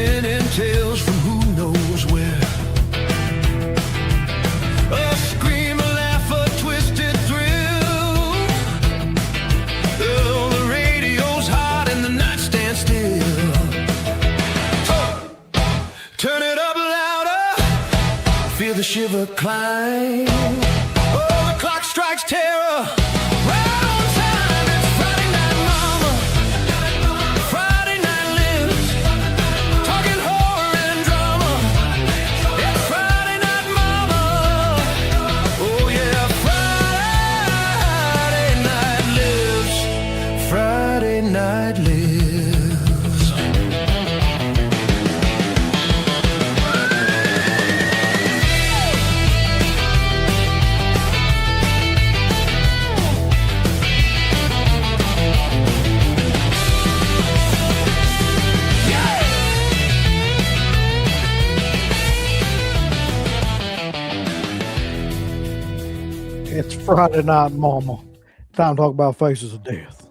spinning tales from who knows where. A scream, a laugh, a twisted thrill. Oh, the radio's hot and the night stands still. Oh, turn it up louder, feel the shiver climb. Oh, the clock strikes terror. It's Friday Night Mama. Time to talk about Faces of Death.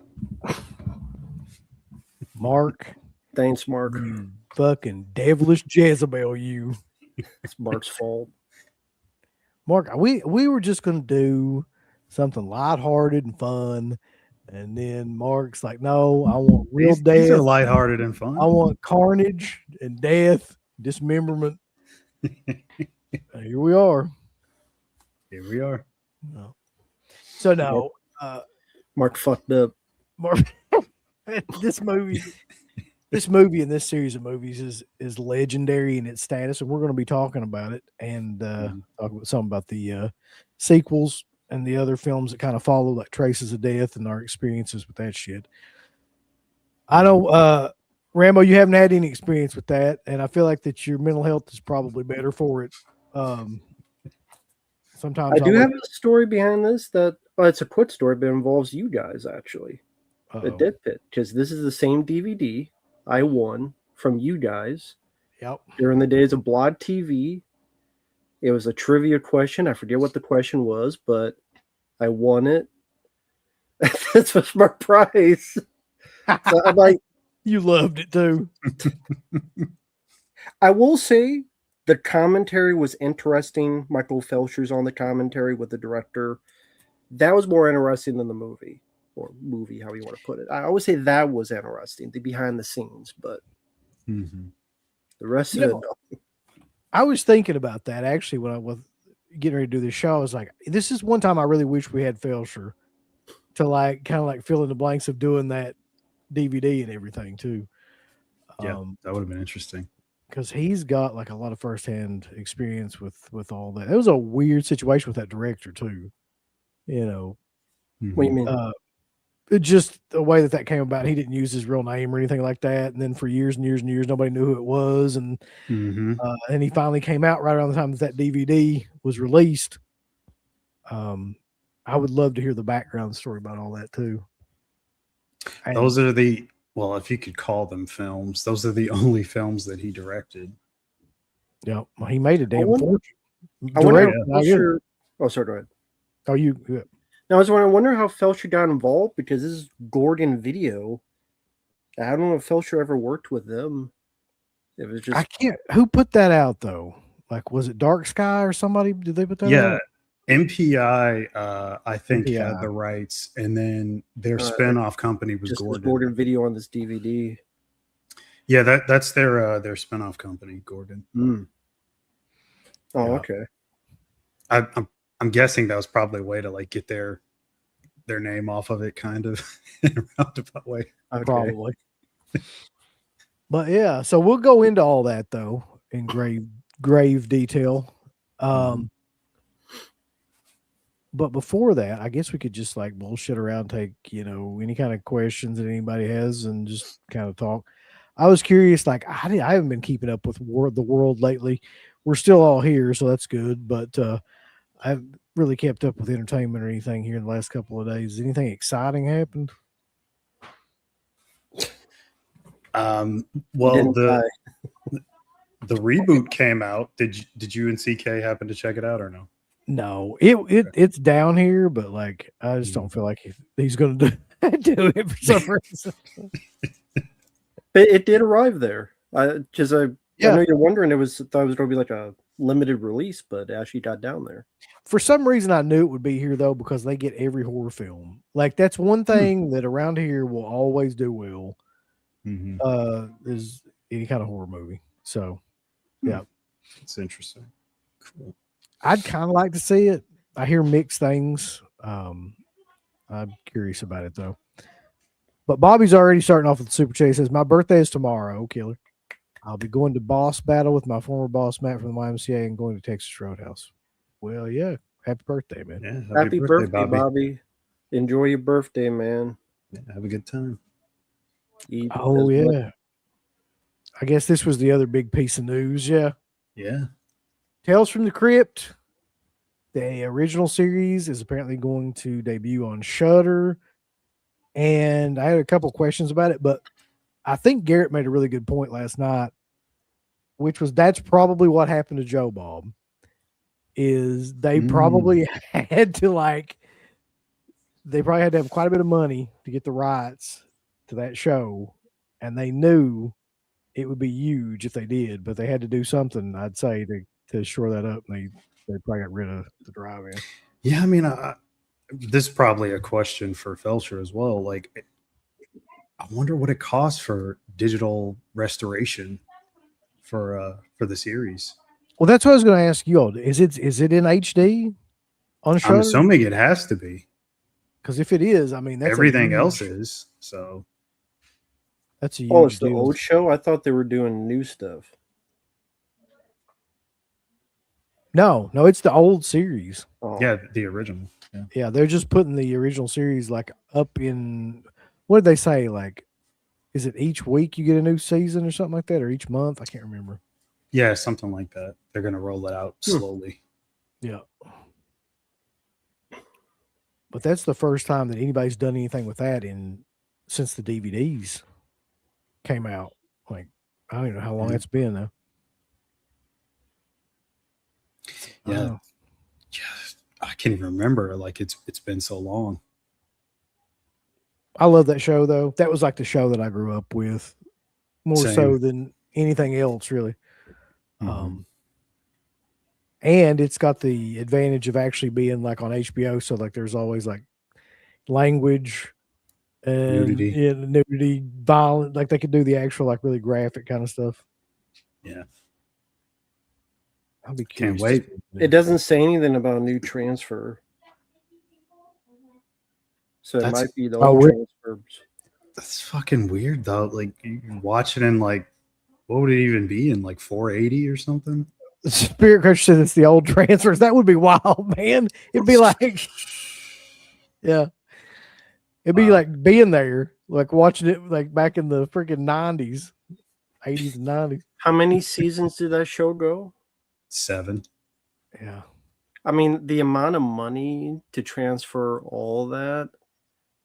Mark. Thanks, Mark. Fucking devilish Jezebel, you. It's Mark's fault. Mark, we were just going to do something lighthearted and fun. And then Mark's like, no, I want real death. These are lighthearted and fun. I want carnage and death, dismemberment. Here we are. Here we are. No. So no, Mark fucked up. Mark, this movie and this series of movies is legendary in its status, and we're going to be talking about it and talk about something about the sequels and the other films that kind of follow, like Traces of Death, and our experiences with that shit. I know, Rambo, you haven't had any experience with that, and I feel like that your mental health is probably better for it. Sometimes I do have a story behind this that it's a quick story, but it involves you guys actually. The DEADPIT, because this is the same DVD I won from you guys. Yep. During the days of Blog TV. It was a trivia question. I forget what the question was, but I won it. This was my prize. So I'm like, you loved it too. I will say the commentary was interesting. Michael Felsher's on the commentary with the director. That was more interesting than the movie, or movie, how you want to put it. I always say that was interesting, the behind the scenes, but the rest of it. No. I was thinking about that actually when I was getting ready to do this show. I was like, this is one time I really wish we had Felsher to like kind of like fill in the blanks of doing that DVD and everything too. Yeah, that would have been interesting. Because he's got like a lot of firsthand experience with all that. It was a weird situation with that director too. You know, what do you mean? Just the way that came about. He didn't use his real name or anything like that. And then for years and years and years, nobody knew who it was. And and he finally came out right around the time that DVD was released. I would love to hear the background story about all that too. And those are the, well, if you could call them films, those are the only films that he directed. Yeah, well, he made a damn fortune. Oh, sorry, go ahead. Oh, you? Now, I wonder how Felsher got involved, because this is Gorgon Video. I don't know if Felsher ever worked with them. It was just, I can't. Who put that out though? Like, was it Dark Sky or somebody? Did they put that out? Yeah, MPI, I think, had the rights, and then their spinoff company was Gorgon Video on this DVD. Yeah, that's their spinoff company, Gorgon. Oh, yeah. Okay. I'm guessing that was probably a way to like get their name off of it, kind of in a roundabout way. Okay. Probably. But yeah, so we'll go into all that though in grave detail. But before that, I guess we could just like bullshit around, take, any kind of questions that anybody has and just kind of talk. I was curious, like I haven't been keeping up with the world lately. We're still all here, so that's good. But I haven't really kept up with entertainment or anything here in the last couple of days. Anything exciting happened? Well, the reboot came out. Did you and CK happen to check it out or no? No, it's down here, but like I just don't feel like he's going to do it for some reason. It did arrive there. I Yeah. know you're wondering. Thought it was going to be like a limited release, but it actually got down there. For some reason, I knew it would be here though, because they get every horror film. Like that's one thing that around here will always do well. Is any kind of horror movie. So, yeah, it's interesting. Cool. I'd kind of like to see it. I hear mixed things. I'm curious about it though. But Bobby's already starting off with the super chat. He says, "My birthday is tomorrow, killer. I'll be going to boss battle with my former boss Matt from the YMCA and going to Texas Roadhouse." Well, yeah. Happy birthday, man. Yeah, Happy birthday, Bobby. Enjoy your birthday, man. Yeah, have a good time. Eat Oh, as yeah. much- I guess this was the other big piece of news. Yeah. Yeah. Tales from the Crypt. The original series is apparently going to debut on Shudder. And I had a couple questions about it, but I think Garrett made a really good point last night, which was that's probably what happened to Joe Bob. Is they probably had to they probably had to have quite a bit of money to get the rights to that show, and they knew it would be huge if they did, but they had to do something, I'd say, to shore that up, and they probably got rid of the drive-in. Yeah, I mean, this is probably a question for Felcher as well. Like, I wonder what it costs for digital restoration for the series. Well, that's what I was going to ask you all. Is it in HD on Shudder? I'm assuming it has to be. Because if it is, I mean, that's everything else is. So that's a huge Oh, it's the deal. old show? I thought they were doing new stuff. No, it's the old series. Oh. yeah, the original. Yeah, they're just putting the original series up in, what did they say? Is it each week you get a new season or something like that, or each month? I can't remember. Yeah, something like that. They're going to roll it out slowly. Yeah. But that's the first time that anybody's done anything with that since the DVDs came out. I don't even know how long it's been though. Yeah. I can't even remember. It's been so long. I love that show though. That was the show that I grew up with, more Same. so than anything else, really. And it's got the advantage of actually being on HBO. So there's always language and nudity, violent. They could do the actual really graphic kind of stuff. Yeah. I'll be curious. Can't wait. It doesn't say anything about a new transfer. So it might be the old transfers. That's fucking weird though. You can watch it in what would it even be in 480 or something? The Spirit Crusher says it's the old transfers. That would be wild, man. It'd be yeah. It'd be being there, watching it back in the freaking 90s, 80s and 90s. How many seasons did that show go? 7. Yeah. I mean, the amount of money to transfer all that,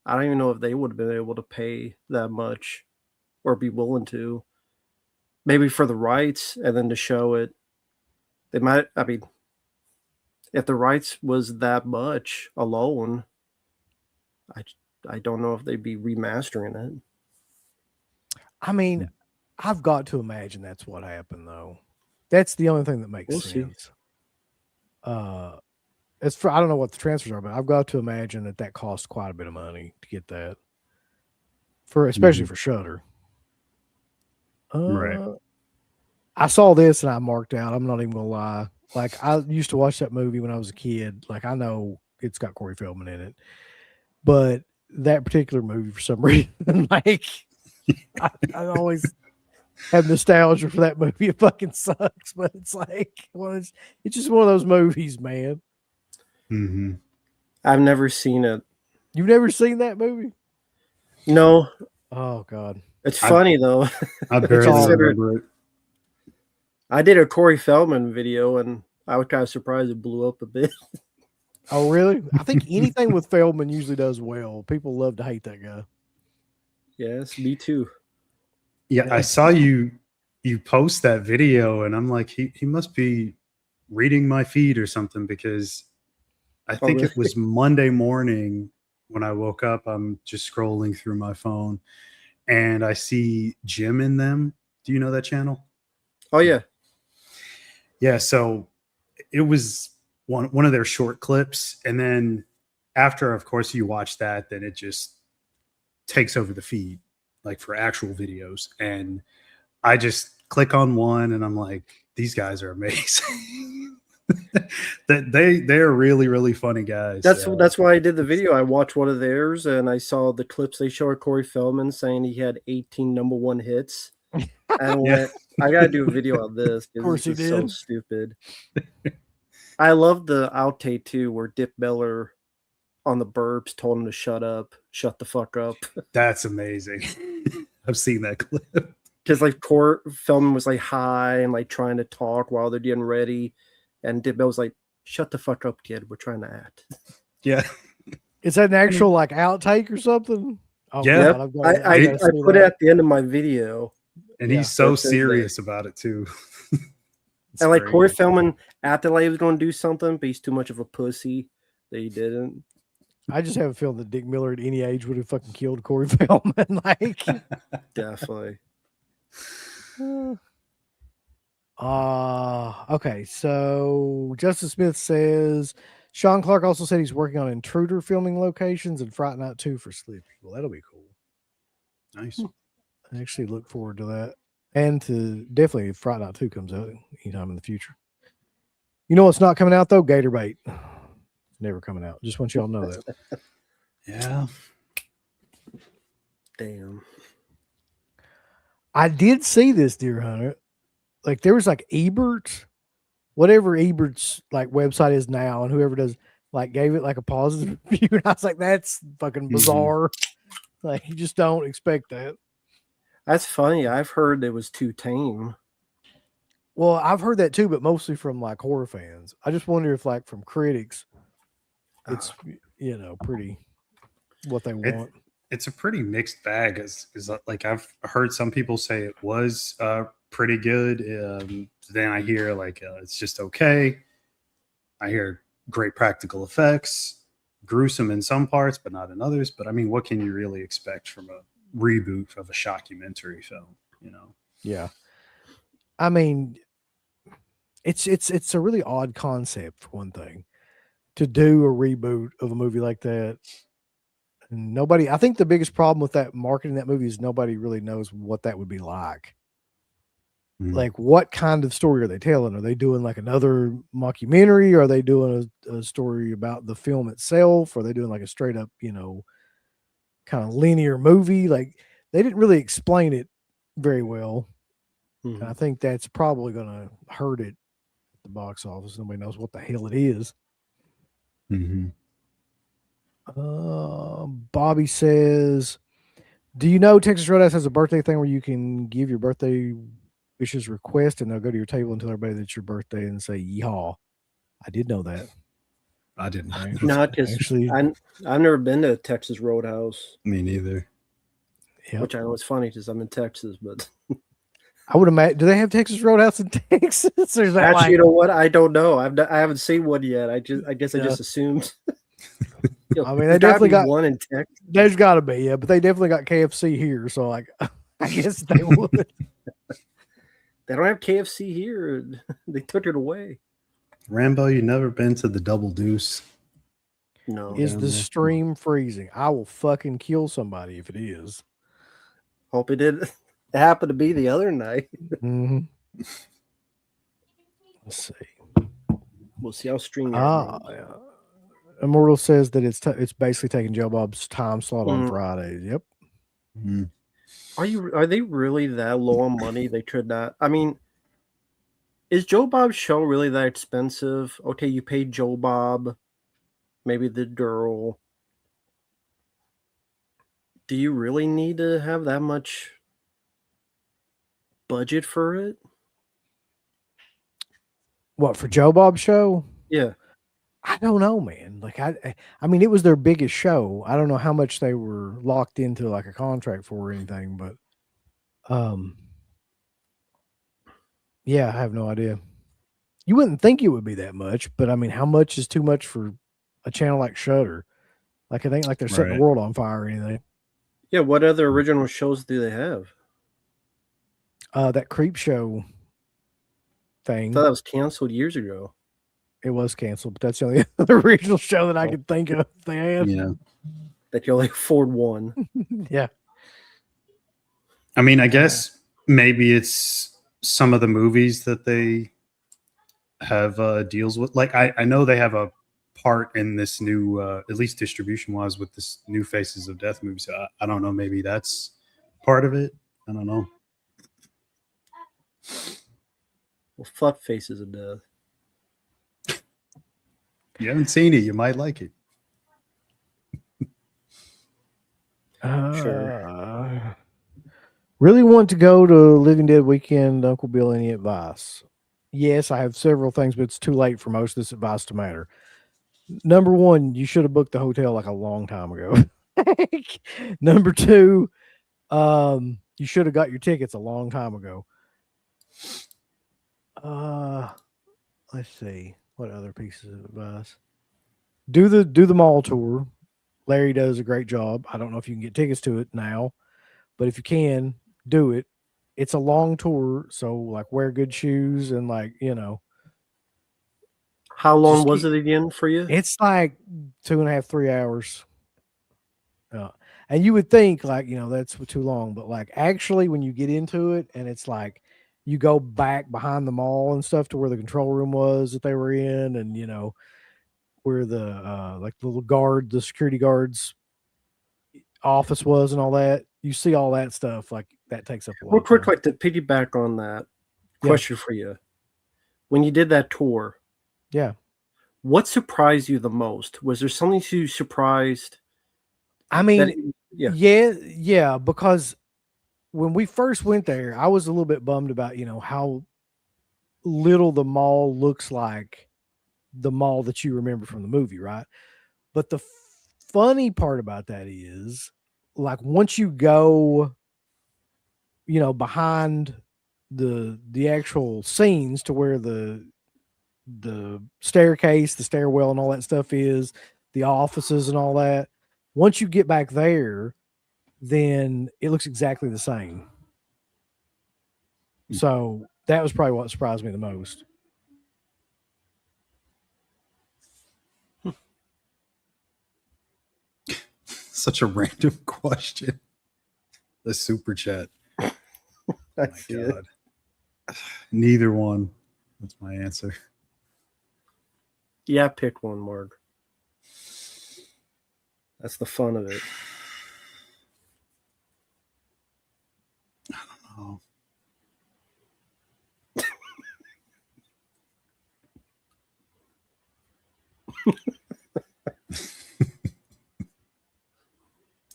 I don't even know if they would have been able to pay that much or be willing to. Maybe for the rights and then to show it. They might, I mean, if the rights was that much alone, I don't know if they'd be remastering it. I mean, I've got to imagine that's what happened, though. That's the only thing that makes sense. I don't know what the transfers are, but I've got to imagine that cost quite a bit of money to get that, especially for Shudder. Right. I saw this and I marked out. I'm not even gonna lie. I used to watch that movie when I was a kid. I know it's got Corey Feldman in it, but that particular movie, for some reason, I always have nostalgia for that movie. It fucking sucks, but it's it's just one of those movies, man. Mm-hmm. I've never seen it. You've never seen that movie? No. Oh God, it's funny though. I barely remember it. I did a Corey Feldman video, and I was kind of surprised it blew up a bit. Oh, really? I think anything with Feldman usually does well. People love to hate that guy. Yes, me too. Yeah, I saw you post that video, and I'm like, he must be reading my feed or something, because I think it was Monday morning when I woke up. I'm just scrolling through my phone, and I see Jim in them Do you know that channel? Oh yeah. Yeah, so it was one of their short clips, and then after, of course, you watch that, then it just takes over the feed, like for actual videos. And I just click on one, and I'm like, these guys are amazing. They're really, really funny guys. That's why I did the video. I watched one of theirs, and I saw the clips they showed Corey Feldman saying he had 18 #1 hits. And I went, I gotta do a video on this Of course because he it's so did. stupid. I love the outtake too, where Dip Miller on the burps told him to shut the fuck up. That's amazing. I've seen that clip. Because like Feldman was like high and like trying to talk while they're getting ready, and Dip Miller was like, "Shut the fuck up, kid. We're trying to act." Yeah. Is that an actual like outtake or something? Oh, Yeah. God, I gotta see put that. it at the end of my video. And Yeah, he's so it says serious about it too. It's And like great. Corey Feldman acted like he was going to do something, but he's too much of a pussy that he didn't. I just have a feeling that Dick Miller at any age would have fucking killed Corey Feldman. Like, Definitely. okay. So Justice Smith says Sean Clark also said he's working on Intruder filming locations and Fright Night 2 for Slippy. Well, that'll be cool. Nice. I actually look forward to that. And to definitely if Fright Night 2 comes out anytime in the future. You know what's not coming out though? Gator Bait. Never coming out. Just want y'all to know that. Yeah. Damn. I did see this, Deer Hunter. Like there was like Ebert, whatever Ebert's like website is now, and whoever does like gave it like a positive review. And I was like, that's fucking bizarre. Like you just don't expect that. That's funny. I've heard it was too tame. Well, I've heard that too, but mostly from like horror fans. I just wonder if like from critics, it's pretty what they want. It's a pretty mixed bag. Is like I've heard some people say it was pretty good. Then I hear like it's just okay. I hear great practical effects, gruesome in some parts, but not in others. But I mean, what can you really expect from a reboot of a shockumentary film? Yeah, I mean, it's a really odd concept for one thing to do a reboot of a movie like that. And I think the biggest problem with that marketing that movie is nobody really knows what that would be like. Like, what kind of story are they telling? Are they doing like another mockumentary? Are they doing a story about the film itself? Are they doing like a straight up, kind of linear movie? Like, they didn't really explain it very well. And I think that's probably going to hurt it at the box office. Nobody knows what the hell it is. Bobby says, do you know Texas Roadhouse has a birthday thing where you can give your birthday wishes request and they'll go to your table and tell everybody that it's your birthday and say yeehaw? I did know that. I didn't. Not because Actually, I've never been to Texas Roadhouse. Me neither. Yep. Which I know is funny because I'm in Texas, but I would imagine. Do they have Texas Roadhouse in Texas? Or is that actually, you know what? I don't know. I haven't seen one yet. I guess I just assumed. I mean, they definitely got one in Texas. There's got to be, but they definitely got KFC here. So, like, I guess they would. They don't have KFC here. They took it away. Rambo, you never been to the Double Deuce? No. Is the stream freezing? I will fucking kill somebody if it is. Hope it did. It happened to be the other night. Let's see. We'll see how streaming. Immortal says that it's basically taking Joe Bob's time slot on Fridays. Yep. Are they really that low on money? They could not. I mean, is Joe Bob's show really that expensive? Okay, you paid Joe Bob, maybe the girl. Do you really need to have that much budget for it? What, for Joe Bob's show? Yeah. I don't know, man. Like I mean, it was their biggest show. I don't know how much they were locked into like a contract for or anything, but yeah, I have no idea. You wouldn't think it would be that much, but I mean, how much is too much for a channel like Shudder? Like it ain't like they're setting the world on fire or anything. Yeah, what other original shows do they have? That Creep Show I thing. thought that was canceled years ago. It was canceled, but that's the only other original show that I could think of they had. Yeah. That you only afford one. Yeah. I mean, I guess maybe it's some of the movies that they have deals with. Like, I know they have a part in this new, at least distribution wise, with this new Faces of Death movie. So I don't know. Maybe that's part of it. I don't know. Well, fuck Faces of Death. You haven't seen it. You might like it. Sure. Really want to go to Living Dead weekend, Uncle Bill? Any advice? Yes, I have several things, but it's too late for most of this advice to matter. Number one, you should have booked the hotel like a long time ago. Number two, you should have got your tickets a long time ago. Let's see. What other pieces of advice? Do the mall tour. Larry does a great job. I don't know if you can get tickets to it now, but if you can, do it. It's a long tour, so like wear good shoes and like, you know. How long was it again for you? It's like 2.5, 3 hours. And you would think like, you know, that's too long, but like actually when you get into it and it's like you go back behind the mall and stuff to where the control room was that they were in, and you know where the like the little guard, the security guards office was and all that. You see all that stuff, like that takes up a lot. Real quick, like to piggyback on that question for you. When you did that tour, what surprised you the most? Was there something you surprised? I mean, yeah, because when we first went there, I was a little bit bummed about, you know, how little the mall looks like the mall that you remember from the movie, right? But the funny part about that is, like, once you go, you know, behind the actual scenes to where the staircase, the stairwell and all that stuff is, the offices and all that, once you get back there, then it looks exactly the same. So that was probably what surprised me the most. Such a random question. The super chat. I see it. Neither one. That's my answer. Yeah, pick one, Mark. That's the fun of it. I don't know.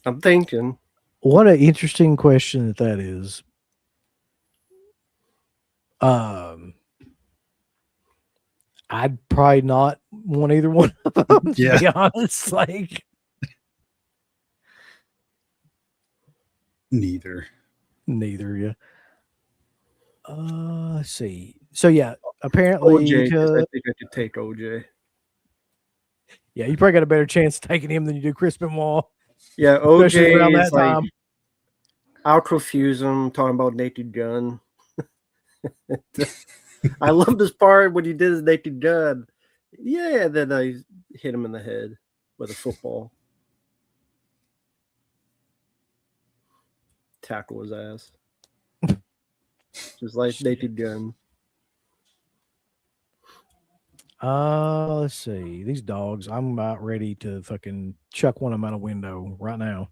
I'm thinking. What an interesting question that is. I'd probably not want either one of them, to be honest. Like, neither, yeah. Let's see. So yeah, apparently OJ, I think I could take OJ. Yeah, you probably got a better chance of taking him than you do Chris Benoit. Yeah, OJ around is that like, time. I'll confuse him talking about Naked Gun. I love this part when he did his Naked Gun. Yeah, then I hit him in the head with a football. Tackle his ass. Just like Naked Gun. Let's see. These dogs, I'm about ready to fucking chuck one of them out a window right now.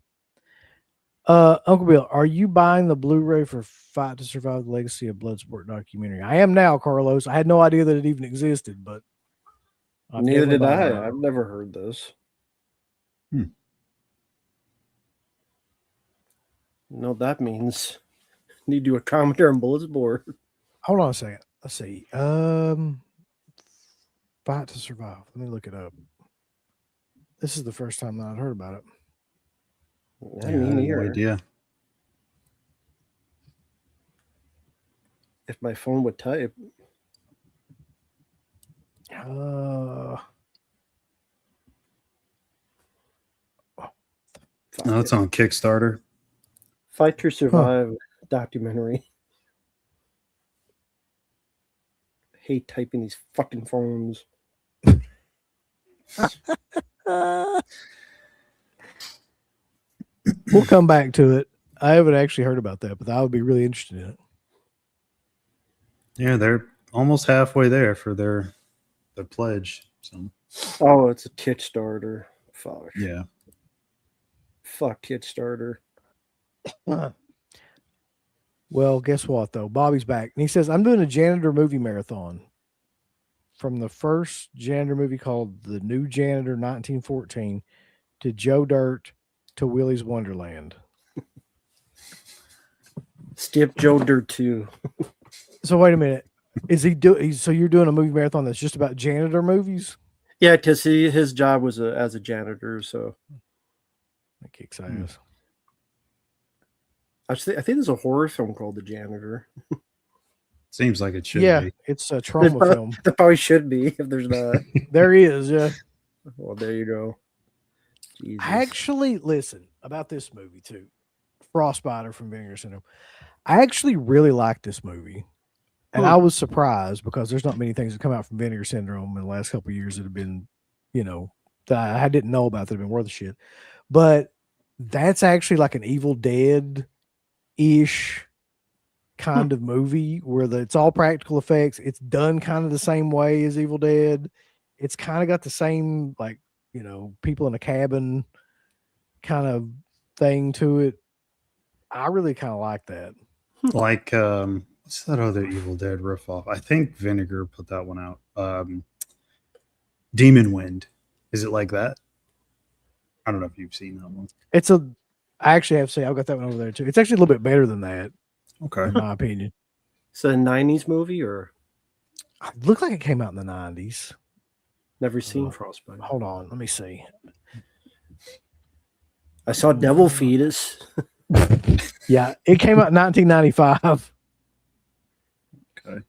Uncle Bill, are you buying the Blu-ray for Fight to Survive the Legacy of Bloodsport documentary? I am now, Carlos. I had no idea that it even existed, but neither did I. I've never heard this. No, that means need to do a commentary on Bloodsport. Hold on a second. Let's see. Fight to Survive. Let me look it up. This is the first time that I've heard about it. Yeah, I have no idea. If my phone would type. No, it's on Kickstarter. Fight to Survive documentary. hate typing these fucking phones. We'll come back to it. I haven't actually heard about that, but I would be really interested in it. Yeah, they're almost halfway there for their pledge. So Oh, it's a Kickstarter. Fuck. yeah. Fuck Kickstarter. Well, guess what, though? Bobby's back. And he says, I'm doing a janitor movie marathon. From the first janitor movie called The New Janitor 1914 to Joe Dirt to Willy's Wonderland. Skip Joe Dirt 2. So wait a minute. Is he so you're doing a movie marathon that's just about janitor movies? Yeah, because his job was as a janitor, so That kicks ass. I think there's a horror film called The Janitor. Seems like it should Yeah, be. it's a trauma film. There probably should be if there's not. There is, yeah. Well, there you go. Jesus. I actually listen about this movie too. Frostbiter from Vinegar Syndrome. I actually really liked this movie. And I was surprised because there's not many things that come out from Vinegar Syndrome in the last couple of years that have been, that I didn't know about that have been worth a shit. But that's actually like an Evil Dead-ish kind of movie where it's all practical effects. It's done kind of the same way as Evil Dead. It's kind of got the same, people in a cabin kind of thing to it. I really kind of like that. Like, what's that other Evil Dead ripoff? I think Vinegar put that one out. Demon Wind. Is it like that? I don't know if you've seen that one. I actually have to say, I've got that one over there too. It's actually a little bit better than that, Okay. in my opinion. It's a 90s movie or It looked like it came out in the 90s. never seen Frostbite? Hold on, let me see. I saw Devil Fetus. Yeah, it came out in 1995. Okay.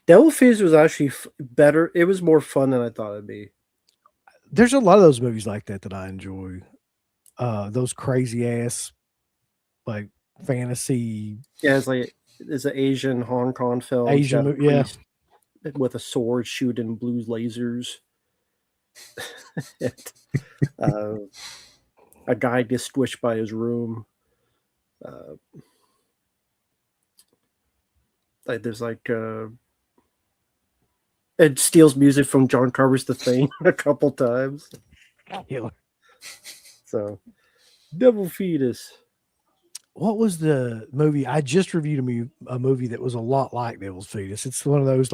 Devil Fetus was actually better. It was more fun than I thought it'd be. There's a lot of those movies like that I enjoy. Those crazy ass, like fantasy. Yeah, it's an Asian Hong Kong film. Asian Got a movie, yeah. priest with a sword shooting blue lasers. A guy gets squished by his room. It steals music from John Carver's The Thing a couple times. Yeah. So, Devil Fetus. What was the movie? I just reviewed a movie that was a lot like Devil's Fetus. It's one of those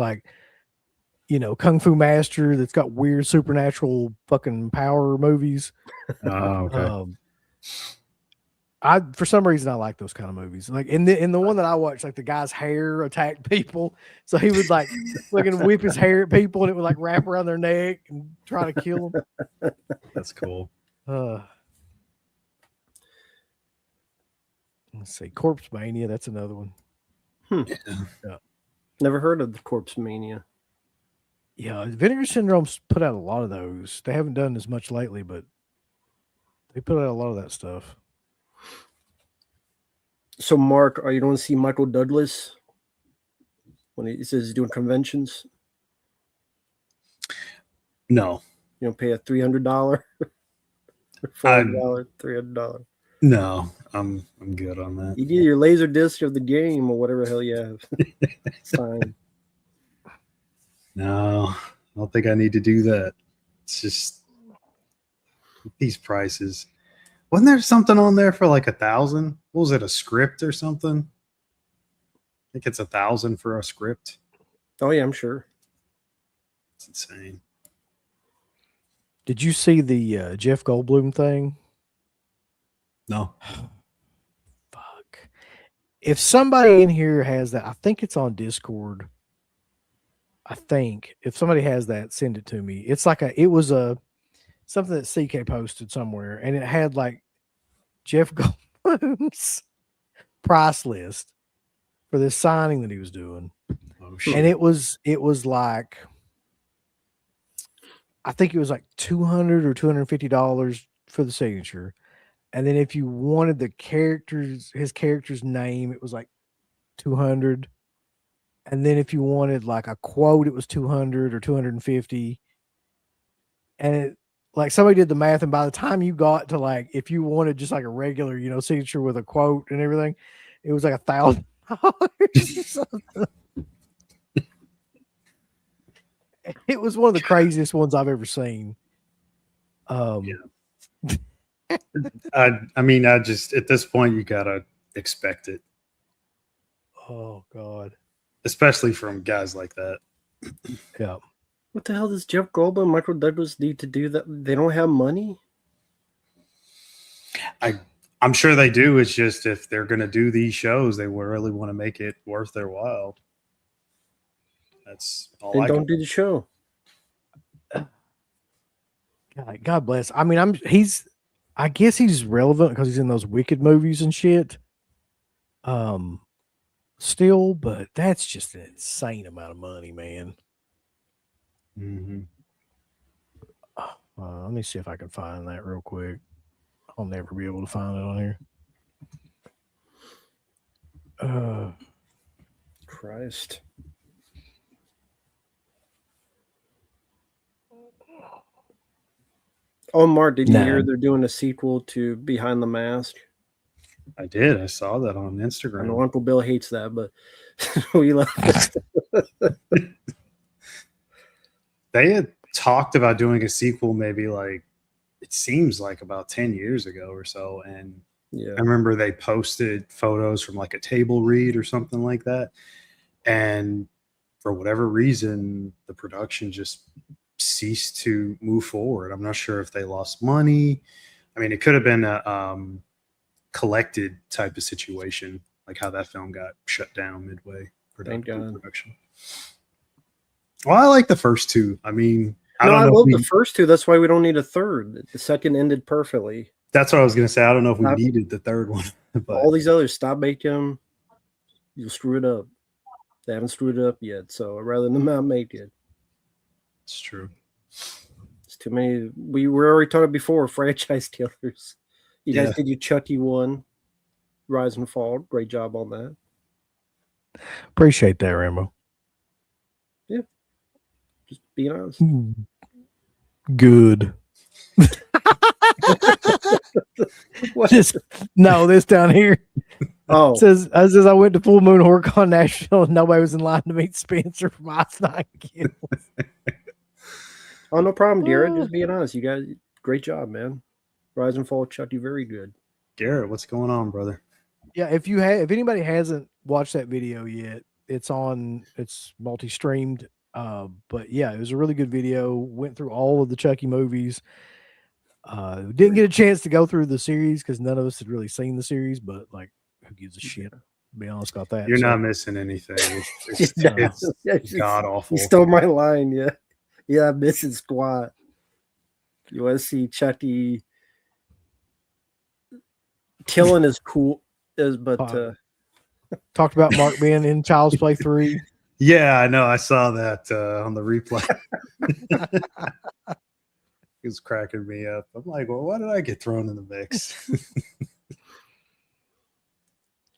Kung Fu Master that's got weird supernatural fucking power movies. Oh, okay. For some reason I like those kind of movies. Like in the one that I watched, like the guy's hair attacked people, so he would fucking whip his hair at people, and it would wrap around their neck and try to kill them. That's cool. Let's see, Corpse Mania. That's another one. Yeah. Never heard of the Corpse Mania. Yeah, Vinegar Syndrome's put out a lot of those. They haven't done as much lately, but they put out a lot of that stuff. So, Mark, are you going to see Michael Douglas when he says he's doing conventions? No. You don't pay a $300, $400, $300. No, I'm good on that. You get your laser disc of the game or whatever the hell you have. It's fine. No, I don't think I need to do that. It's just these prices. Wasn't there something on there for like 1,000? What was it, a script or something? I think it's 1,000 for a script. Oh yeah, I'm sure. It's insane. Did you see the Jeff Goldblum thing? No. Fuck. If somebody in here has that, I think it's on Discord. I think if somebody has that, send it to me. It's it was something that CK posted somewhere, and it had Jeff Goldblum's price list for this signing that he was doing. Oh shit. And it was I think it was $200 or $250 for the signature. And then if you wanted his character's name, it was $200. And then if you wanted like a quote, it was 200 or 250. And it, like somebody did the math, and by the time you got to like, if you wanted just like a regular, signature with a quote and everything, it was like $1,000. It was one of the craziest ones I've ever seen. I mean, I just at this point you gotta expect it, Oh God. especially from guys like that. Yeah. What the hell does Jeff Goldblum and Michael Douglas need to do that? They don't have money? I'm sure they do. It's just if they're gonna do these shows, they really want to make it worth their while. That's all. Then don't do the show. God bless. I mean, I guess he's relevant because he's in those Wicked movies and shit. Still, but that's just an insane amount of money, man. Mm-hmm. Let me see if I can find that real quick. I'll never be able to find it on here. Christ. Oh, Mark, did you hear they're doing a sequel to Behind the Mask? I did. I saw that on I know Instagram. Uncle Bill hates that, but we love it. They had talked about doing a sequel maybe like it seems like about 10 years ago or so. And Yeah. I remember they posted photos from like a table read or something like that. And for whatever reason, the production just ceased to move forward. I'm not sure if they lost money. I mean, it could have been a collected type of situation, like how that film got shut down midway Thank God. production. Well, I like the first two. I mean, I love the first two. That's why we don't need a third. The second ended perfectly. That's what I was going to say. I don't know if we needed the third one. But all these others, stop making them. You'll screw it up. They haven't screwed it up yet, so I'd rather them not make it. It's true. It's too many. We were already talking before, franchise killers. You guys did your Chucky one, Rise and Fall. Great job on that. Appreciate that, Rambo. Yeah. Just being honest. Good. Just no, this down here. Oh, it says I went to Full Moon HorrorCon Nashville and nobody was in line to meet Spencer from Ice Nine Kills. Oh, no problem, Garrett. Just being honest. You guys, great job, man. Rise and Fall, Chucky, very good. Garrett, what's going on, brother? Yeah, if anybody hasn't watched that video yet, it's multi-streamed. But yeah, it was a really good video. Went through all of the Chucky movies. Didn't get a chance to go through the series because none of us had really seen the series, but like, who gives a shit? To be honest about that. You're not missing anything. It's god awful. You stole my line, yeah. Yeah, I'm missing squat. You want to see Chucky killing is cool, but talked about Mark being in Child's Play 3. Yeah, I know. I saw that on the replay. It was cracking me up. I'm like, well, why did I get thrown in the mix?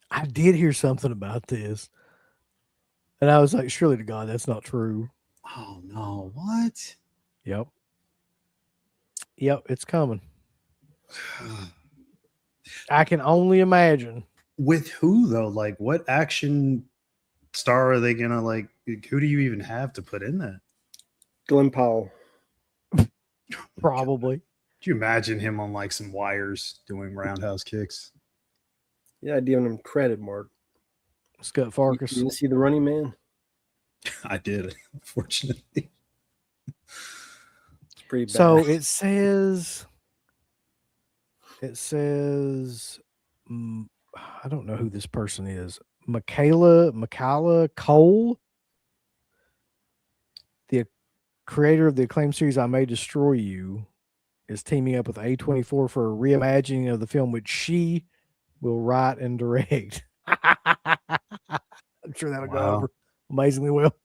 I did hear something about this. And I was like, surely to God, that's not true. Oh, no. What? Yep, it's coming. I can only imagine. With who, though? Like, what action star are they going to, like, who do you even have to put in that? Glenn Powell. Probably. Could you imagine him on, like, some wires doing roundhouse kicks? Yeah, I'd give him credit, Mark. Scott Farkas. You didn't see The Running Man? I did, unfortunately. It's pretty bad. So it says, I don't know who this person is. Michaela Cole, the creator of the acclaimed series I May Destroy You, is teaming up with A24 for a reimagining of the film, which she will write and direct. I'm sure that'll go over amazingly well.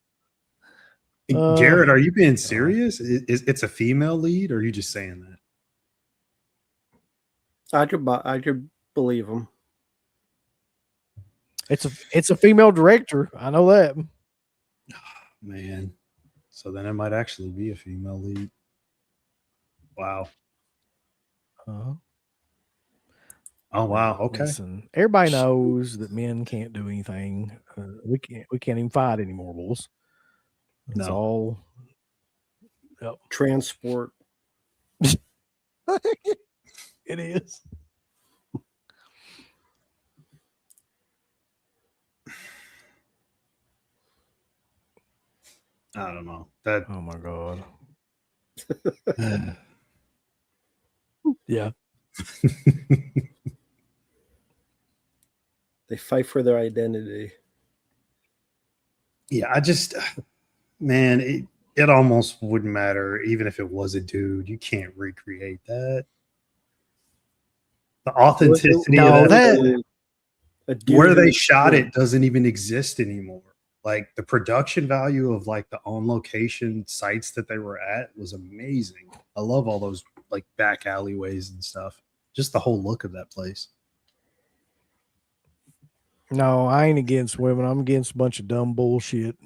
Garrett, are you being serious? It's a female lead, or are you just saying that? I could believe him. It's a female director. I know that. Man. So then it might actually be a female lead. Wow. Uh-huh. Oh wow. Okay. Listen, everybody knows that men can't do anything. We can't even fight anymore, boys. It's No. all. Yep. Transport. It is. I don't know. That Oh my god. Yeah. They fight for their identity. yeah, I just man, it almost wouldn't matter even if it was a dude. You can't recreate that. The authenticity No, of that- a dude where they who's- shot it doesn't even exist anymore. Like the production value of like the on location sites that they were at was amazing. I love all those like back alleyways and stuff. Just the whole look of that place. No, I ain't against women. I'm against a bunch of dumb bullshit.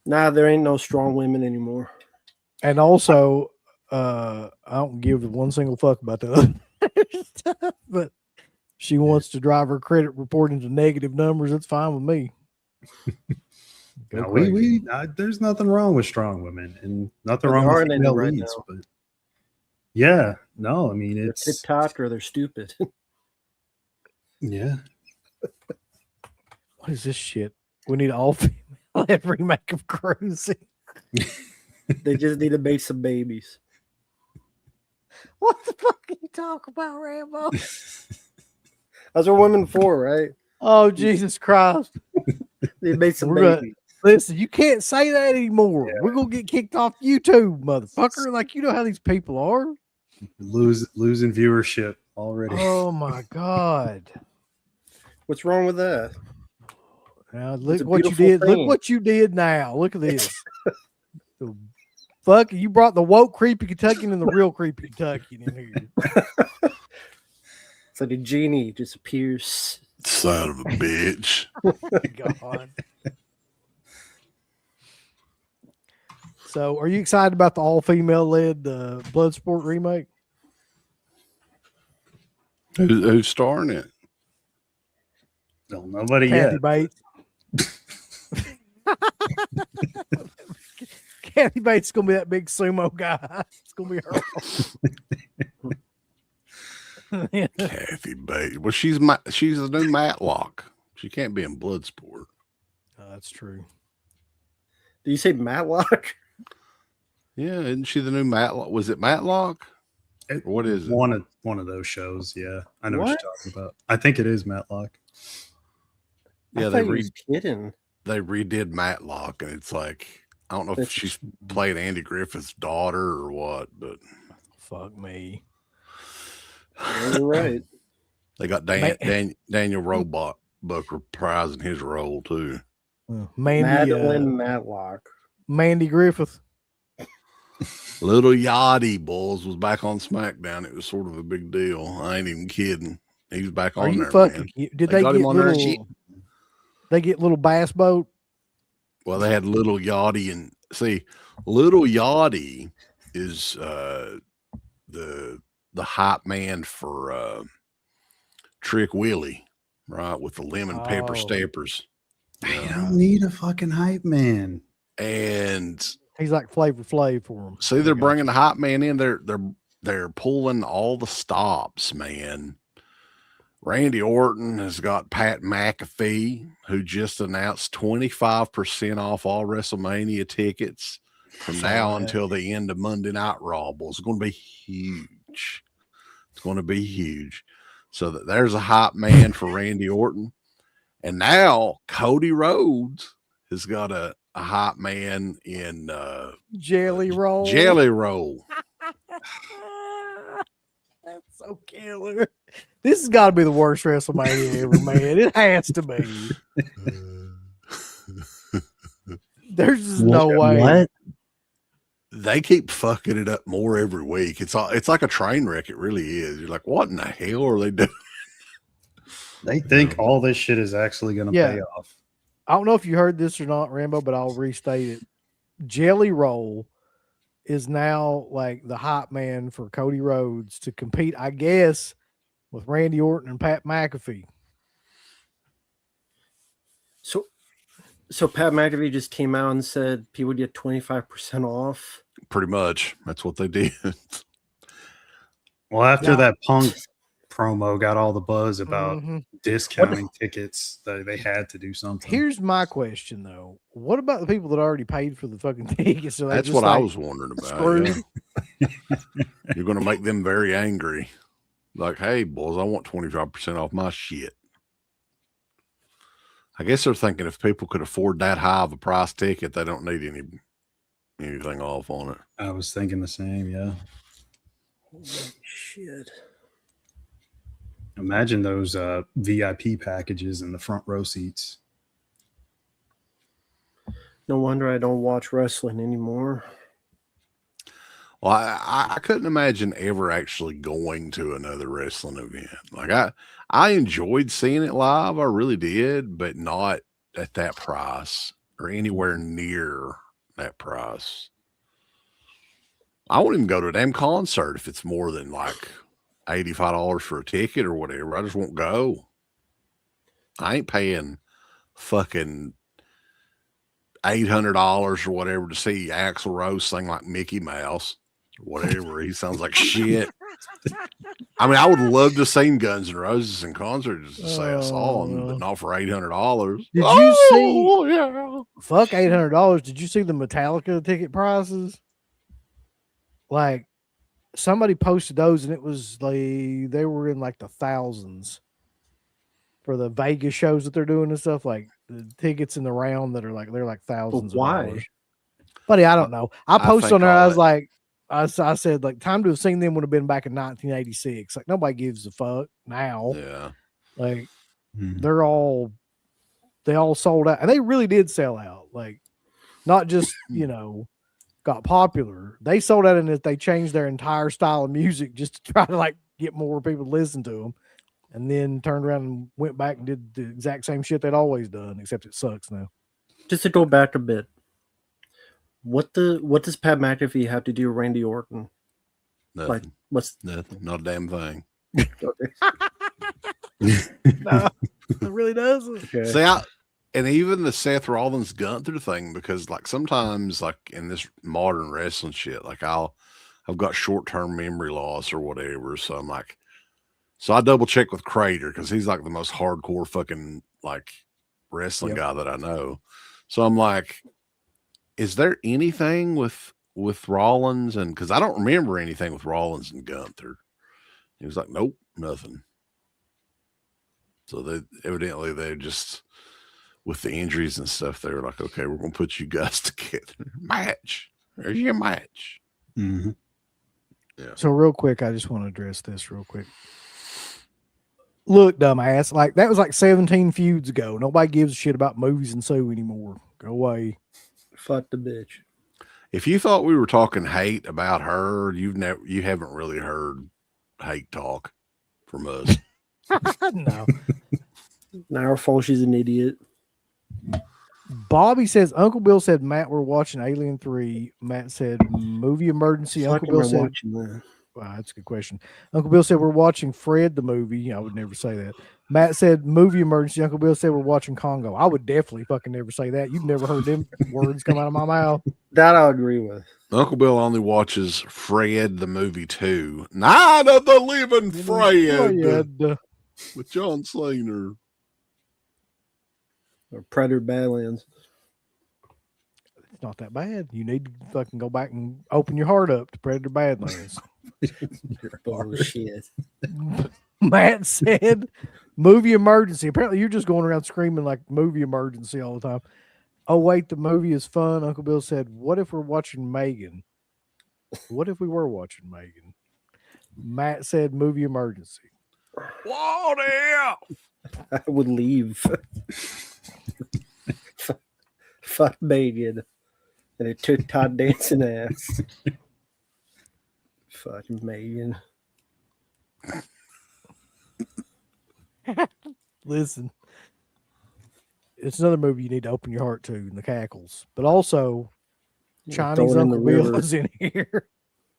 Nah, there ain't no strong women anymore. And also, I don't give one single fuck about the other stuff, but she wants to drive her credit report into negative numbers. That's fine with me. Go No, crazy. there's nothing wrong with strong women and nothing But wrong there with aren't any female right leads. now. But yeah, no, I mean They're it's TikTok or they're stupid. yeah. What is this shit? We need all female remake of Cruising. They just need to make some babies. What the fuck are you talking about, Rambo? That's what women for, right? Oh, Jesus Christ. They made some We're babies. Listen, you can't say that anymore. We're going to get kicked off YouTube, motherfucker. Like, you know how these people are. Losing viewership already. Oh, my God. What's wrong with that? Now, look a what you beautiful did. thing. Look what you did now. Look at this. The fuck, you brought the woke creepy Kentuckian and the real creepy Kentuckian in here. It's like a genie just appears. Son of a bitch. God. So, are you excited about the all-female led Bloodsport remake? Who's starring it? No, nobody Kathy yet. Bates. Kathy Bates is gonna be that big sumo guy. It's gonna be her. Kathy Bates. Well, she's the new Matlock. She can't be in Bloodsport. Oh, that's true. Do you say Matlock? Yeah, isn't she the new Matlock? Was it Matlock? What is it? One of those shows, yeah. I know what What? you're talking about. I think it is Matlock. Yeah, I they thought you was kidding. redid Matlock, and it's like I don't know if That's- she's playing Andy Griffith's daughter or what, but Fuck me. Yeah, you're right. they got Daniel Roebuck reprising his role too. Madeline Matlock. Mandy Griffith. Little Yachty Bulls was back on SmackDown. It was sort of a big deal. I ain't even kidding. He was back Are on you there, fucking? man. Did They they got get him on there. little? They get little bass boat. Well, they had Little Yachty, and see, Little Yachty is the hype man for Trick Willie, right? With the lemon pepper Oh. stampers. I don't need a fucking hype man. And He's like Flavor Flav for him. see, they're bringing the hype man in. They're pulling all the stops, man. Randy Orton has got Pat McAfee, who just announced 25% off all WrestleMania tickets from now until the end of Monday Night Raw. Well, it's going to be huge. It's going to be huge. So there's a hype man for Randy Orton. And now Cody Rhodes has got a hype man in Jelly Roll. Jelly Roll. That's so killer. This has got to be the worst WrestleMania ever, man. It has to be. There's just no way. What? They keep fucking it up more every week. It's like a train wreck. It really is. You're like, what in the hell are they doing? They think all this shit is actually going to Yeah. pay off. I don't know if you heard this or not, Rambo, but I'll restate it. Jelly Roll is now like the hype man for Cody Rhodes to compete, I guess, with Randy Orton and Pat McAfee. So Pat McAfee just came out and said people get 25% off. Pretty much. That's what they did. Well, after Yeah. that Punk promo got all the buzz about Mhm. discounting tickets, they had to do something. Here's my question though: what about the people that already paid for the fucking tickets? So That's what I was wondering about. screwed? Yeah. You're going to make them very angry. Like, hey, boys, I want 25% off my shit. I guess they're thinking if people could afford that high of a price ticket, they don't need anything off on it. I was thinking the same, yeah. Holy shit. Imagine those VIP packages in the front row seats. No wonder I don't watch wrestling anymore. Well, I couldn't imagine ever actually going to another wrestling event. Like I enjoyed seeing it live. I really did, but not at that price or anywhere near that price. I won't even go to a damn concert if it's more than like $85 for a ticket or whatever. I just won't go. I ain't paying fucking $800 or whatever to see Axl Rose sing like Mickey Mouse or whatever. He sounds like shit. I mean, I would love to see Guns N' Roses in concert just to say I saw them, but not for $800. Did you see? Yeah. Fuck $800. Did you see the Metallica ticket prices? Like somebody posted those, and it was like they were in like the thousands for the Vegas shows that they're doing and stuff. Like the tickets in the round that are like they're like thousands. But why? Of dollars. Buddy, I don't know. I posted think on there. I all was that- like, I said like time to have seen them would have been back in 1986. Like nobody gives a fuck now. Yeah. Like Mhm. they all sold out, and they really did sell out. Like not just got popular. They sold out, and they changed their entire style of music just to try to like get more people to listen to them, and then turned around and went back and did the exact same shit they'd always done, except it sucks now. Just to go back a bit, what does Pat McAfee have to do with Randy Orton? Nothing. Like what's Nothing. Not a damn thing. No, it really doesn't. okay. See, and even the Seth Rollins Gunther thing, because like sometimes like in this modern wrestling shit, like I've got short-term memory loss or whatever. So I'm like, so I double check with Crater because he's like the most hardcore fucking like wrestling guy that I know. So I'm like, is there anything with Rollins? And because I don't remember anything with Rollins and Gunther. He was like, nope, nothing. So they just, with the injuries and stuff, they were like, okay, we're going to put you guys together. Match. There's your match. Mm-hmm. Yeah. So real quick, I just want to address this real quick. Look, dumbass, like that was like 17 feuds ago. Nobody gives a shit about movies and so anymore. Go away. Fuck the bitch. If you thought we were talking hate about her, you haven't really heard hate talk from us. No. Not her fault. She's an idiot. Bobby says Uncle Bill said Matt, we're watching Alien 3. Matt said movie emergency. Fuck Uncle am Bill I said watching that? wow, that's a good question. Uncle Bill said we're watching Fred the movie. I would never say that. Matt said movie emergency. Uncle Bill said we're watching Congo. I would definitely fucking never say that. You've never heard them words come out of my mouth. That I'll agree with. Uncle Bill only watches Fred the movie 2. Night of the Living Fred with John Cena. Or Predator Badlands. It's not that bad. You need to fucking go back and open your heart up to Predator Badlands. Bullshit. Matt said movie emergency. Apparently you're just going around screaming like movie emergency all the time. Oh wait, the movie is fun. Uncle Bill said, what if we're watching Megan? What if we were watching Megan? Matt said movie emergency. What else? I would leave. Fuck Megan. And it took Todd dancing ass. Fucking Megan. Listen, it's another movie you need to open your heart to, in the cackles. But also, Yeah, Chinese throw it in the Uncle Bill river. is in here.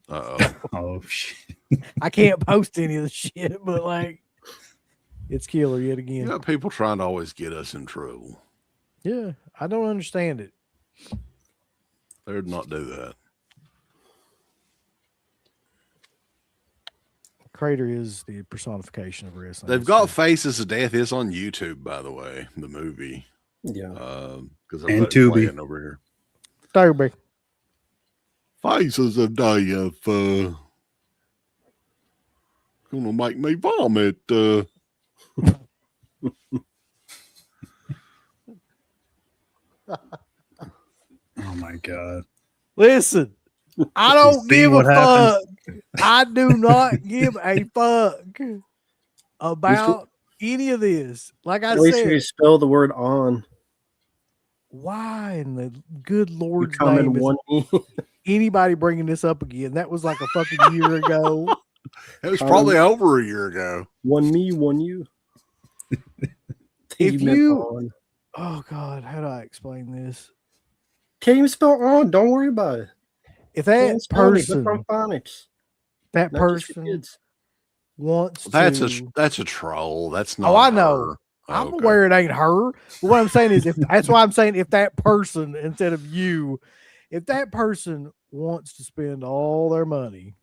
Uh-oh. Oh shit! I can't post any of the shit, but like, it's killer yet again. You know, people trying to always get us in trouble. Yeah, I don't understand it. They'd not do that. Crater is the personification of wrestling. They've got Faces of Death. It's on YouTube, by the way, the movie. Yeah. Because And Tubi. playing over here. Toby. Faces of Death. Gonna make me vomit. Oh my god! Listen, I don't See give a what fuck. happens? I do not give a fuck about any of this. Like I At least said, you spell the word on. why in the good You Lord's come in name is one E. anybody bringing this up again? That was like a fucking year ago. It was probably over a year ago. One me, one you. If meant you- on. Oh God, how do I explain this? Can't even spell on. Don't worry about it. If that Can't spell it. We're person, from phonics. that Not just for person kids. wants That's to. that's a troll. That's not. Oh, I know. her. I'm Okay. aware it ain't her. But what I'm saying is, if that's why I'm saying, if that person instead of you, if that person wants to spend all their money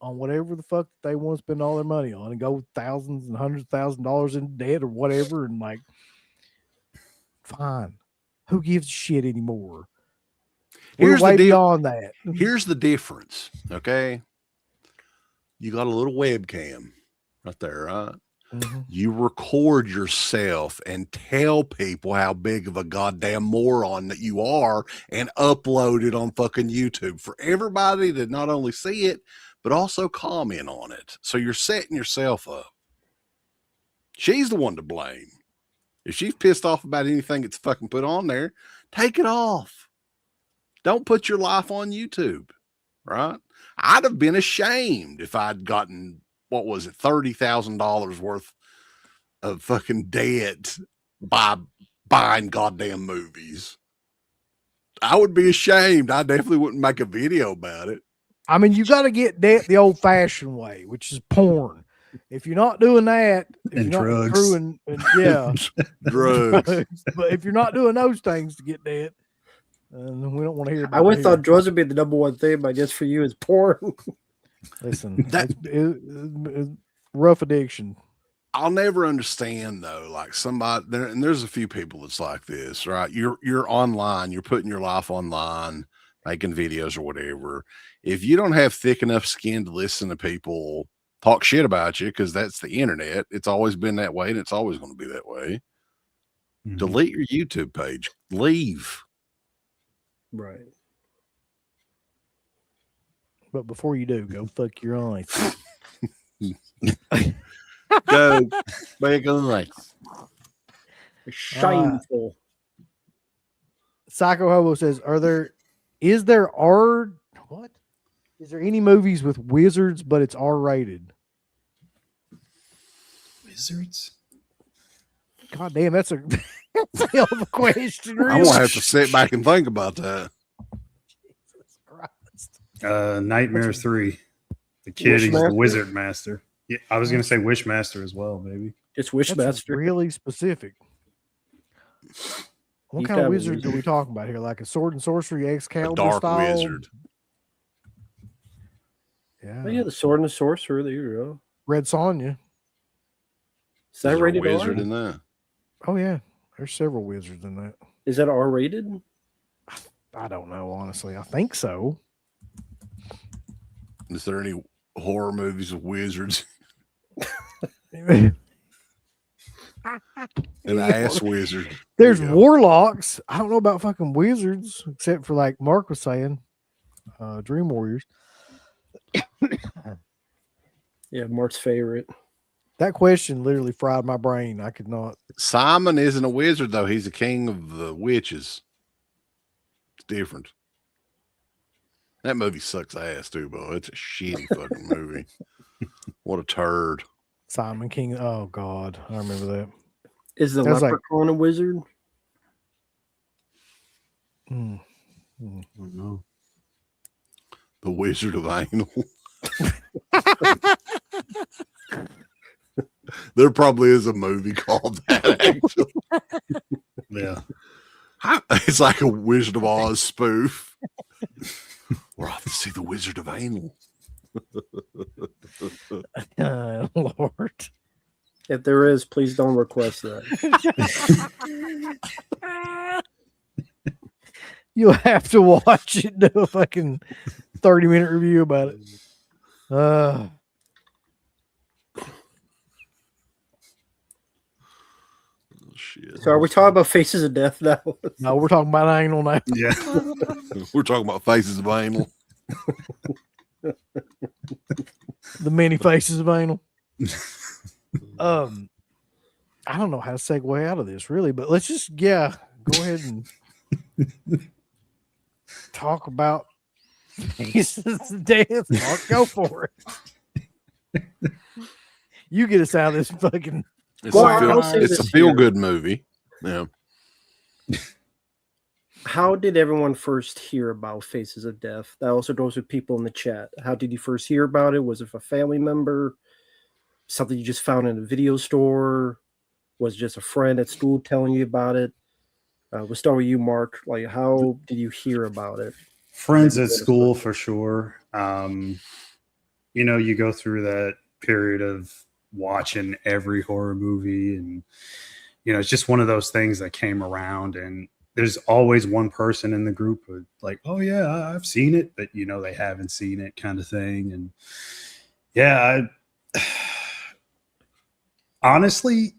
on whatever the fuck they want to spend all their money on, and go thousands and hundreds of $1,000s in debt or whatever, and like, fine, who gives a shit anymore? Here's We're the way deal. beyond that. Here's the difference. Okay. You got a little webcam right there, right? Mhm. You record yourself and tell people how big of a goddamn moron that you are and upload it on fucking YouTube for everybody to not only see it, but also comment on it. So you're setting yourself up. She's the one to blame. If she's pissed off about anything that's fucking put on there, take it off. Don't put your life on YouTube, right? I'd have been ashamed if I'd gotten, what was it, $30,000 worth of fucking debt by buying goddamn movies. I would be ashamed. I definitely wouldn't make a video about it. I mean, you got to get debt the old-fashioned way, which is porn. If you're not doing that, if And you're not drugs. accruing, and yeah, Drugs. but if you're not doing those things to get debt, then we don't want to hear about I would it have thought here. drugs would be the number one thing, but I guess for you it's porn. Listen, That- it's rough addiction. I'll never understand though, like somebody there, and there's a few people that's like this, right? You're online, you're putting your life online, making videos or whatever. If you don't have thick enough skin to listen to people talk shit about you, because that's the internet, it's always been that way and it's always going to be that way. Mhm. Delete your YouTube page. Leave. Right. But before you do, go fuck your eyes. Go back on. Shameful. Psycho Hobo says, is there any movies with wizards, but it's R-rated? Wizards? God damn, that's a hell of a question. I'm Really. gonna have to sit back and think about that. Jesus Christ. Nightmare 3. The kid, he's the Wishmaster? wizard master. Yeah, I was gonna say Wishmaster as well, maybe. It's That's Wishmaster. really specific. What You kind of have a wizards are we wizard. talking about here? Like a sword and sorcery A Excalibur dark style? wizard. Yeah. Oh, yeah, the sword and the sorcerer. There you go. Red Sonja. Is that Is there a rated wizard R? in that? Oh yeah. There's several wizards in that. Is that R rated? I don't know, honestly. I think so. Is there any horror movies with wizards? An ass wizard. There's There you go. warlocks. I don't know about fucking wizards, except for like Mark was saying, Dream Warriors. Yeah, Mark's favorite. That question literally fried my brain. I could not. Simon isn't a wizard though. He's a king of the witches. It's different. That movie sucks ass too, bro. It's a shitty fucking movie. What a turd. Simon King. Oh God, I remember that. Is the That's like- leprechaun a wizard? Mm. I don't know. The Wizard of Anal. There probably is a movie called that, actually. Yeah. It's like a Wizard of Oz spoof. We're off to see the Wizard of Anal. Lord. If there is, please don't request that. You'll have to watch it, do a fucking 30-minute review about it. Oh, shit. So are we talking about Faces of Death now? No, we're talking about anal now. Yeah. We're talking about Faces of Anal. The many faces of anal. I don't know how to segue out of this really, but let's just go ahead and talk about Faces of Death. Mark, go for it. You get us out of this fucking. It's a feel-good movie. Yeah. How did everyone first hear about Faces of Death? That also goes with people in the chat. How did you first hear about it? Was it a family member? Something you just found in a video store? Was it just a friend at school telling you about it? We'll start with you, Mark. Like, how did you hear about it? Friends at school for sure. You know, you go through that period of watching every horror movie, and you know, it's just one of those things that came around, and there's always one person in the group who like, oh yeah, I've seen it, but you know, they haven't seen it, kind of thing. And yeah, honestly,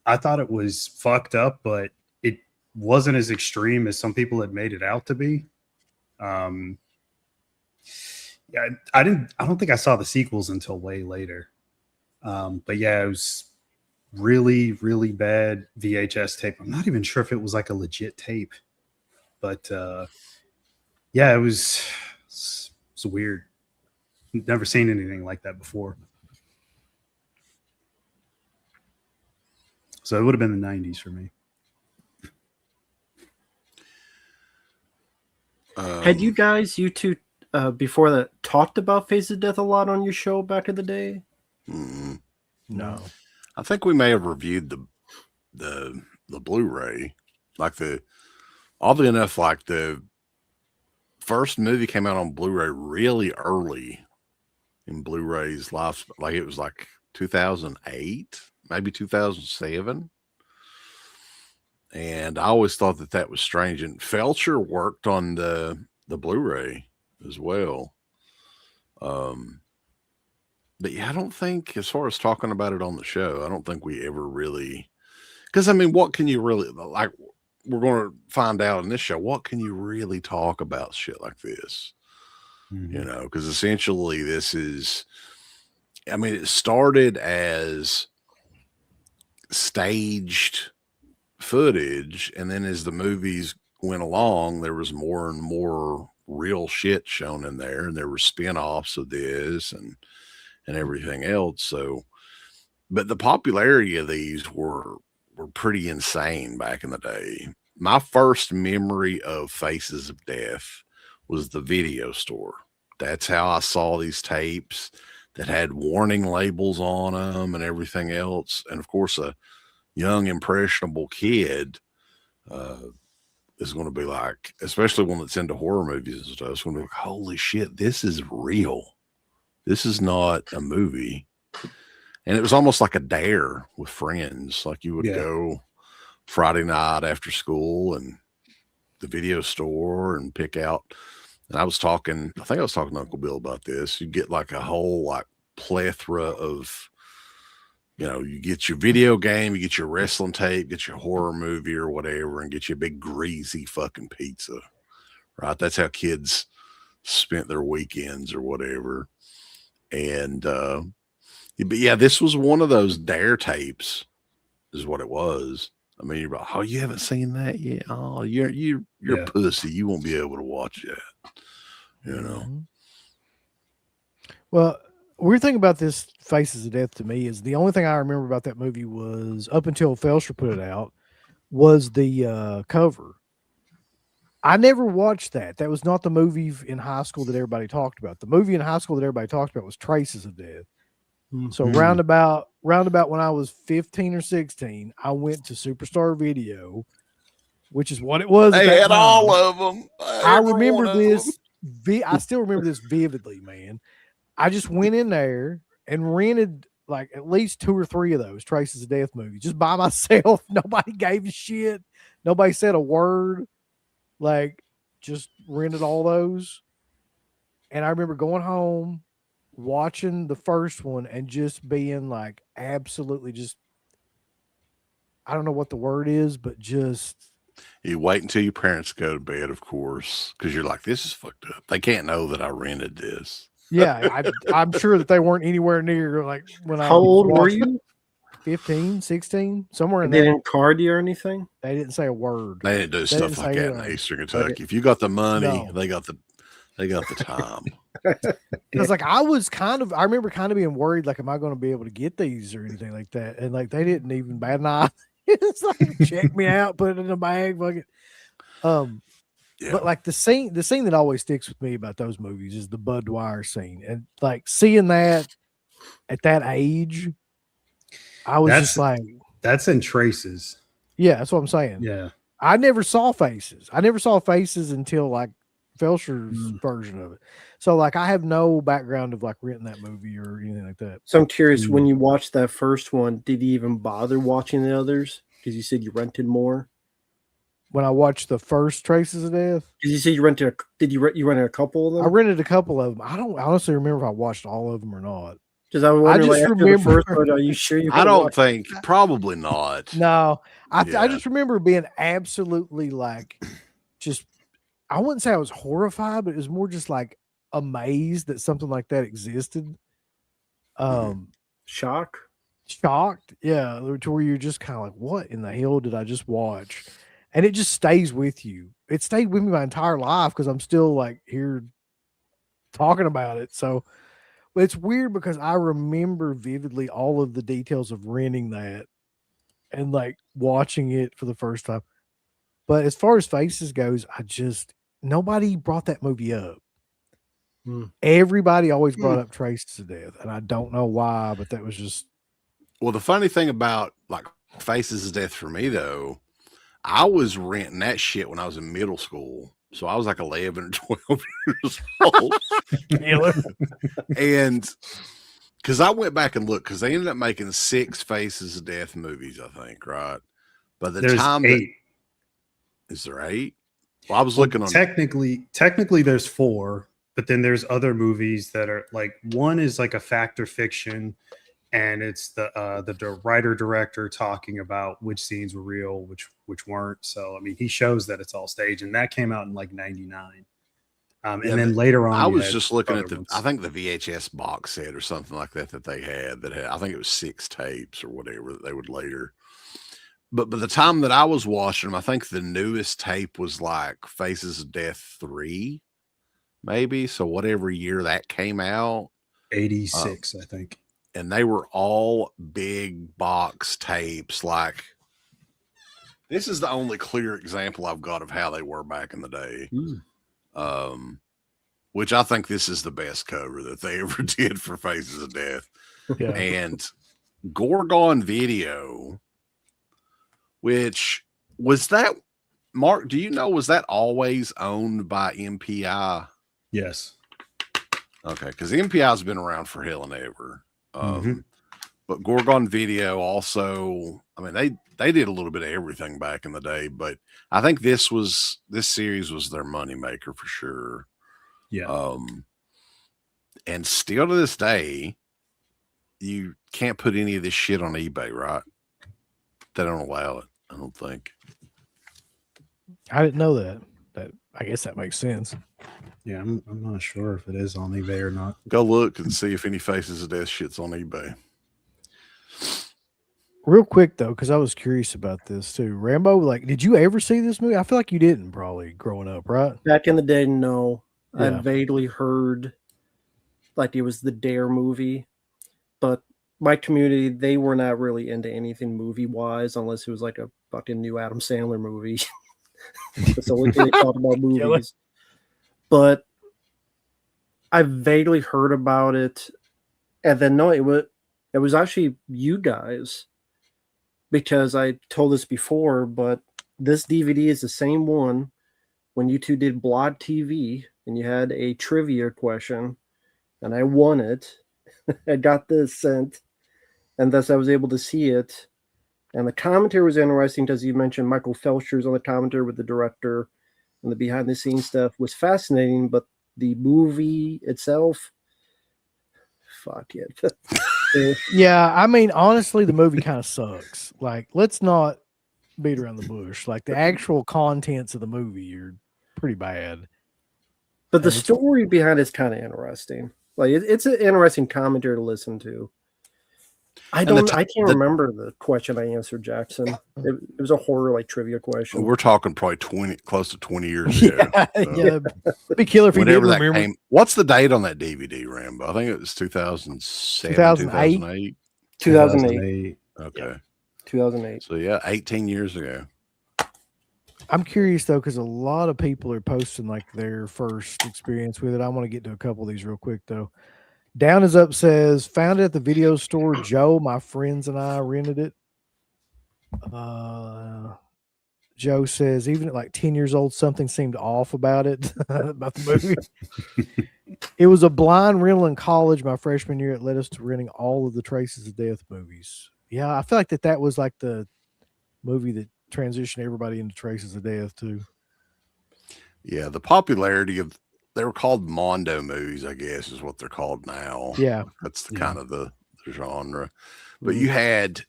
I thought it was fucked up, but it wasn't as extreme as some people had made it out to be. Yeah, I don't think I saw the sequels until way later. But yeah, it was really, really bad VHS tape. I'm not even sure if it was like a legit tape, but yeah, it was weird. Never seen anything like that before. So it would have been the 90s for me. Had you guys, you two, before that, talked about Faces of Death a lot on your show back in the day? No. I think we may have reviewed the Blu-ray. Like oddly enough, like the first movie came out on Blu-ray really early in Blu-ray's life. Like it was like 2008, maybe 2007. And I always thought that was strange. And Felcher worked on the Blu-ray as well. But yeah, I don't think, as far as talking about it on the show, I don't think we ever really, because I mean, what can you really, like, we're going to find out in this show, what can you really talk about shit like this? Mm-hmm. You know, because essentially this is, I mean, it started as staged footage, and then as the movies went along, there was more and more real shit shown in there, and there were spin-offs of this and everything else. So, but the popularity of these were pretty insane back in the day. My first memory of Faces of Death was the video store. That's how I saw these tapes that had warning labels on them and everything else. And of course, a young impressionable kid is going to be like, especially one that's into horror movies and stuff, it's going to be like, holy shit, this is real. This is not a movie. And it was almost like a dare with friends. Like you would go Friday night after school and the video store and pick out. And I think I was talking to Uncle Bill about this. You get like a whole like plethora of, you know, you get your video game, you get your wrestling tape, get your horror movie or whatever, and get you a big greasy fucking pizza, right? That's how kids spent their weekends or whatever. And, but yeah, this was one of those dare tapes is what it was. I mean, you're like, oh, you haven't seen that yet? Oh, you're a pussy. You won't be able to watch that, you know? Well, weird thing about this Faces of Death to me is the only thing I remember about that movie was, up until Felcher put it out, was the cover. I never watched that. That was not the movie in high school that everybody talked about. The movie in high school that everybody talked about was Traces of Death. So roundabout when I was 15 or 16, I went to Superstar Video, which is what it was. They had all of them. I remember this. I still remember this vividly, man. I just went in there and rented like at least 2 or 3 of those Traces of Death movies just by myself. Nobody gave a shit. Nobody said a word. Like, just rented all those. And I remember going home, watching the first one, and just being like absolutely just, I don't know what the word is, but just. You wait until your parents go to bed, of course, because you're like, this is fucked up. They can't know that I rented this. Yeah, I'm sure that they weren't anywhere near like when I. How old were you? 15, 16, somewhere in They there. didn't card you or anything? They didn't say a word. They didn't do stuff like that in Eastern Kentucky. If you got the money, they got the time. Because like I remember kind of being worried, like, am I going to be able to get these or anything like that? And like they didn't even bat an eye. It's like check me out, put it in a bag, fuck it. Yeah. But like the scene that always sticks with me about those movies is the Bud Dwyer scene, and like seeing that at that age, I was just like, that's in Traces. Yeah, that's what I'm saying. Yeah, I never saw Faces. Until like Felsher's version of it. So like I have no background of like renting that movie or anything like that. So I'm curious, when you watched that first one, did you even bother watching the others? Because you said you rented more. When I watched the first Traces of Death, because you said you rented you rented a couple of them? I rented a couple of them. I don't honestly remember if I watched all of them or not. Because I wonder, like, after the first one, are you sure you? I don't think, probably not. No, I just remember being absolutely like, just, I wouldn't say I was horrified, but it was more just like amazed that something like that existed. Shocked, yeah, to where you're just kind of like, what in the hell did I just watch? And it just stays with you. It stayed with me my entire life because I'm still like here talking about it. So it's weird because I remember vividly all of the details of renting that and like watching it for the first time. But as far as Faces goes, nobody brought that movie up. Everybody always brought up Traces of Death, and I don't know why, but that was just. Well, the funny thing about like Faces of Death for me though, I was renting that shit when I was in middle school. So I was like 11 or 12 years old. And because I went back and looked, because they ended up making 6 Faces of Death movies, I think, right? By the time 8. Is there 8? Well, I was looking on. Technically, there's 4, but then there's other movies that are like, one is like a fact or fiction, and it's the writer director talking about which scenes were real, which weren't. So I mean, he shows that it's all staged, and that came out in like '99. And then later on, I was just looking at I think the VHS box set or something like that they had I think it was 6 tapes or whatever that they would later. But by the time that I was watching them, I think the newest tape was like Faces of Death 3, maybe. So whatever year that came out, 86, I think. And they were all big box tapes. Like, this is the only clear example I've got of how they were back in the day. Which I think this is the best cover that they ever did for Faces of Death. Yeah. And Gorgon Video, which was that, Mark, do you know, was that always owned by MPI? Yes. Okay, because MPI has been around for hell and ever. But Gorgon Video also, I mean, they did a little bit of everything back in the day, but I think this series was their moneymaker for sure. Yeah. And still to this day, you can't put any of this shit on eBay, right? They don't allow it, I don't think. I didn't know that. I guess that makes sense. Yeah, I'm not sure if it is on eBay or not. Go look and see if any Faces of Death shit's on eBay. Real quick though, because I was curious about this too. Rambo, like, did you ever see this movie? I feel like you didn't, probably growing up, right? Back in the day, no. Yeah. I vaguely heard like it was the Dare movie, but my community, they were not really into anything movie wise unless it was like a fucking new Adam Sandler movie. That's the only thing they talk about movies. But I vaguely heard about it, and then no, it was actually you guys, because I told this before, but this DVD is the same one when you two did Blog TV and you had a trivia question, and I won it. I got this sent, and thus I was able to see it. And the commentary was interesting, as you mentioned, Michael Felsher's on the commentary with the director, and the behind the scenes stuff was fascinating, but the movie itself, fuck it. Yeah, I mean, honestly, the movie kind of sucks. Like, let's not beat around the bush. Like, the actual contents of the movie are pretty bad. But the story behind it's kind of interesting. Like, it's an interesting commentary to listen to. I can't remember the question I answered, Jackson. It was a horror like trivia question. We're talking probably close to 20 years ago. Yeah, it'd be killer if you didn't remember. What's the date on that DVD, Rambo? I think it was 2007, 2008. 2008. Okay. 2008. So yeah, 18 years ago. I'm curious though, because a lot of people are posting like their first experience with it. I want to get to a couple of these real quick though. Down is Up says, found it at the video store. Joe, my friends, and I rented it. Joe says, even at like 10 years old, something seemed off about it, about the movie. It was a blind rental in college my freshman year. It led us to renting all of the Traces of Death movies. Yeah, I feel like that was like the movie that transitioned everybody into Traces of Death too. Yeah, the popularity of, they were called Mondo movies, I guess, is what they're called now. Yeah. That's the kind of the genre. But you had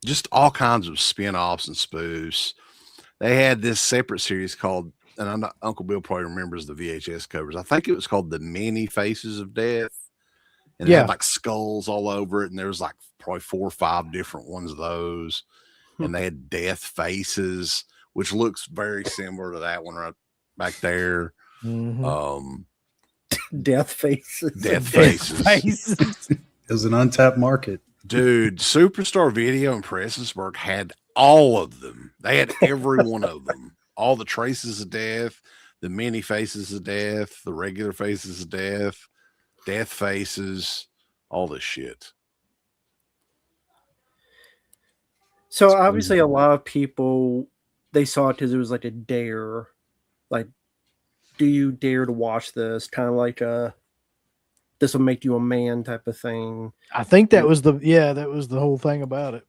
just all kinds of spin-offs and spoofs. They had this separate series called, and I'm not, Uncle Bill probably remembers the VHS covers. I think it was called The Many Faces of Death. And it had like skulls all over it. And there was like probably 4 or 5 different ones of those. And they had death faces, which looks very similar to that one right back there. Death faces. Death faces. It was an untapped market. Dude, Superstar Video and Prestonsburg had all of them. They had every one of them. All the Traces of Death, the Many Faces of Death, the regular Faces of Death, Death Faces, all this shit. So obviously a lot of people, they saw it because it was like a dare. Like, do you dare to watch this? Kind of like this will make you a man type of thing. I think that was the whole thing about it.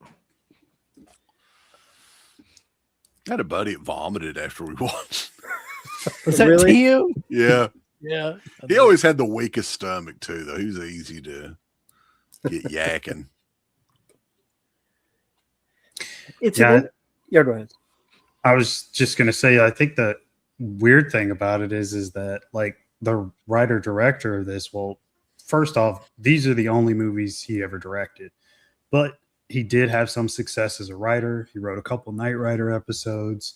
I had a buddy that vomited after we watched. Was that Really? Tim? Yeah. Yeah. He always had the weakest stomach too, though. He was easy to get yakking. Yeah, go ahead. I was just going to say, I think the weird thing about it is that like the writer director of this, well, first off, these are the only movies he ever directed, but he did have some success as a writer. He wrote a couple Knight Rider episodes,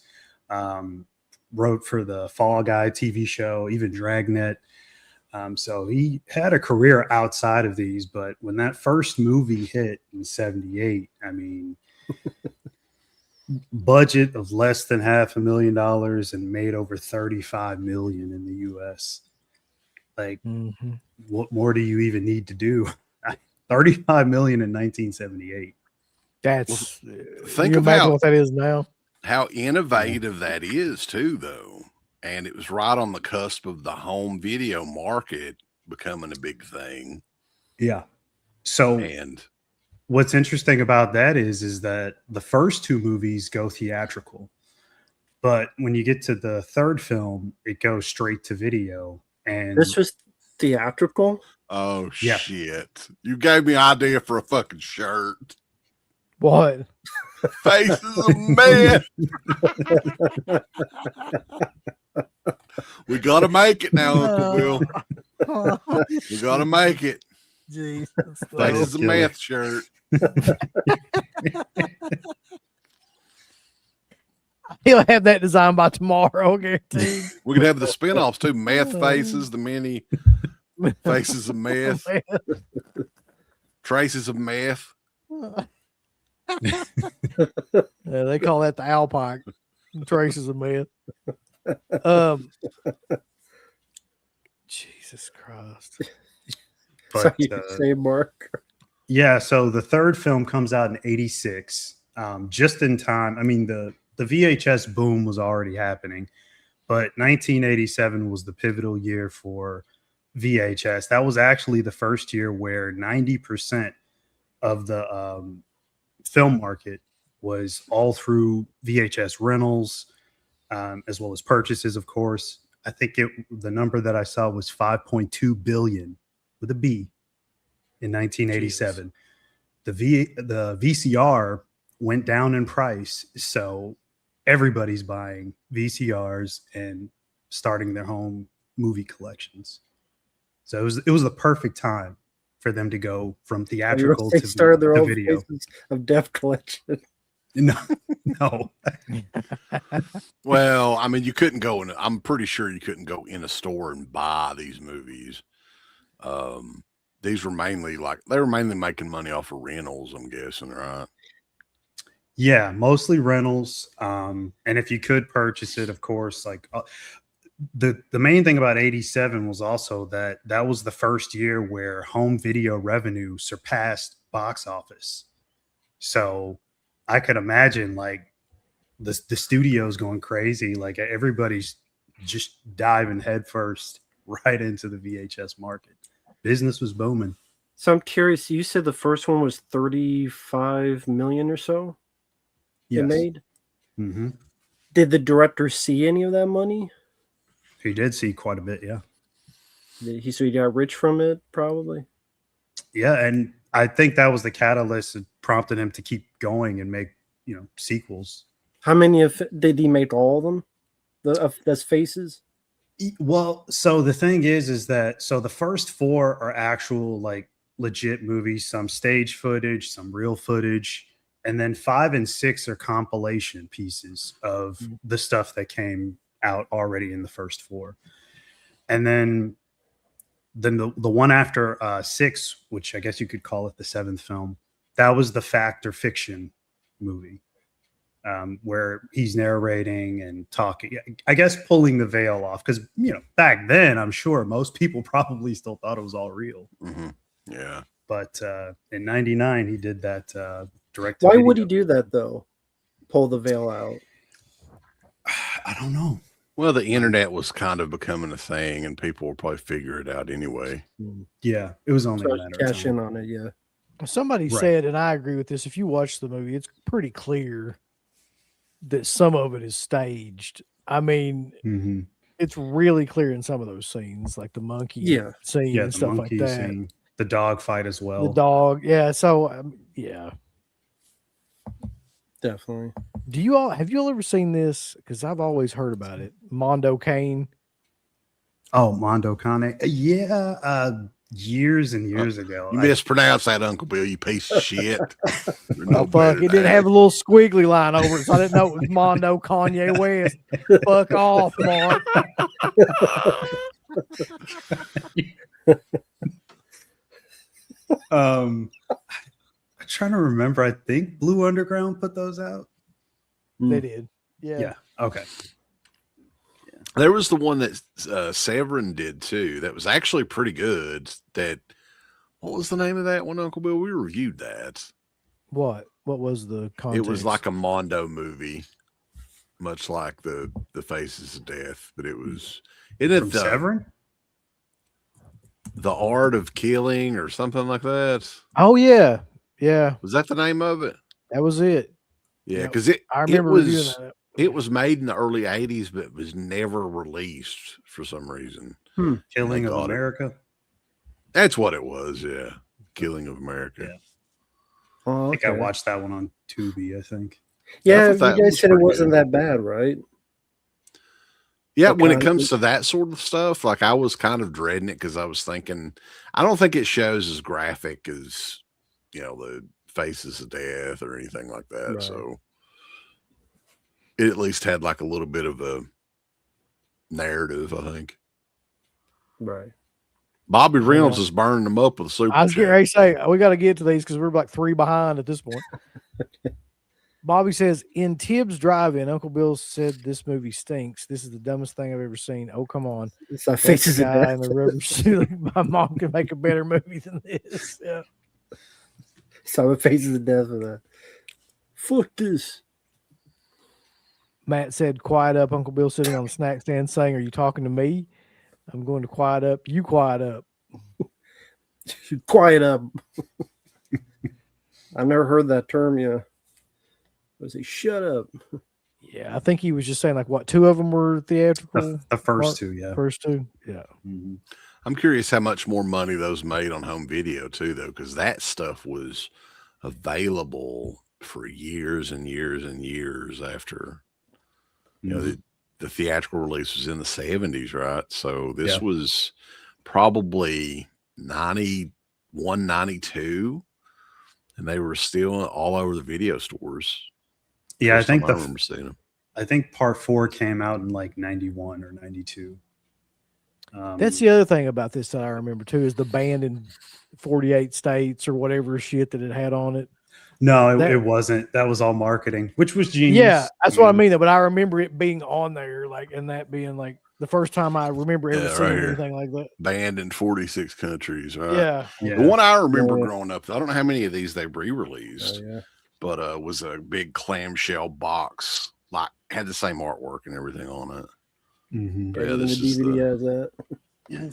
wrote for the Fall Guy TV show, even Dragnet. So he had a career outside of these, but when that first movie hit in 78, I mean, budget of less than $500,000 and made over 35 million in the US. Like, what more do you even need to do? 35 million in 1978. That's think you of imagine how, what that is now. How innovative that is too, though. And it was right on the cusp of the home video market becoming a big thing. Yeah. So, and what's interesting about that is that the first 2 movies go theatrical, but when you get to the third film, it goes straight to video. And this was theatrical. Oh shit! You gave me an idea for a fucking shirt. What? Faces of Man. We gotta make it now, Uncle Bill. We gotta make it. Jeez, Faces of Meth shirt. He'll have that design by tomorrow, guaranteed. We could have the spin-offs too. Meth Faces, the Many Faces of Meth, Traces of Meth. Yeah, they call that the Alpine. Traces of meth. Um, Jesus Christ. But So you say, Mark. yeah, so the third film comes out in '86, just in time. I mean, the VHS boom was already happening, but 1987 was the pivotal year for VHS. That was actually the first year where 90% of the film market was all through VHS rentals, as well as purchases, of course. I think the number that I saw was 5.2 billion with a B in 1987. The VCR went down in price, so everybody's buying VCRs and starting their home movie collections. So it was the perfect time for them to go from theatrical They to started their own video. Faces of Death collection. No. Well, I mean, you couldn't go in. I'm pretty sure you couldn't go in a store and buy these movies. These were mainly they were mainly making money off of rentals, I'm guessing, right? Yeah, mostly rentals. And if you could purchase it, of course, the main thing about 87 was also that was the first year where home video revenue surpassed box office. So I could imagine the studios going crazy, like everybody's just diving headfirst right into the VHS market. Business was booming. So I'm curious, you said the first one was 35 million or so Yes. it made? Mm-hmm. Did the director see any of that money? He did see quite a bit, yeah. So he got rich from it, probably? Yeah, and I think that was the catalyst that prompted him to keep going and make, sequels. How many did he make? All of them? That's Faces? Well, so the thing is that the first four are actual legit movies, some stage footage, some real footage, and then 5 and 6 are compilation pieces of the stuff that came out already in the first four. And then the one after 6, which I guess you could call it the 7th film, that was the fact or fiction movie. Where he's narrating and talking, I guess pulling the veil off, because back then I'm sure most people probably still thought it was all real. Mm-hmm. Yeah, but in '99 he did that direct. Why would he do that though? Pull the veil out? I don't know. Well, the internet was kind of becoming a thing, and people will probably figure it out anyway. Yeah, it was only a matter of cash time. in on it. Yeah. Somebody said, and I agree with this, if you watch the movie, it's pretty clear that some of it is staged. I mean, it's really clear in some of those scenes, like the monkey scene and stuff like that. Scene, the dog fight as well. The dog, yeah. So, yeah, definitely. Have you all ever seen this? Because I've always heard about it. Mondo Cane. Oh, Mondo Cane. Yeah, years and years ago. You mispronounced that, Uncle Bill, you piece of shit. Oh, fuck. It didn't have a little squiggly line over it, so I didn't know it was Mondo Kanye West. Fuck off, Mark. I'm trying to remember. I think Blue Underground put those out. They did. Yeah. Okay. There was the one that Severin did too. That was actually pretty good. What was the name of that one, Uncle Bill? We reviewed that. What was the context? It was like a Mondo movie, much like the Faces of Death, but it was From Severin? The Art of Killing or something like that. Oh yeah. Yeah. Was that the name of it? That was it. Yeah, because I remember reviewing that. It was made in the early 80s, but it was never released for some reason. Killing of America. That's what it was, yeah. Killing of America. Yeah. Oh, I think I watched that one on Tubi, I think. Yeah, you that guys was said it pretty wasn't good. that bad, right? Yeah, What when it kind comes of- to that sort of stuff, I was kind of dreading it because I was thinking, I don't think it shows as graphic as, the Faces of Death or anything like that. Right. So it at least had a little bit of a narrative, I think. Right. Bobby Reynolds is burning them up with a super I was chat. getting ready to say we got to get to these because we're like 3 behind at this point. Bobby says, in Tibbs Drive-In, Uncle Bill said this movie stinks. This is the dumbest thing I've ever seen. Oh, come on. It's like That's Faces the of guy Death. in the rubber suit. My mom can make a better movie than this. Yeah. Simon Faces of Death for that. Fuck this. Matt said, quiet up. Uncle Bill sitting on the snack stand saying, are you talking to me? I'm going to quiet up. You quiet up. Quiet up. I've never heard that term yet. Was he shut up? Yeah, I think he was just saying like what, 2 of them were theatrical. The first Mark? 2, yeah. First 2, yeah. Mhm. I'm curious how much more money those made on home video too, though, because that stuff was available for years and years and years after. You know, the theatrical release was in the 70s, right? So this was probably 91, 92, and they were still all over the video stores. Yeah, I remember seeing them. I think part 4 came out in like 91 or 92. That's the other thing about this that I remember too is the band in 48 states or whatever shit that it had on it. No, it wasn't. That was all marketing, which was genius. Yeah, that's what I mean. But I remember it being on there, like, and that being like the first time I remember ever seeing anything like that. Banned in 46 countries, right? Yeah. The one I remember growing up, I don't know how many of these they re-released, but was a big clamshell box, like had the same artwork and everything on it. Mm-hmm. Yeah, this the is DVD has that. Yeah,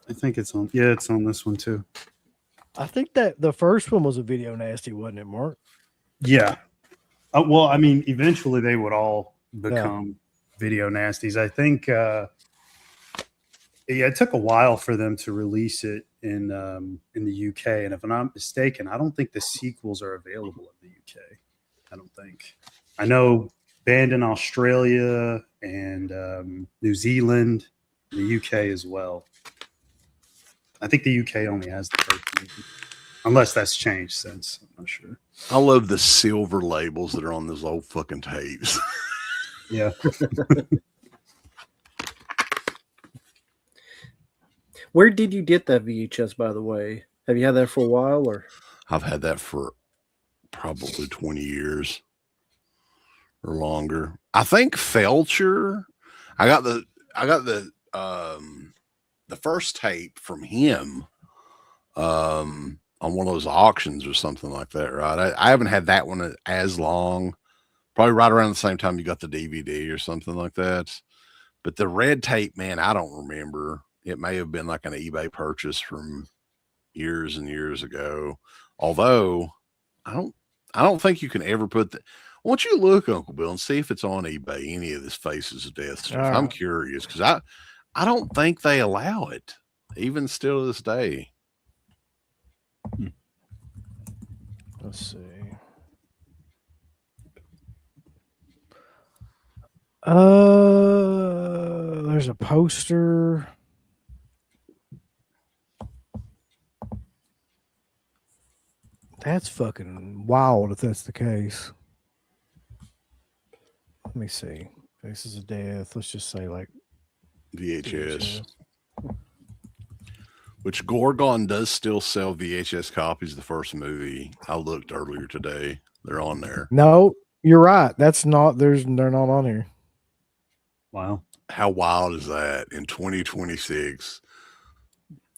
I think it's on. Yeah, it's on this one too. I think that the first one was a video nasty, wasn't it, Mark? Yeah. Well, I mean, eventually they would all become video nasties. I think. It took a while for them to release it in the UK, and if I'm not mistaken, I don't think the sequels are available in the UK. I don't think. I know banned in Australia and New Zealand, the UK as well. I think the UK only has the first movie, unless that's changed since. I'm not sure. I love the silver labels that are on those old fucking tapes. Yeah. Where did you get that VHS, by the way? Have you had that for a while, or? I've had that for probably 20 years or longer. I think Felcher. I got the first tape from him on one of those auctions or something like that, right? I haven't had that one as long. Probably right around the same time you got the DVD or something like that. But the red tape, man, I don't remember. It may have been like an eBay purchase from years and years ago. Although I don't think you can ever put that. Why don't you look, Uncle Bill, and see if it's on eBay, any of this Faces of Death stuff? I'm curious because I don't think they allow it, even still to this day. Let's see. There's a poster. That's fucking wild if that's the case. Let me see. Faces of Death. Let's just say like VHS. Which Gorgon does still sell VHS copies of the first movie. I looked earlier today. They're on there. No, you're right. They're not on here. Wow. How wild is that? In 2026,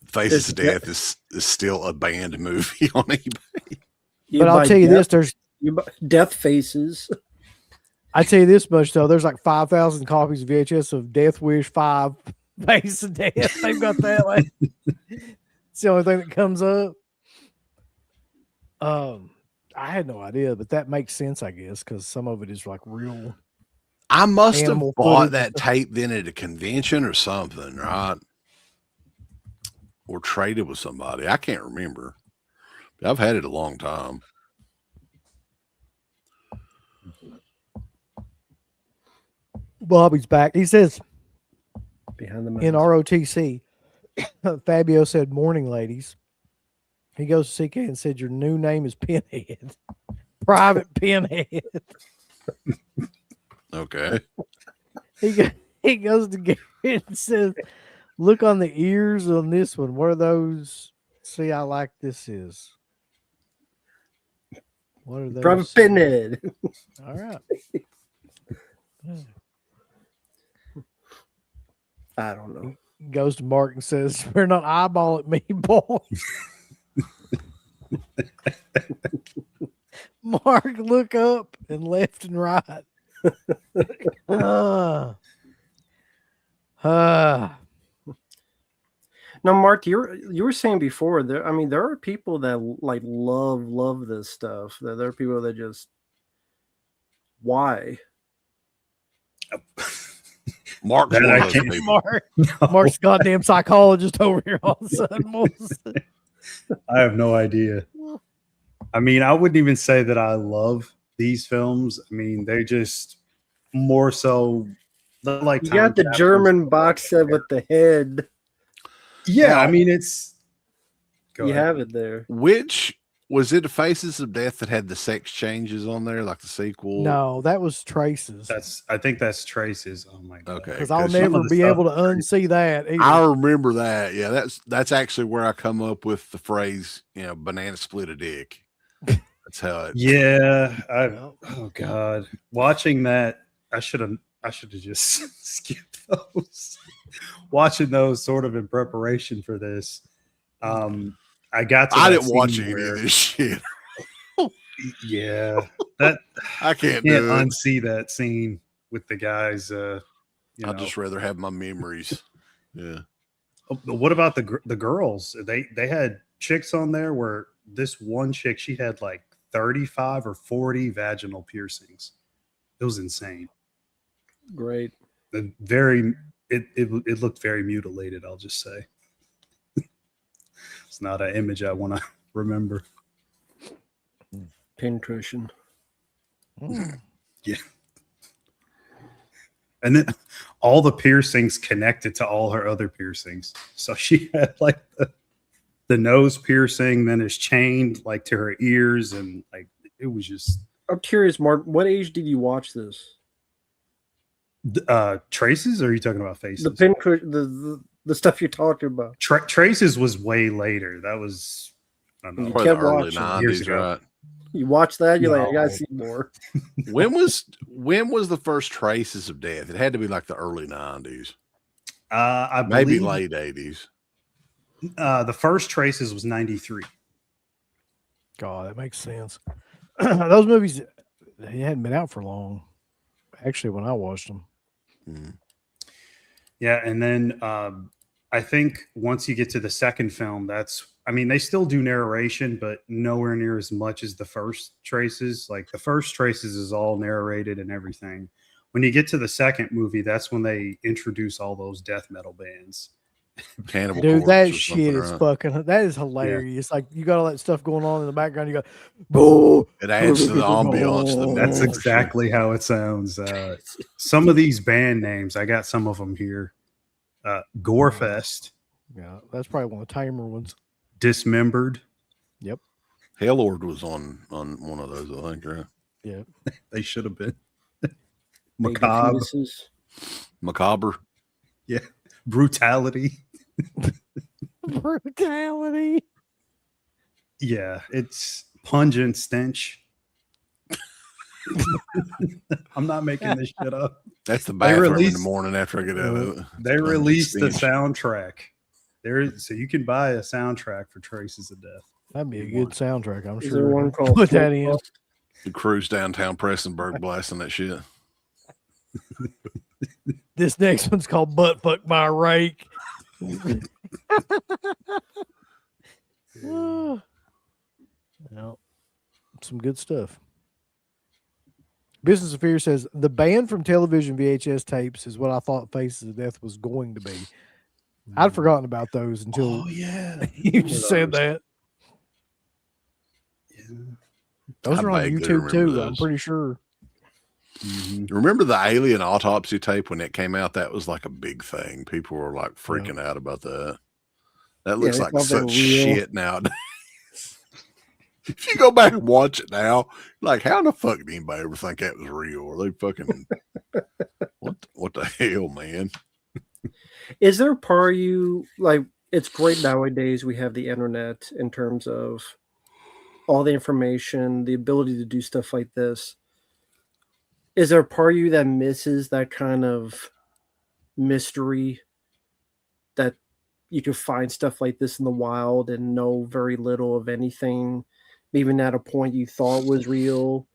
Faces of Death is still a banned movie on eBay. But I'll tell you this, there's Death Faces. I tell you this much though, there's like 5,000 copies of VHS of Death Wish 5 Face of Death. They've got that. Like, it's the only thing that comes up. I had no idea, but that makes sense, I guess, because some of it is like real. I must have Animal bought footage. that tape then at a convention or something, right? Or traded with somebody. I can't remember. But I've had it a long time. Bobby's back. He says Behind the in ROTC, Fabio said, "Morning, ladies." He goes to CK and said, "Your new name is Pinhead, Private Pinhead." Okay. He goes to Garrett and says, "Look on the ears on this one. What are those? See how like this is." What are those? Drive a pinhead. All right. I don't know. Goes to Mark and says, "We're not eyeballing me, boy." Mark, look up and left and right. Now, Mark, you were saying before there. I mean, there are people that like love this stuff. There are people that just why. Mark's That one I of those can't- people. Mark's goddamn psychologist over here all of a sudden. I have no idea. I mean, I wouldn't even say that I love these films. I mean, they just more so they're like You time got the capsules. German box set with the head. Yeah, I mean it's. Go You ahead. have it there. Which was it? Faces of Death that had the sex changes on there, like the sequel. No, that was Traces. I think that's Traces. Oh my god. Okay. Because I'll 'cause some never of the be stuff able to is crazy. unsee that. Either. I remember that. Yeah, that's actually where I come up with the phrase, banana split a dick. That's how it. Yeah. Oh god. Watching that, I should have just skipped those. Watching those sort of in preparation for this. I got to I that didn't watch scene any where- of this shit. Yeah. That I can't can't do it. unsee that scene with the guys. I'd just rather have my memories. Yeah. What about the girls? They had chicks on there where this one chick, she had like 35 or 40 vaginal piercings. It was insane. Great. It looked very mutilated, I'll just say. It's not an image I want to remember. Pincushion. Yeah. And then all the piercings connected to all her other piercings. So she had like the nose piercing, then is chained like to her ears, and like it was just I'm curious, Mark. What age did you watch this? Traces, or are you talking about Faces? The pincushion, the stuff you're talking about. Traces was way later. That was I don't know. Probably the kept early watching years 90s, ago. right? You watch that, you're like, I gotta No. see more. When was the first Traces of Death? It had to be like the early 90s. I Maybe believe late 80s. the first Traces was 93. God, that makes sense. Those movies, they hadn't been out for long. Actually, when I watched them. Mhm. Yeah, and then I think once you get to the second film, they still do narration, but nowhere near as much as the first Traces. Like the first Traces is all narrated and everything. When you get to the second movie, that's when they introduce all those death metal bands. Cannibal Dude, Corpse that or shit something, is right? fucking. That is hilarious. Like you got all that stuff going on in the background. You go, boo. It adds to the ambiance. of the movie, That's for sure. exactly how it sounds. Some of these band names, I got some of them here. Gorefest, Yeah, that's probably one of the tamer ones. Dismembered. Hellord was on one of those, I think, right? Yeah. They should have been. Baby Macabre. fetuses. Macabre. Brutality. Brutality. Yeah, it's Pungent Stench. I'm not making this shit up. That's the bathroom in the released- morning after I get out of it. They Pungent released the Stench. soundtrack. So you can buy a soundtrack for Traces of Death. That'd be a good soundtrack, I'm Is there sure. one called Put that in. The cruise downtown Prestonsburg blasting that shit. This next one's called Butt Fuck by a Rake. Well, some good stuff. Business of Fear says the band from television VHS tapes is what I thought Faces of Death was going to be. I'd forgotten about those until Oh yeah, you just said that. Yeah. Those I are on vaguely YouTube too. remember I'm those. pretty sure. Mhm. Remember the Alien Autopsy tape when it came out? That was like a big thing. People were like freaking out about that. That looks they like thought they were such real. shit nowadays. If you go back and watch it now, like how the fuck did anybody ever think that was real? Are they fucking what the hell, man? Is there a part of you like it's great nowadays we have the internet in terms of all the information, the ability to do stuff like this, is there a part of you that misses that kind of mystery, that you can find stuff like this in the wild and know very little of anything, even at a point you thought was real?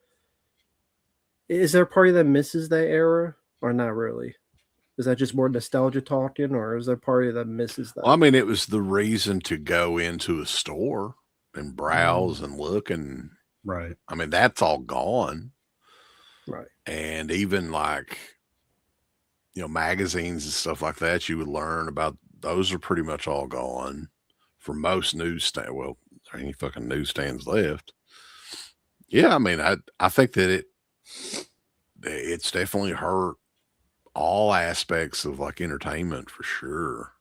Is there a part of you that misses that era, or not really? Is that just more nostalgia talking, or is there a part of you that misses that? Well, I mean, it was the reason to go into a store and browse and look, and Right. I mean, that's all gone. Right. And even like, magazines and stuff like that, you would learn about, those are pretty much all gone for most newsstand. Well, there ain't any fucking newsstands left. Yeah, I mean, I think that it's definitely hurt all aspects of like entertainment for sure.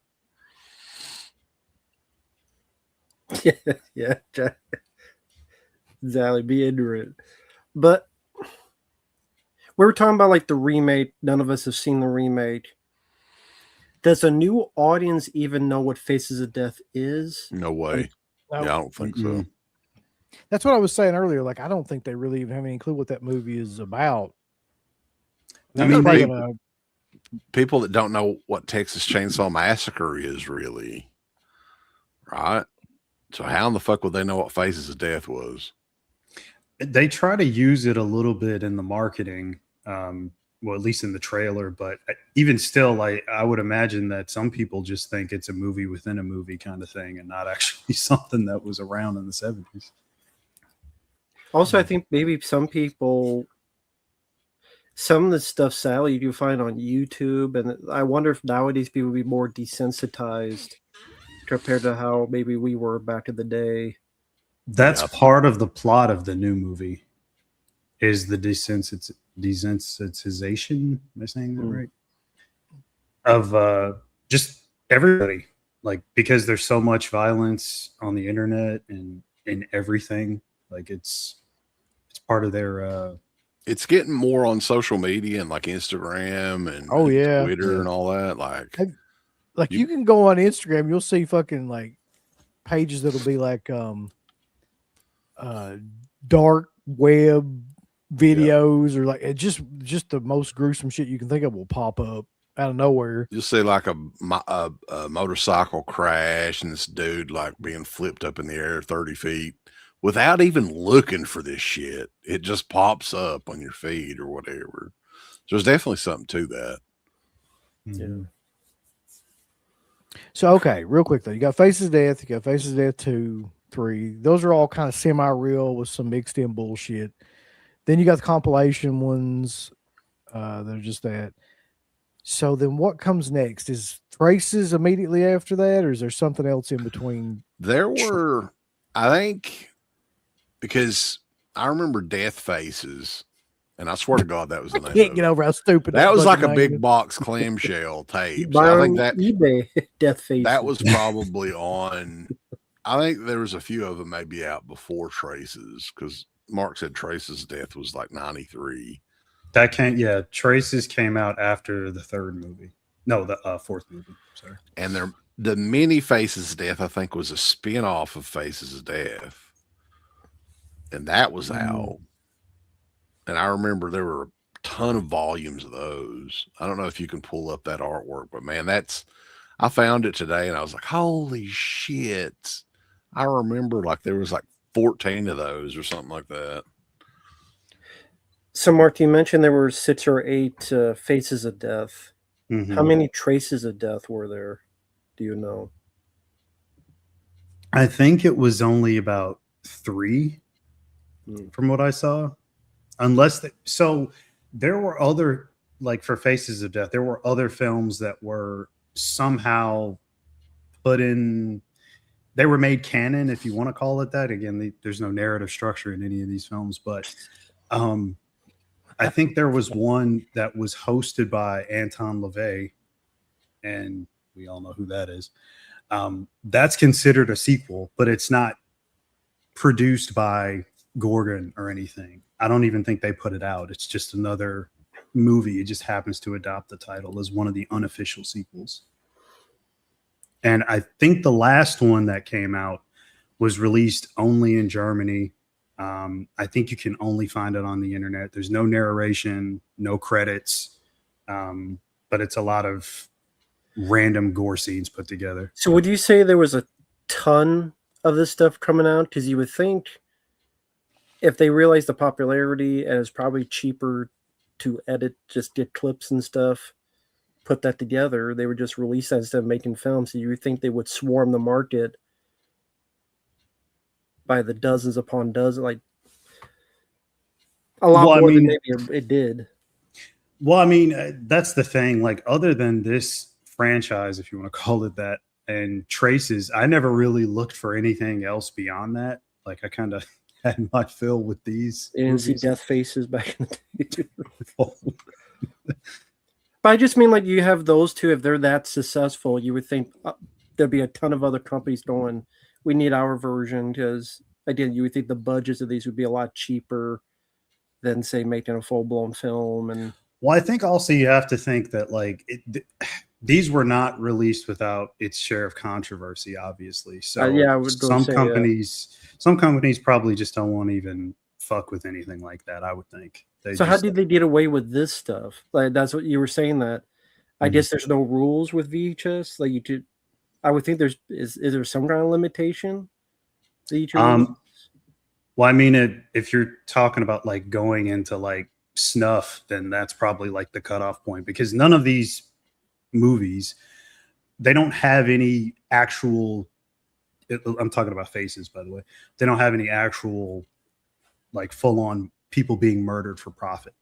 Yeah, exactly. Be ignorant. But we were talking about like the remake. None of us have seen the remake. Does a new audience even know what Faces of Death is? No way. No. Yeah, I don't think so. That's what I was saying earlier. Like, I don't think they really even have any clue what that movie is about. I mean, People that don't know what Texas Chainsaw Massacre is really, right? So how in the fuck would they know what Faces of Death was? They try to use it a little bit in the marketing, well, at least in the trailer. But even still, I would imagine that some people just think it's a movie within a movie kind of thing, and not actually something that was around in the 70s. Also, I think maybe some people, some of the stuff, sadly, you do find on YouTube, and I wonder if nowadays people would be more desensitized compared to how maybe we were back in the day. That's part of the plot of the new movie, is the desensitization. Am I saying that right? Of just everybody, like, because there's so much violence on the internet and in everything. Like, it's part of their. It's getting more on social media and like Instagram and Twitter and all that. Like you can go on Instagram, you'll see fucking like pages that'll be like dark web videos or like it just the most gruesome shit you can think of will pop up out of nowhere. You'll see like a motorcycle crash and this dude like being flipped up in the air 30 feet without even looking for this shit. It just pops up on your feed or whatever. So there's definitely something to that. Yeah. So, okay, real quick though, you got Faces of Death, you got Faces of Death 2, 3. Those are all kind of semi-real with some mixed in bullshit. Then you got the compilation ones that are just that. So then what comes next? Is Traces immediately after that, or is there something else in between? There were, I think, because I remember Death Faces, and I swear to God that was the name. Can't get over how stupid that was. Like a big is. box clamshell tape. So I think that eBay Death Faces. that was probably on. I think there was a few of them maybe out before Traces, because Mark said Traces' Death was like 93. Traces came out after the third movie. No, the fourth movie. Sorry. And the mini Faces of Death, I think, was a spin-off of Faces of Death. And that was out. And I remember there were a ton of volumes of those. I don't know if you can pull up that artwork, but man, I found it today and I was like, holy shit. I remember like there was like 14 of those or something like that. So, Mark, you mentioned there were 6 or 8 Faces of Death. Mm-hmm. How many Traces of Death were there? Do you know? I think it was only about 3 from what I saw. So there were other, like for Faces of Death, there were other films that were somehow put in, they were made canon, if you want to call it that. Again, there's no narrative structure in any of these films, but I think there was one that was hosted by Anton LaVey, and we all know who that is. That's considered a sequel, but it's not produced by Gorgon or anything. I don't even think they put it out. It's just another movie. It just happens to adopt the title as one of the unofficial sequels. And I think the last one that came out was released only in Germany I think you can only find it on the internet. There's no narration, no credits, but it's a lot of random gore scenes put together. So would you say there was a ton of this stuff coming out? Because you would think if they realized the popularity and it's probably cheaper to edit, just get clips and stuff, put that together, they would just release that instead of making films. So you would think they would swarm the market by the dozens upon dozens, like a lot more than maybe it did. Well, I mean, that's the thing. Like, other than this franchise, if you want to call it that, and Traces, I never really looked for anything else beyond that. Like, I kind of had my fill with these. You didn't see Death Faces back in the day. But I just mean, like, you have those two, if they're that successful, you would think there'd be a ton of other companies going, we need our version, because again, you would think the budgets of these would be a lot cheaper than, say, making a full-blown film. And well, I think also you have to think that, like, these were not released without its share of controversy, obviously. So yeah, I would some companies probably just don't want to even fuck with anything like that, I would think. So how did they get away with this stuff? Like, that's what you were saying, that I guess there's no rules with VHS. Like, you could, I would think is there some kind of limitation that you well, I mean, if you're talking about like going into like snuff, then that's probably like the cutoff point, because none of these movies, they don't have any actual, I'm talking about Faces, by the way, they don't have any actual like full-on people being murdered for profit.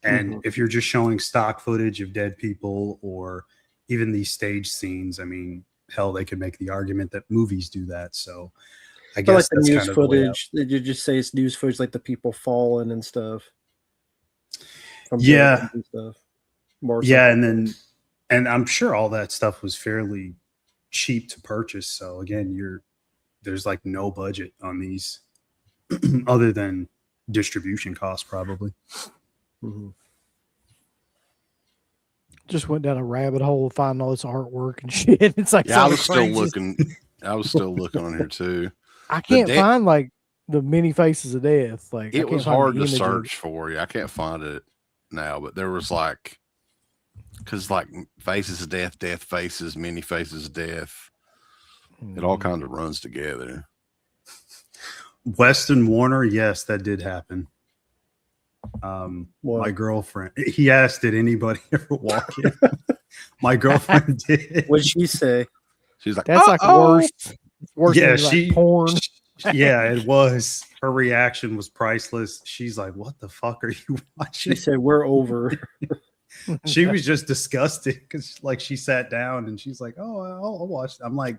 And if you're just showing stock footage of dead people or even these stage scenes, I mean, hell, they could make the argument that movies do that. So I guess like the that's news kind of footage. Did you just say it's news footage, like the people falling and stuff? Yeah. And stuff. Yeah, and I'm sure all that stuff was fairly cheap to purchase. So again, there's like no budget on these other than distribution costs, probably. Just went down a rabbit hole finding all this artwork and shit. It's like, yeah, I was still looking on here too. I can't find like the many faces of death. Like, it was hard to search for you. I can't find it now, but there was like, because like Faces of Death, Death Faces, Many Faces of Death, it all kind of runs together. Weston Warner, yes, that did happen. My girlfriend, he asked, did anybody ever walk in? My girlfriend did. What'd she say? She's like, that's like worse. Worse yeah, than like porn. Yeah, it was. Her reaction was priceless. She's like, what the fuck are you watching? She said, we're over. She was just disgusted because like she sat down and she's like, oh, I'll watch. I'm like,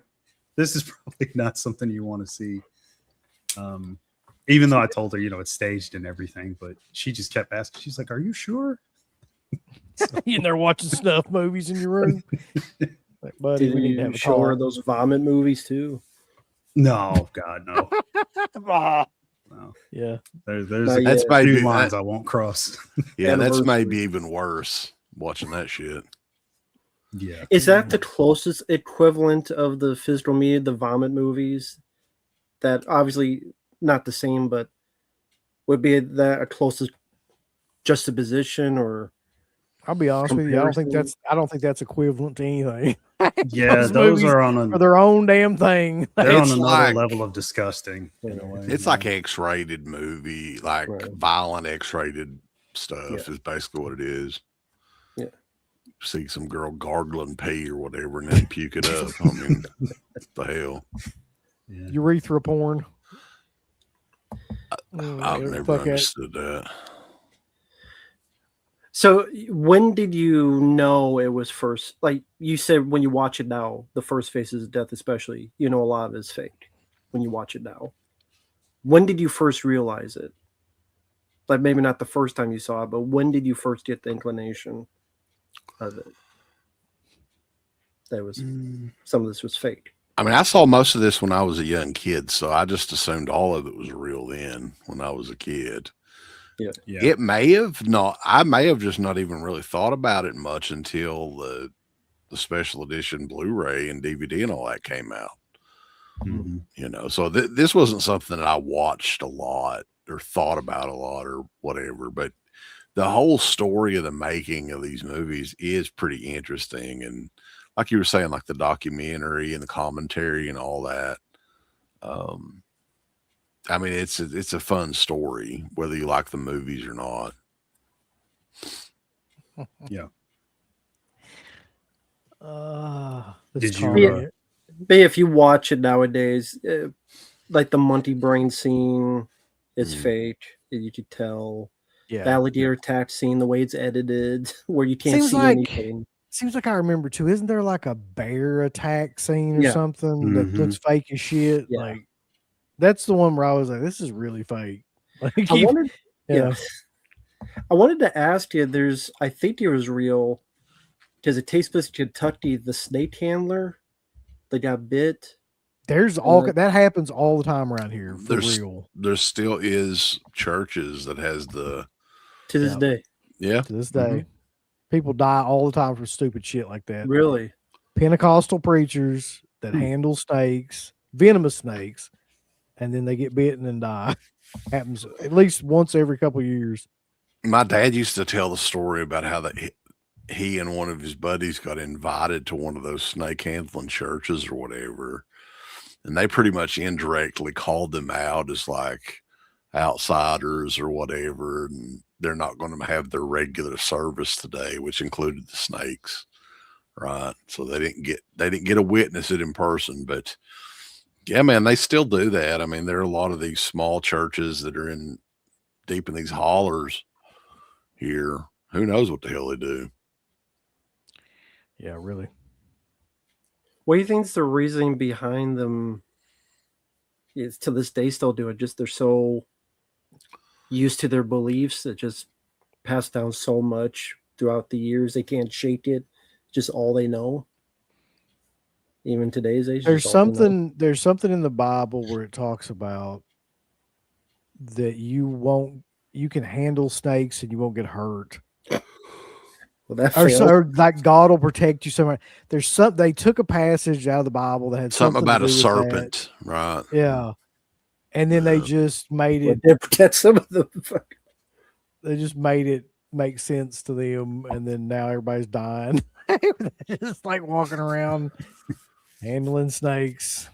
this is probably not something you want to see. Even though I told her, it's staged and everything, but she just kept asking. She's like, are you sure? You in there watching snuff movies in your room? Like, buddy, Did we need to you have a show her talk. those vomit movies too? No, God, no. No. Yeah. There's that's maybe two lines I won't cross. Yeah, that's maybe even worse watching that shit. Yeah. Is that the closest equivalent of the physical media, the vomit movies? That obviously not the same, but would be that a closest juxtaposition, or I'll be honest with you, I don't think that's equivalent to anything. Yeah, those are on their own damn thing. They're on It's another like- level of disgusting in a way. It's like X-rated movie, like violent X-rated stuff is basically what it is. Yeah. See some girl gargling pee or whatever and then puke it up. I mean, what the hell? Yeah. Urethra porn. I've never understood that. So when did you know it was first? Like you said, when you watch it now, the first Faces of Death, especially, a lot of it is fake when you watch it now. When did you first realize it? Like maybe not the first time you saw it, but when did you first get the inclination of it? That was some of this was fake. I mean, I saw most of this when I was a young kid, so I just assumed all of it was real then when I was a kid. Yeah. It may have not. I may have just not even really thought about it much until the special edition Blu-ray and DVD and all that came out. Mhm. You know, so this wasn't something that I watched a lot or thought about a lot or whatever, but the whole story of the making of these movies is pretty interesting. And like you were saying, like the documentary and the commentary and all that. I mean, it's a fun story, whether you like the movies or not. Yeah. Let's Did you, call it. But if you watch it nowadays, like the Monty Brain scene is fake. You could tell. Yeah. The alligator attack scene, the way it's edited, where you can't Seems see like anything. seems like I remember too. Isn't there like a bear attack scene or Yeah. something that looks fake as shit? Yeah. Like that's the one where I was like, this is really fake. Like I wanted, I wanted to ask you. I think it was real because at Taste Bus Kentucky, the snake handler that got bit. There's all that happens all the time around here for real. There still is churches that has to this day. Yeah. To this day. People die all the time for stupid shit like that. Really? Pentecostal preachers that handle snakes, venomous snakes, and then they get bitten and die. Happens at least once every couple of years. My dad used to tell the story about how he and one of his buddies got invited to one of those snake handling churches or whatever. And they pretty much indirectly called them out as like outsiders or whatever. And they're not going to have their regular service today, which included the snakes. Right. So they didn't get to witness it in person, but yeah, man, they still do that. I mean, there are a lot of these small churches that are deep in these hollers here. Who knows what the hell they do? Yeah, really. What do you think is the reasoning behind them? Is to this day still do it? Just they're so used to their beliefs that just passed down so much throughout the years they can't shake it. Just all they know. Even today's age. There's something in the Bible where it talks about that you can handle snakes and you won't get hurt. Well, or like God will protect you somewhere. They took a passage out of the Bible that had something about to a do with serpent, that. right? Yeah. And then they just made it protect some of them. They just made it make sense to them, and then now everybody's dying. Just like walking around handling snakes.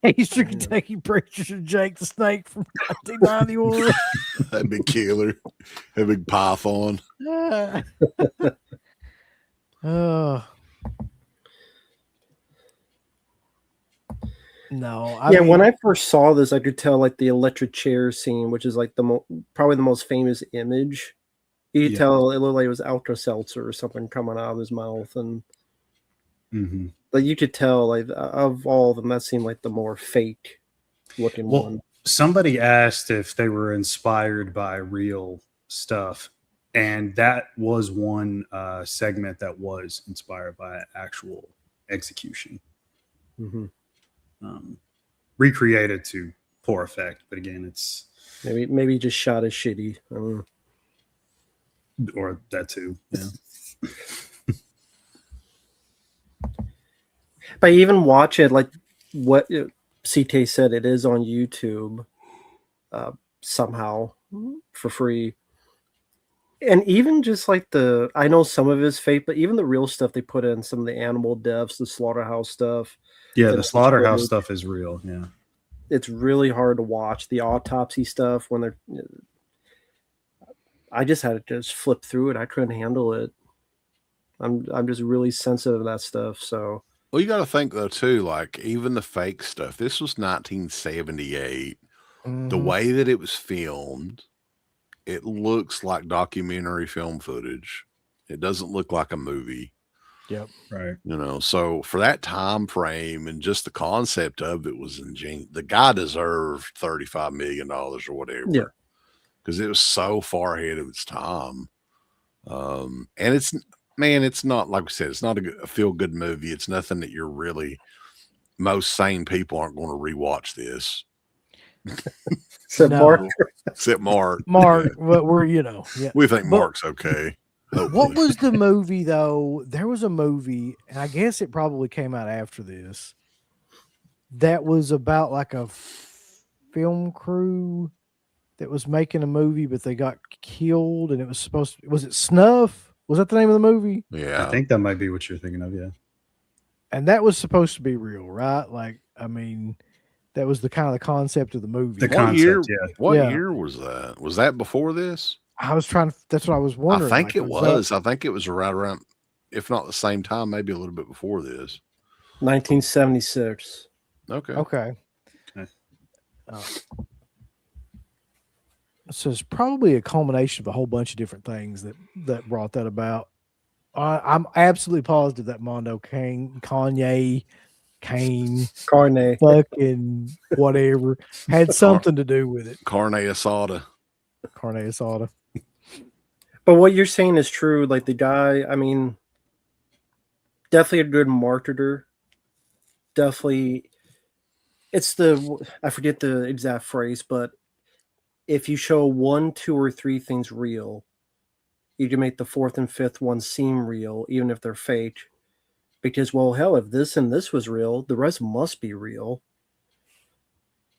Eastern Kentucky preacher Jake the Snake from 1991. That big killer, that big python. No, when I first saw this, I could tell like the electric chair scene, which is like probably the most famous image. You could tell it looked like it was Alka-Seltzer or something coming out of his mouth, and like you could tell, like of all of them, that seemed like the more fake looking one. Somebody asked if they were inspired by real stuff, and that was one segment that was inspired by actual execution. Recreated to poor effect, but again, it's maybe just shot as shitty. Or that too. Yeah. But even watch it, like what CK said, it is on YouTube somehow for free. And even just like I know some of it is fake, but even the real stuff they put in, some of the animal deaths, the slaughterhouse stuff. Yeah, the slaughterhouse stuff is real. Yeah. It's really hard to watch the autopsy stuff when they're. I just had to just flip through it. I couldn't handle it. I'm just really sensitive to that stuff. So. Well, you got to think though too, like even the fake stuff. This was 1978. The way that it was filmed, it looks like documentary film footage. It doesn't look like a movie. Yep. Right. You know, so for that time frame and just the concept of it was ingenious. The guy deserved $35 million or whatever. Yeah. Because it was so far ahead of its time. And it's not, like we said, it's not a feel-good movie. It's nothing that you're really, most sane people aren't going to rewatch this. Except Mark. Except Mark. Mark, we're, we think Mark's okay. What was the movie though? There was a movie, and I guess it probably came out after this. That was about like a film crew that was making a movie, but they got killed, and it was supposed to. Was it Snuff? Was that the name of the movie? Yeah. I think that might be what you're thinking of. Yeah. And that was supposed to be real, right? Like, I mean, that was the kind of the concept of the movie. The What concept, year? yeah. What Yeah. year was that? Was that before this? I was trying to. That's what I was wondering. I think like, it that- was. I think it was right around, if not the same time, maybe a little bit before this. 1976. Okay. Okay. Okay. So it's probably a culmination of a whole bunch of different things that brought that about. I'm absolutely positive that Mondo Kanye, Kane, Carne. fucking whatever had something to do with it. Carne asada. Carne asada. But what you're saying is true. Like the guy, I mean, definitely a good marketer. Definitely, I forget the exact phrase, but if you show 1, 2, or 3 things real, you can make the 4th and 5th one seem real, even if they're fake. Because, well, hell, if this and this was real, the rest must be real.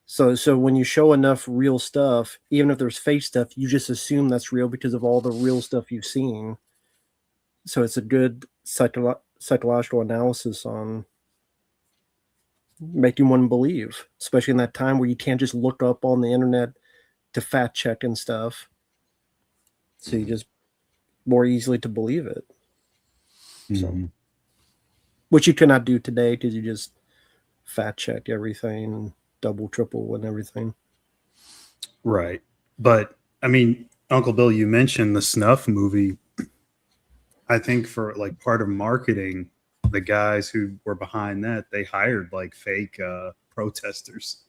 So when you show enough real stuff, even if there's fake stuff, you just assume that's real because of all the real stuff you've seen. So it's a good psychological analysis on making one believe, especially in that time where you can't just look up on the internet to fact check and stuff. So you just more easily to believe it. So, which you cannot do today because you just fact check everything and double, triple, and everything. Right. But I mean, Uncle Bill, you mentioned the Snuff movie. I think for like part of marketing, the guys who were behind that, they hired like fake protesters.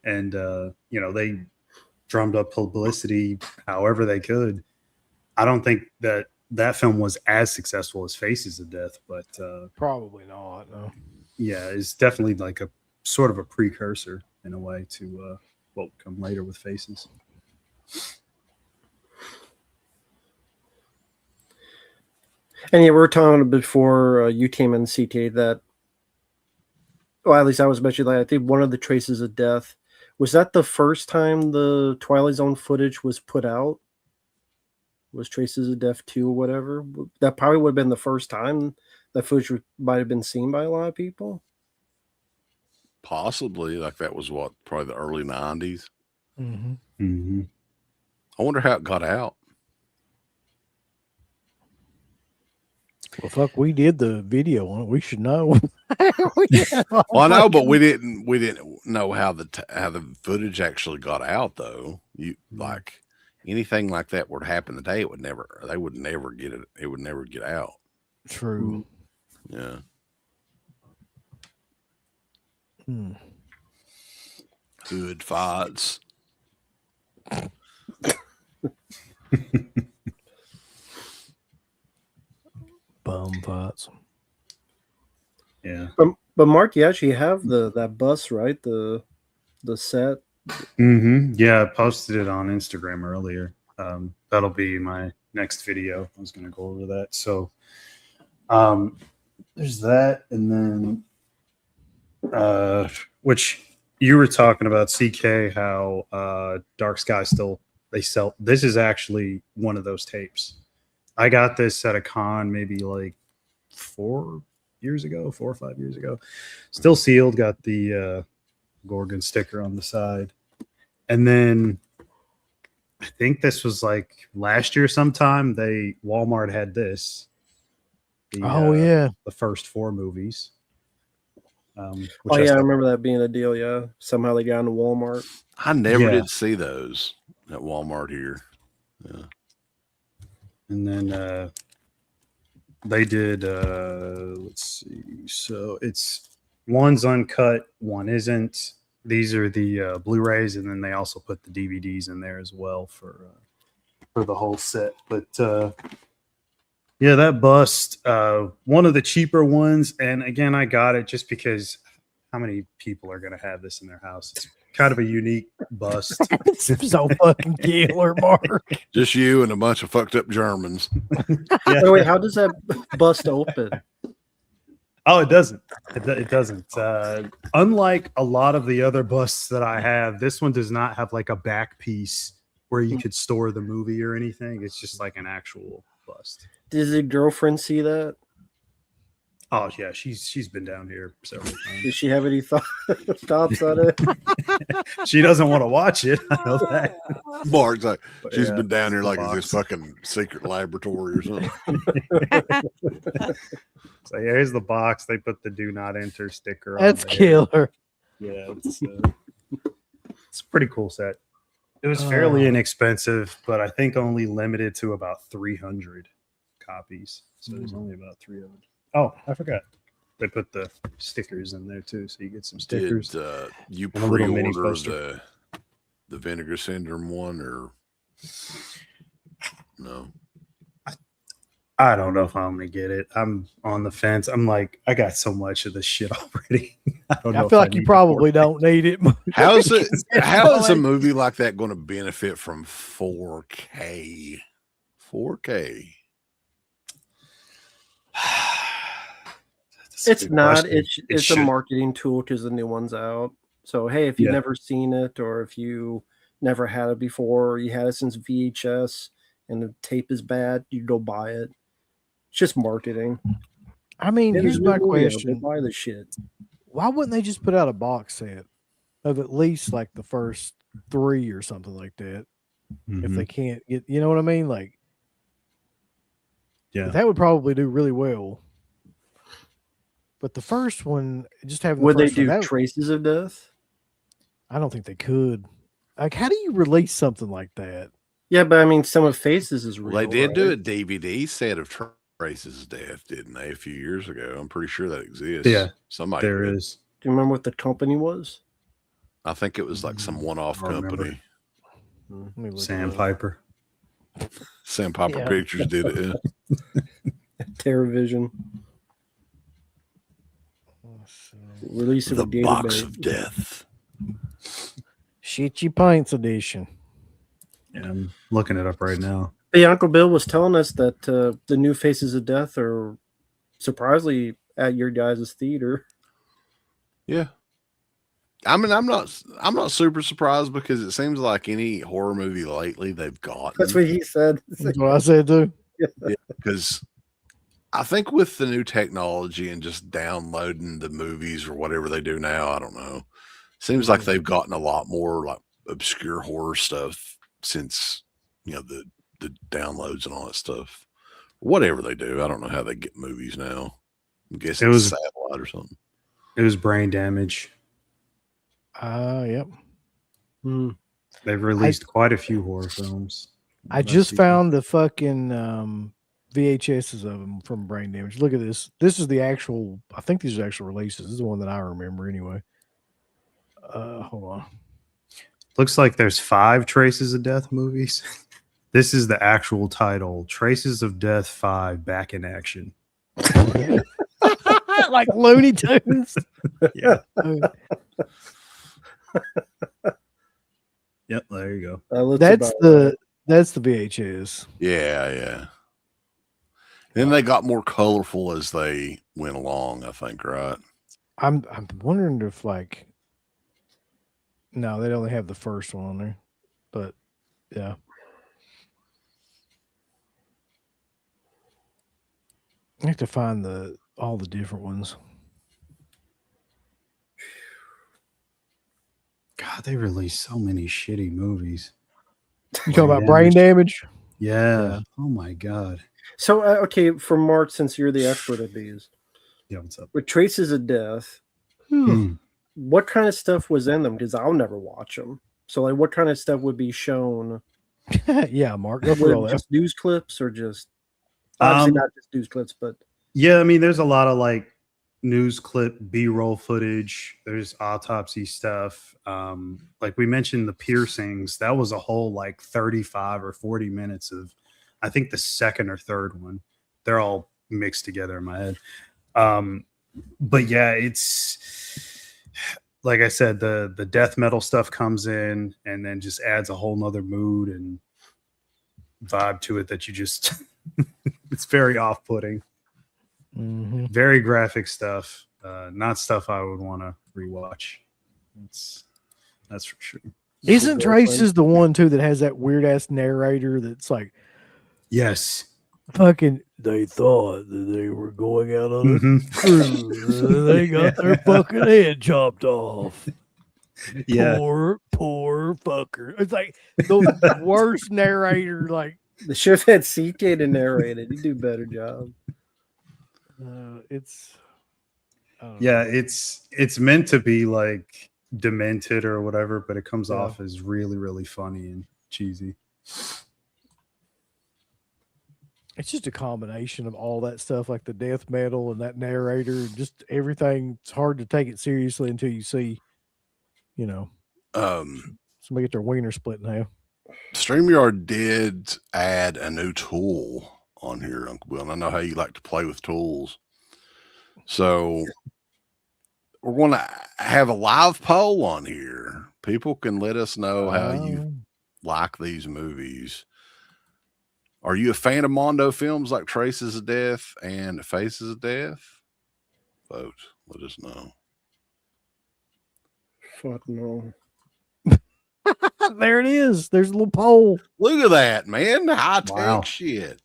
And, they drummed up publicity however they could. I don't think that film was as successful as Faces of Death, but Probably not. No. yeah, it's definitely like a sort of a precursor in a way to what would come later with Faces. And yeah, we were talking before you came in, CK, that, well, at least I was mentioning that I think one of the Traces of Death, was that the first time the Twilight Zone footage was put out? Was Traces of Death 2 or whatever? That probably would have been the first time that footage might have been seen by a lot of people. Possibly. Like that was what? Probably the early 90s. Mm-hmm. Mm-hmm. I wonder how it got out. Well, fuck, we did the video on it. We should know. Well, I know, but we didn't know how the footage actually got out, though. You like anything like that were to happen today, they would never get it. It would never get out. True. Yeah. Good fights. Bum fights. Yeah. But Mark, you actually have that bus, right? The set. Mm-hmm. Yeah, I posted it on Instagram earlier. That'll be my next video. I was going to go over that. So there's that. And then, which you were talking about, CK, how Dark Sky they sell. This is actually one of those tapes. I got this at a con maybe like 4 or 5 years ago. Still sealed, got the Gorgon sticker on the side. And then I think this was like last year sometime, Walmart had this. The first 4 movies. I remember that being a deal, yeah. Somehow they got into Walmart. I never did see those at Walmart here. Yeah. And then they did, let's see. So one's uncut, one isn't. These are the Blu-rays, and then they also put the DVDs in there as well for the whole set. But yeah, that bust, one of the cheaper ones. And again, I got it just because how many people are going to have this in their house? It's kind of a unique bust. It's so fucking killer, Mark. Just you and a bunch of fucked up Germans. Yeah. Wait, how does that bust open? Oh, it doesn't. It doesn't. Unlike a lot of the other busts that I have, this one does not have like a back piece where you could store the movie or anything. It's just like an actual bust. Does your girlfriend see that? Oh yeah, she's been down here several times. Does she have any thoughts on it? She doesn't want to watch it. I know that. Mark's like, But she's yeah, been down here like the it's this box. fucking secret laboratory or something. So here's the box. They put the "Do Not Enter" sticker on. That's there. killer. Yeah, it's a pretty cool set. It was fairly inexpensive, but I think only limited to about 300 copies. So there's only about 3 of them. Oh, I forgot. They put the stickers in there too, so you get some stickers. Did you and a little mini pre-order poster. the Vinegar Syndrome one or no? I don't know if I'm gonna get it. I'm on the fence. I'm like, I got so much of this shit already. I don't know. I feel like you probably don't need it. How is it? How is a movie like that going to benefit from 4K? 4K. It's not. It's a should. marketing tool because the new one's out. So hey, if you've Yeah. never seen it, or if you never had it before, or you had it since VHS, and the tape is bad, you go buy it. It's just marketing. I mean, Yeah, here's there's my no way to question. Buy the shit. Why wouldn't they just put out a box set of at least like the first 3 or something like that? If they can't get, you know what I mean? Like, Yeah. that would probably do really well. But the first one, just having the Would they first one, do that- Traces of Death? I don't think they could. Like, how do you release something like that? Yeah, but I mean, some of Faces is real. Well, they did do right? a DVD set of Traces of Death, didn't they? A few years ago. I'm pretty sure that exists. Yeah, somebody. there did. is. Do you remember what the company was? I think it was like some one-off I remember. company. Let me look it up. Sandpiper. Sandpiper Yeah. Pictures did it. Yeah. TerraVision. Release of The a database. Box of Death. Shitty Pints edition. Yeah, I'm looking it up right now. Hey, Uncle Bill was telling us that the new Faces of Death are surprisingly at your guys' theater. Yeah. I mean, I'm not super surprised because it seems like any horror movie lately they've got. That's what he said. That's what I said too. Because I think with the new technology and just downloading the movies or whatever they do now, I don't know. Seems like they've gotten a lot more like obscure horror stuff since the downloads and all that stuff. Whatever they do, I don't know how they get movies now. I guess It it's was- satellite or something. It was Brain Damage. Yep. They've released quite a few horror films. I just found the fucking VHSs of them from Brain Damage. Look at this. This is the actual. I think these are actual releases. This is the one that I remember anyway. Hold on. Looks like there's 5 Traces of Death movies. This is the actual title: Traces of Death 5: Back in Action. Like Looney Tunes. Yeah. Yep. There you go. That's the VHS. Yeah. Then they got more colorful as they went along, I think, right? I'm wondering if no, they only have the first one on there, but yeah. I have to find all the different ones. God, they released so many shitty movies. You talking about Brain Damage? Yeah. Oh my God. So, okay, for Mark, since you're the expert at these, Yeah. What's up? with Traces of Death, what kind of stuff was in them? Because I'll never watch them. So, like, what kind of stuff would be shown? Yeah, Mark, go for all that. Just news clips or just obviously not just news clips, but Yeah, I mean, there's a lot of like news clip, B-roll footage. There's autopsy stuff. Like we mentioned, the piercings. That was a whole like 35 or 40 minutes of, I think the second or third one. They're all mixed together in my head. But yeah, like I said, the death metal stuff comes in and then just adds a whole nother mood and vibe to it that you just it's very off-putting. Mm-hmm. Very graphic stuff. Not stuff I would want to rewatch. That's for sure. Isn't Traces the one too that has that weird ass narrator that's like, Yes. fucking, they thought that they were going out on Mhm. a cruise, and they got their fucking head chopped off. Yeah. Poor fucker. It's like the worst narrator. Like, They should have had CK to narrate it. He'd do a better job. it's. I don't know. Yeah, it's meant to be like demented or whatever, but it comes Yeah. off as really, really funny and cheesy. It's just a combination of all that stuff, like the death metal and that narrator, and just everything. It's hard to take it seriously until you see, somebody get their wiener split in half. StreamYard did add a new tool on here, Uncle Bill, and I know how you like to play with tools. So we're going to have a live poll on here. People can let us know how you like these movies. Are you a fan of Mondo films like Traces of Death and Faces of Death? Vote. Let us know. Fuck no. There it is. There's a little poll. Look at that, man. High tech Wow. shit.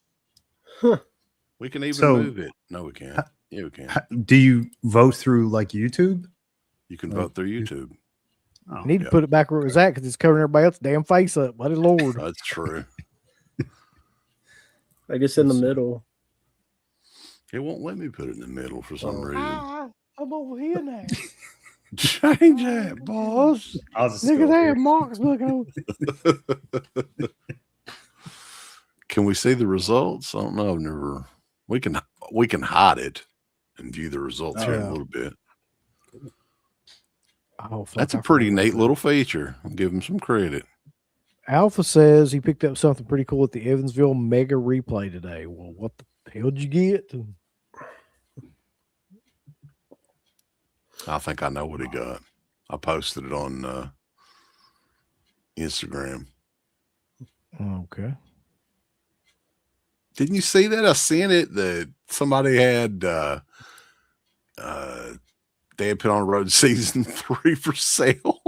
Huh. We can even So- move it. No, we can't. Yeah, we can. Do you vote through like YouTube? You can vote through YouTube. Oh, I need yeah. to put it back where it was at because it's covering everybody else's damn face up. Buddy Lord. That's true. I guess in the middle. It won't let me put it in the middle for some reason. I'm over here now. Change that, boss. I'll just Look go at that. here. Mark's looking over. Can we see the results? I don't know. I've never. We can hide it and view the results here in Yeah. a little bit. Oh, fuck, That's a I pretty forgot neat about little feature. I'll give him some credit. that. Alpha says he picked up something pretty cool at the Evansville Mega Replay today. Well, what the hell did you get? I think I know what he got. I posted it on Instagram. Okay. Didn't you see that? I sent it. That somebody had DEADPIT on the Road season 3 for sale.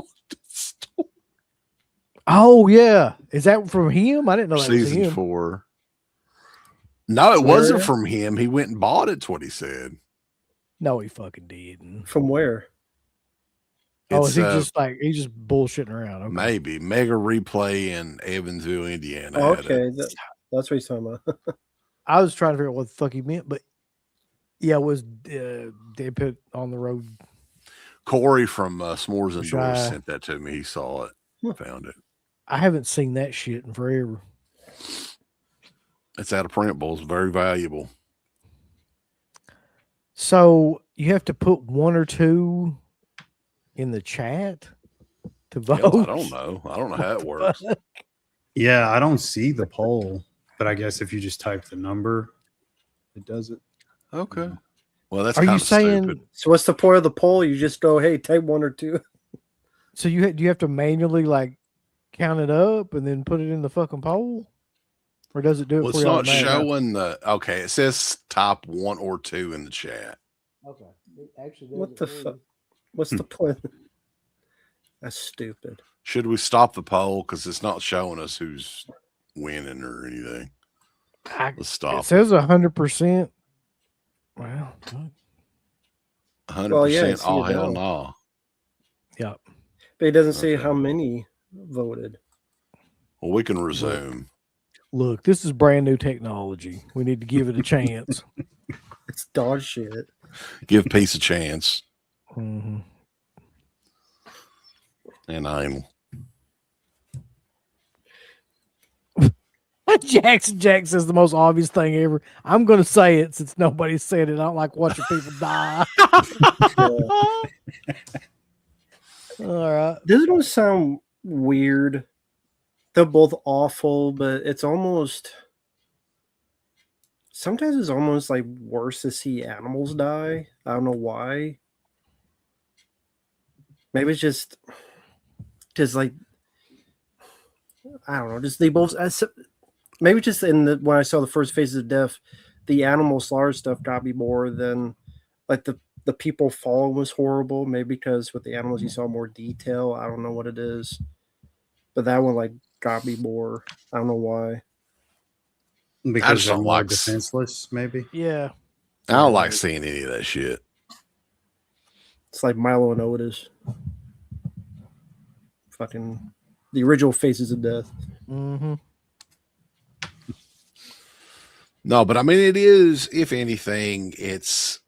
Oh yeah, is that from him? I didn't know that was Season him. 4. No, it Where? wasn't from him. He went and bought it. That's what he said. No, he fucking didn't. From where? Oh, It's, is he just like he's just bullshitting around? Okay. maybe Mega Replay in Evansville, Indiana. Oh, had okay. it. That's what he's talking about. I was trying to figure out what the fuck he meant, but yeah, it was DEADPIT on the road. Corey from S'mores and Shy. Doors sent that to me. He saw it, found it. I haven't seen that shit in forever. It's out of print, but it's very valuable. So you have to put one or two in the chat to vote. Hell, I don't know. I don't know how it works. Yeah, I don't see the poll, but I guess if you just type the number, it does it. Okay. Well, that's Are you kind of saying? stupid. So what's the point of the poll? You just go, hey, type 1 or 2. So do you have to manually like count it up and then put it in the fucking poll, or does it do it Well, for it's you not automatically? showing the. Okay, it says type 1 or 2 in the chat. Okay, it actually What the fuck? What's the point? That's stupid. Should we stop the poll because it's not showing us who's winning or anything? Let's stop. It says 100%. Well, fuck. 100%. Well, yeah, I see Oh it hell now. no! Yeah. But it doesn't say Okay. how many voted. Well, we can resume. Look, this is brand new technology. We need to give it a chance. It's dog shit. Give peace a chance, Mhm. and I'm. Jack says the most obvious thing ever. I'm going to say it since nobody said it. I don't like watching people die. All right. This don't sound weird. They're both awful, but it's almost. Sometimes it's almost like worse to see animals die. I don't know why. Maybe it's just like I don't know. Just they both. Maybe just when I saw the first Faces of Death, the animal slaughter stuff got me more than like the people falling was horrible. Maybe because with the animals you saw more detail. I don't know what it is, but that one like got me more. I don't know why. Because they're don't more like defenseless, maybe. Yeah. I don't like seeing any of that shit. It's like Milo and Otis. Fucking the original Faces of Death. Mm-hmm. No, but I mean, it is, if anything, it's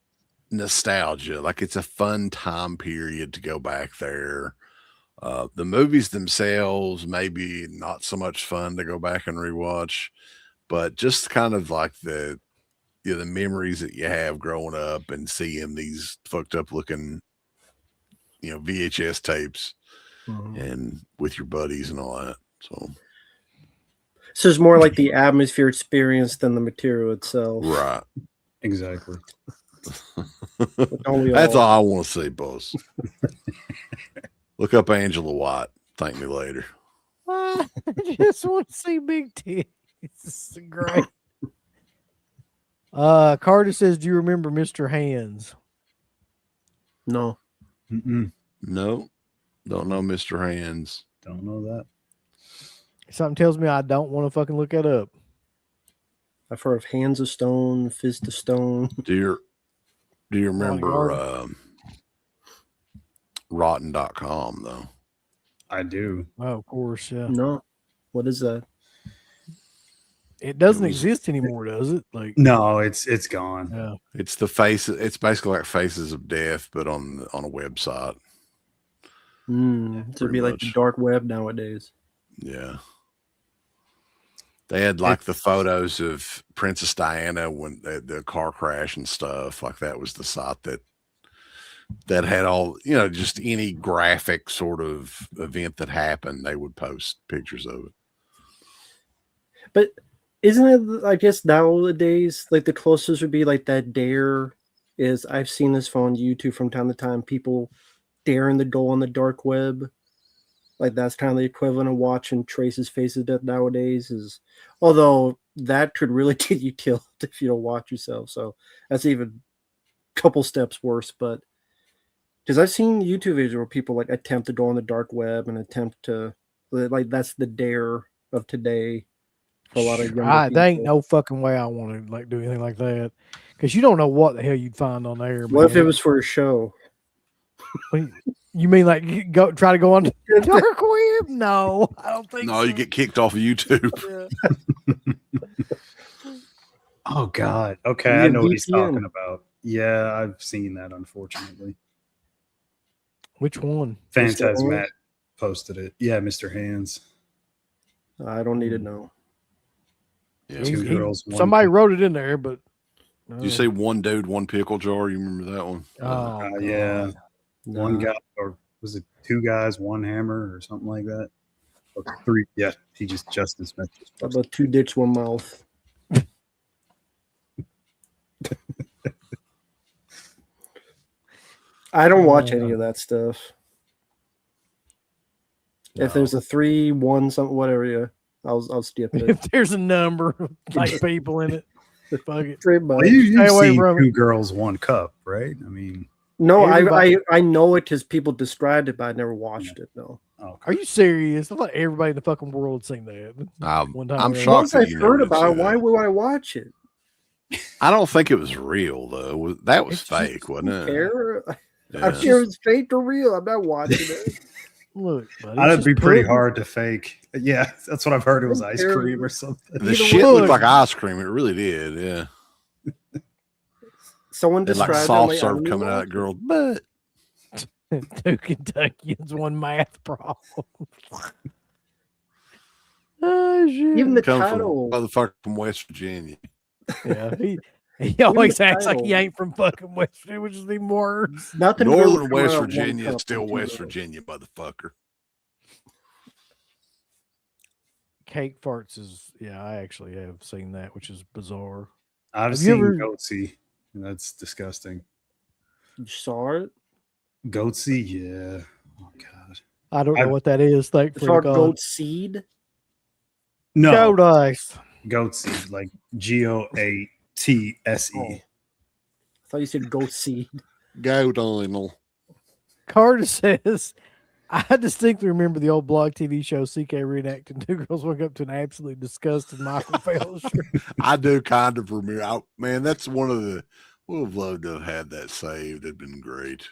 nostalgia. Like, it's a fun time period to go back there. The movies themselves, maybe not so much fun to go back and rewatch, but just kind of like the memories that you have growing up and seeing these fucked up looking, VHS tapes and with your buddies and all that. So it's more like the atmosphere experience than the material itself. Right. Exactly. That's all I want to see, boss. Look up Angela White. Thank me later. I just want to see big titties. This is great. Carter says, "Do you remember Mr. Hands?" No. Mm-mm. No, don't know Mr. Hands. Don't know that. Something tells me I don't want to fucking look that up. I've heard of Hands of Stone, Fist of Stone. Do you remember Rotten.com though? I do. Oh, of course, yeah. No. What is that? It doesn't exist anymore, does it? Like, No, it's gone. yeah. It's the face. It's basically like Faces of Death, but on a website. So it'd be like the dark web nowadays. Yeah. They had like the photos of Princess Diana when the car crash and stuff. Like that was the site that had all, just any graphic sort of event that happened, they would post pictures of it. But isn't it, I guess nowadays, like the closest would be like that dare is, I've seen this on YouTube from time to time, people daring to go on the dark web. Like that's kind of the equivalent of watching Trace's Faces Death nowadays. Although that could really get you killed if you don't watch yourself. So that's even a couple steps worse. But because I've seen YouTube videos where people like attempt to go on the dark web and attempt to, like, that's the dare of today for a lot of younger people. There ain't no fucking way I want to like do anything like that, because you don't know what the hell you'd find on there. What if it was for a show? You mean like try to go on the dark web? No, I don't think. No, so. you get kicked off of YouTube. Oh God. Okay, I know what he's talking about. Yeah, I've seen that, unfortunately. Which one? Phantasmat posted it. Yeah, Mr. Hands. I don't need to know. Yeah. Two girls. Somebody wrote it in there, but Did you say One Dude, One Pickle Jar? You remember that one? Yeah. No. One guy, or was it two guys, one hammer, or something like that? Or three? Yeah, Justin Smith. How about two dicks, one mouth? I don't watch any of that stuff. No. If there's a 3, 1, something, whatever, yeah, I'll skip it. If there's a number of like people in it, fuck it. Well, you see Two Girls, One Cup, right? I mean, no, I know it because people described it, but I never watched it. No. Okay. Are you serious? I thought everybody in the fucking world seen that. One time I'm shocked that I've heard about it. Why would I watch it? I don't think it was real though. That was fake, wasn't it? Care? Yeah. I'm sure it's fake or real. I'm not watching it. Look, that'd be pretty hard to fake. Yeah, that's what I've heard. It was ice cream or something. The shit looked like ice cream. It really did. Yeah. Someone described like soft serve coming out of that girl's butt. Two Kentuckians, one math problem. Oh shit! Even the Comes title, from motherfucker from West Virginia. Yeah, he always acts like he ain't from fucking West Virginia, which is even worse. Northern West Virginia is still West Virginia, motherfucker. Cake farts is, yeah, I actually have seen that, which is bizarre. I've seen Goatsy. That's disgusting. You saw it? Goatsy, yeah. Oh God. I don't know what that is. It's Thankfully, called God. goat seed. No, Goat ice. goat seed, like GOATSE. Oh. I thought you said goat seed. Go Donald. Carter says, I distinctly remember the old blog TV show CK reenacting Two Girls Woke Up to an Absolutely Disgusted Michael Felcher. I do kind of remember. Man, that's one of the. Would have loved to have had that saved. It'd been great.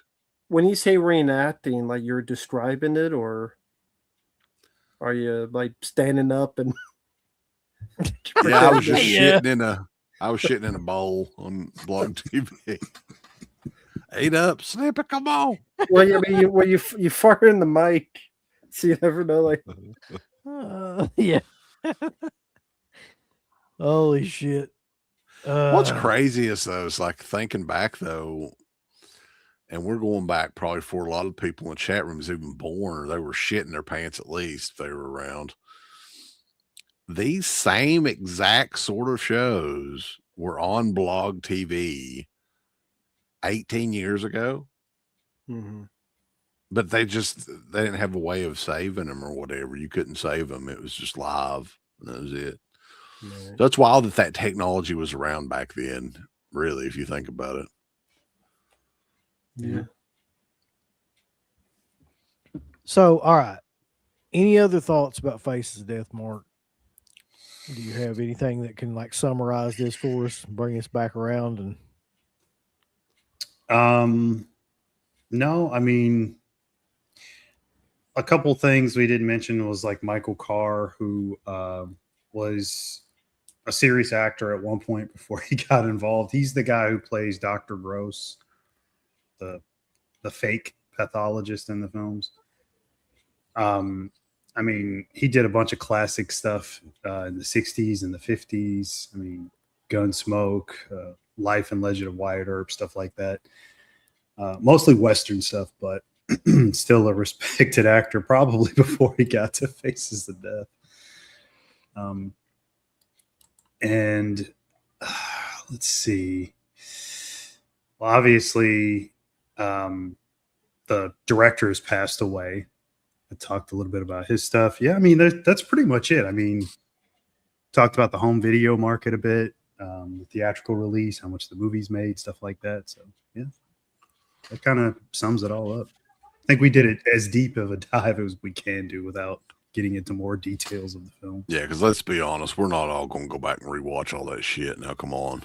When you say reenacting, like you're describing it, or are you like standing up and? Yeah, I was just Yeah. I was shitting in a bowl on blog TV. Ate up, snip it, come on. Well, I mean, you fart in the mic, so you never know. Like, Yeah. Holy shit. What's crazy is though, it's like thinking back though, and we're going back probably for a lot of people in the chat rooms even born, or they were shitting their pants at least if they were around. These same exact sort of shows were on blog TV 18 years ago, but they didn't have a way of saving them or whatever. You couldn't save them. It was just live. And that was it. right. That's wild that technology was around back then, really, if you think about it. Yeah. So, all right. Any other thoughts about Faces of Death, Mark? Do you have anything that can like summarize this for us, bring us back around? And No, I mean, a couple things we didn't mention was like Michael Carr, who was a serious actor at one point before he got involved. He's the guy who plays Dr. Gross, the fake pathologist in the films. I mean, he did a bunch of classic stuff in the 60s and the 50s. I mean, Gunsmoke, Life and Legend of Wyatt Earp, stuff like that. Mostly Western stuff, but still a respected actor probably before he got to Faces of Death. And let's see. Well, obviously, the director has passed away. I talked a little bit about his stuff. Yeah, I mean, that's pretty much it. I mean, talked about the home video market a bit, the theatrical release, how much the movies made, stuff like that. So, yeah, that kind of sums it all up. I think we did it as deep of a dive as we can do without getting into more details of the film. Yeah, because let's be honest, we're not all going to go back and rewatch all that shit. Now, come on.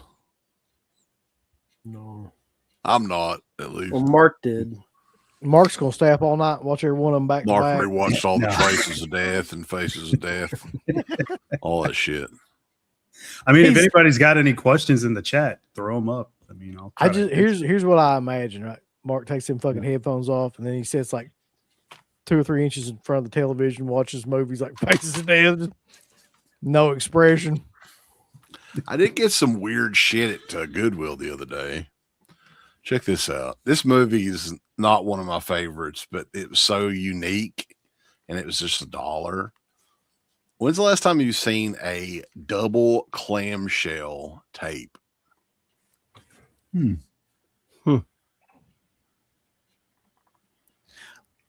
No. I'm not, at least. Well, Mark did. Mark's gonna stay up all night and watch every one of them back Mark to back. rewatched all the No. Traces of Death and Faces of Death, all that shit. I mean, if He's- anybody's got any questions in the chat, throw them up. I mean, I'll try to Here's what I imagine. Right, Mark takes them fucking headphones off, and then he sits like 2 or 3 inches in front of the television, watches movies like Faces of Death, no expression. I did get some weird shit at Goodwill the other day. Check this out. This movie is not one of my favorites, but it was so unique, and it was just $1. When's the last time you've seen a double clamshell tape?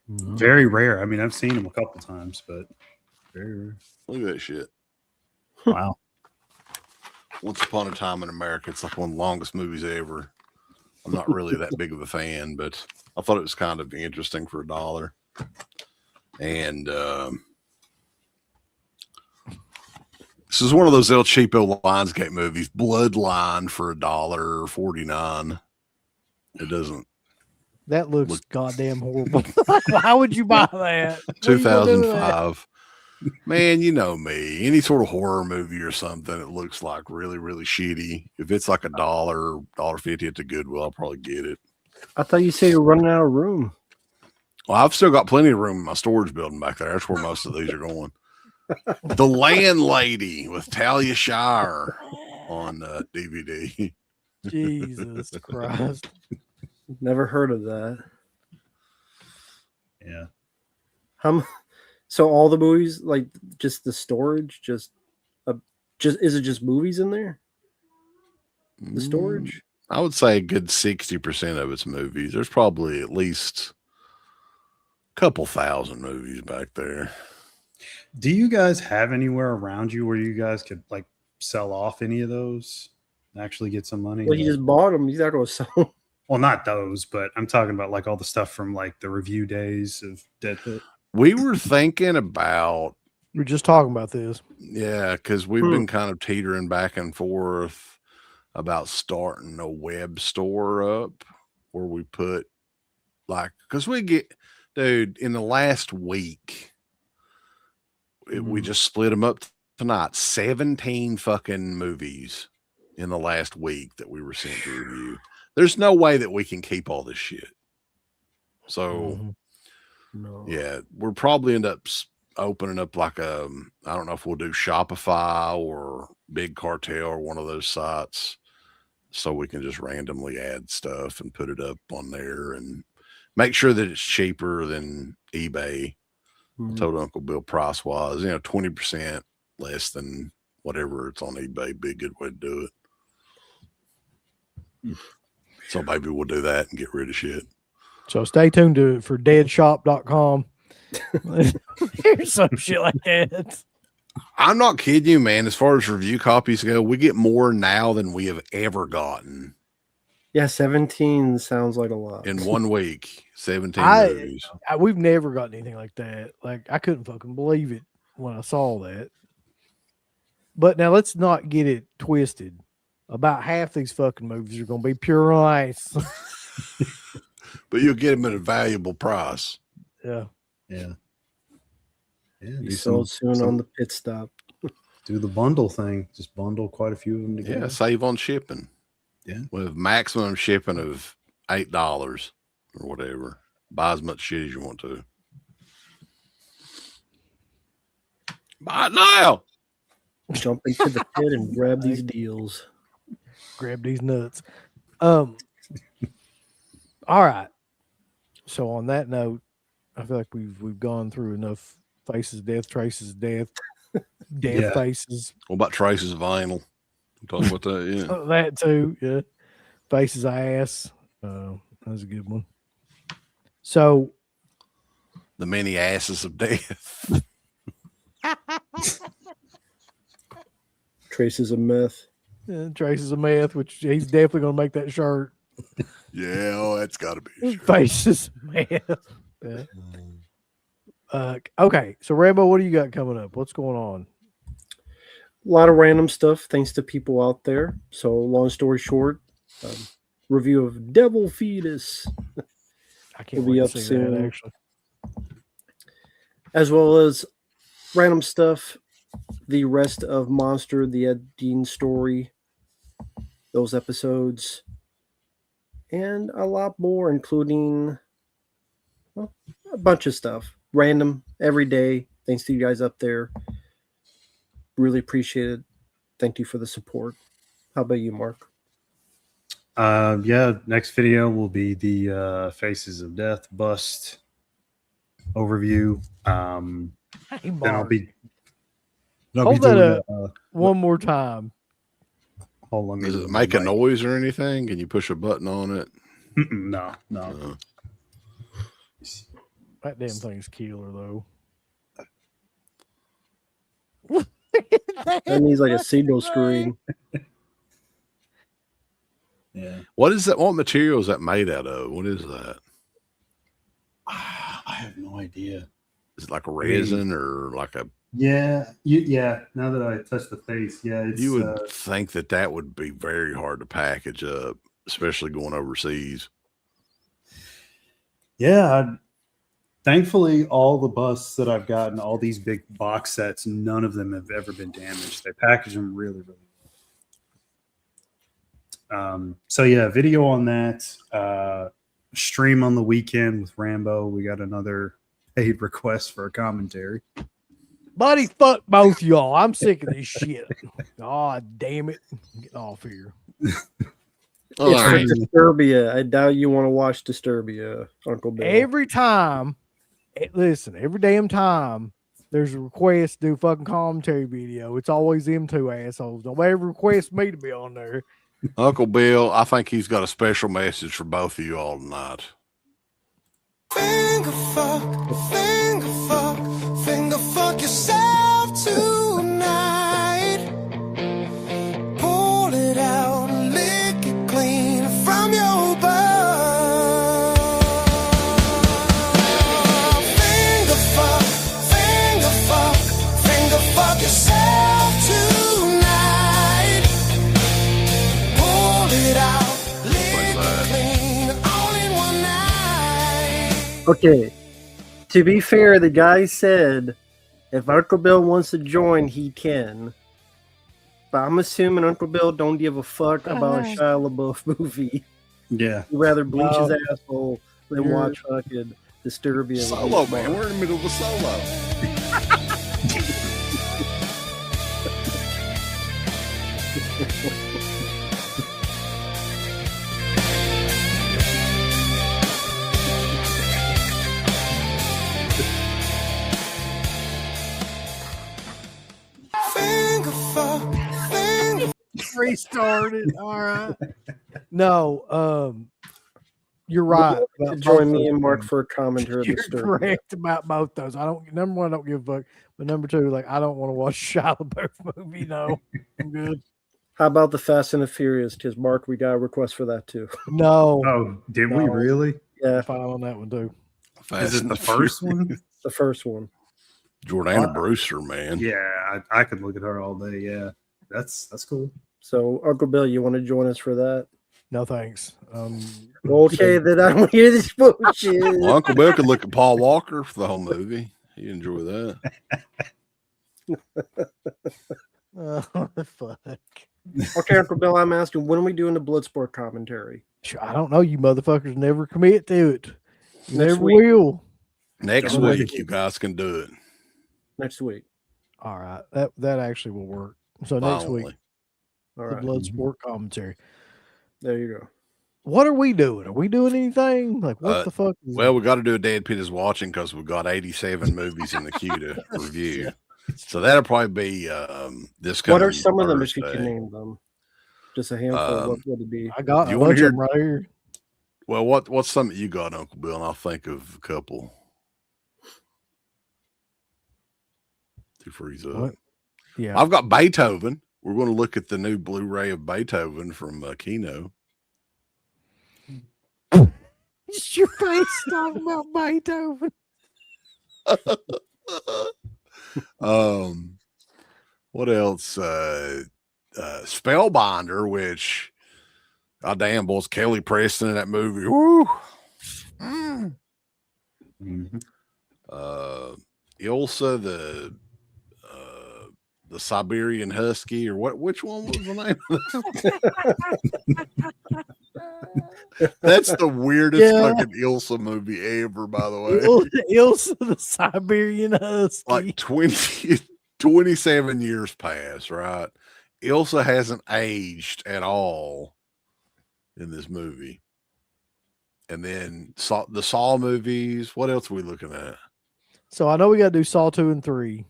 Very rare. I mean, I've seen them a couple times, but very rare. Look at that shit. Wow. Once Upon a Time in America. It's like one of the longest movies ever. I'm not really that big of a fan, but I thought it was kind of interesting for $1. And this is one of those El Cheapo Lionsgate movies, Bloodline for $1.49. It doesn't. That looks goddamn horrible. Why would you buy that? What are you gonna do with that? 2005. Man, you know me. Any sort of horror movie or something, it looks like really, really shitty. If it's like $1, $1.50 at the Goodwill, I'll probably get it. I thought you said you were running out of room. Well, I've still got plenty of room in my storage building back there. That's where most of these are going. The Landlady with Talia Shire on DVD. Jesus Christ. Never heard of that. Yeah. So all the movies, like just the storage, just is it just movies in there? The storage? I would say a good 60% of it's movies. There's probably at least couple thousand movies back there. Do you guys have anywhere around you where you guys could like sell off any of those and actually get some money? Well, he just bought them. He's not going to sell them. Well, not those, but I'm talking about like all the stuff from like the review days of DEADPIT. We were thinking about, We're just talking about this. yeah, because we've been kind of teetering back and forth about starting a web store up where we put like, because we get, dude, in the last week, we just split them up tonight. 17 fucking movies in the last week that we were sent to review. There's no way that we can keep all this shit. So, No. yeah, we'll probably end up opening up like I don't know if we'll do Shopify or Big Cartel or one of those sites, so we can just randomly add stuff and put it up on there and make sure that it's cheaper than eBay. Told Uncle Bill price wise, 20% less than whatever it's on eBay. Be a good way to do it. So maybe we'll do that and get rid of shit. So stay tuned for deadshop.com. Here's some shit like that. I'm not kidding you, man. As far as review copies go, we get more now than we have ever gotten. 17 sounds like a lot. In 1 week. 17 movies. We've never gotten anything like that. Like, I couldn't fucking believe it when I saw that. But now let's not get it twisted. About half these fucking movies are going to be pure ice. But you'll get them at a valuable price. Yeah. You sold soon on the pit stop. Do the bundle thing. Just bundle quite a few of them together. Yeah, save on shipping. Yeah. With maximum shipping of $8 or whatever. Buy as much shit as you want to. Buy it now. Jump into the pit and grab these deals. Grab these nuts. All right. So on that note, I feel like we've gone through enough faces, death, traces, death, faces. What about traces of vinyl? Talk about that, yeah. That too, yeah. Faces ass. That was a good one. So The many asses of death. Traces of meth. traces of meth, which he's definitely gonna make that shirt. Yeah, that's gotta be a shirt. Faces meth. Yeah. Okay, so Rambo, what do you got coming up? What's going on? A lot of random stuff, thanks to people out there. So, long story short, review of Devil Fetus. I can't will wait be to up see soon. that, actually. As well as random stuff, the rest of Monster, the Ed Gein story, those episodes, and a lot more, including a bunch of stuff. Random, every day. Thanks to you guys up there. Really appreciate it. Thank you for the support. How about you, Mark? Yeah, next video will be the Faces of Death bust overview. Hey, Then I'll Mark, be hold that doing up one more time. hold on. Does it make a noise or anything? Can you push a button on it? No. That damn thing's killer, though. That needs like a signal screen. Yeah. What is that? What material is that made out of? What is that? I have no idea. Is it like a resin or like a? Yeah. Now that I touched the face, it's You would think that would be very hard to package up, especially going overseas. Yeah. Thankfully, all the busts that I've gotten, all these big box sets, none of them have ever been damaged. They package them really, really well. So yeah, video on that. Stream on the weekend with Rambo. We got another paid request for a commentary. Buddy, fuck both y'all. I'm sick of this shit. Oh, damn it. Get off here. It's for Disturbia. I doubt you want to watch Disturbia, Uncle Bill. Every time, listen, every damn time there's a request to do fucking commentary video, it's always them two assholes. Nobody ever requests me to be on there. Uncle Bill, I think he's got a special message for both of you all tonight. Finger fuck yourself tonight. Pull it out, lick it clean from your butt. Finger fuck yourself tonight. Pull it out, lick it clean, all in one night. Okay. To be fair, the guy said if Uncle Bill wants to join, he can. But I'm assuming Uncle Bill don't give a fuck about a Shia LaBeouf movie. Yeah. He'd rather bleach his No. asshole than watch fucking Disturbia. Solo, man. We're in the middle of a solo. Restarted. All right. No, you're right. To about join both me and of Mark them. for a commentary of You're Disturbia. correct about both those. I don't. Number one, I don't give a fuck. But number two, like I don't want to watch Shia LaBeouf movie. No, I'm good. How about the Fast and the Furious? Because Mark, we got a request for that too. No, Oh, did we No. really? Yeah, I'm fine on that one too. Is it the first one? the first one. Jordana Brewster, man. Yeah, I could look at her all day. Yeah, that's cool. So, Uncle Bill, you want to join us for that? No thanks. Okay, then I don't hear this bullshit. Well, Uncle Bill could look at Paul Walker for the whole movie. He'd enjoy that. Oh, fuck. Okay, Uncle Bill, I'm asking, when are we doing the Bloodsport commentary? I don't know. You motherfuckers never commit to it. You Next never week. will. Next Don't week, you guys can do it. Next week. All right. That actually will work. So next week, Finally. All the right. blood sport commentary. There you go. What are we doing? Are we doing anything? Like what the fuck? Well, we got to do a Dead Pit is watching because we've got 87 movies in the queue to review. So that'll probably be this coming What are some of them if you Thursday. can name them? Just a handful. What would it be? I got You a wanna bunch hear- of them right here. Well, what's something you got, Uncle Bill? And I'll think of a couple to freeze up. What? Yeah. I've got Beethoven. We're going to look at the new Blu-ray of Beethoven from Kino. It's your face talking about Beethoven. What else? Spellbinder, which goddamn boys, Kelly Preston in that movie. Woo! Mhm. Ilsa, the Siberian Husky, or what? Which one was the name of that? That's the weirdest fucking Ilsa movie ever, by the way. Ilsa the Siberian Husky. Like 27 years passed, right? Ilsa hasn't aged at all in this movie. And then the Saw movies. What else are we looking at? So I know we got to do Saw 2 and 3.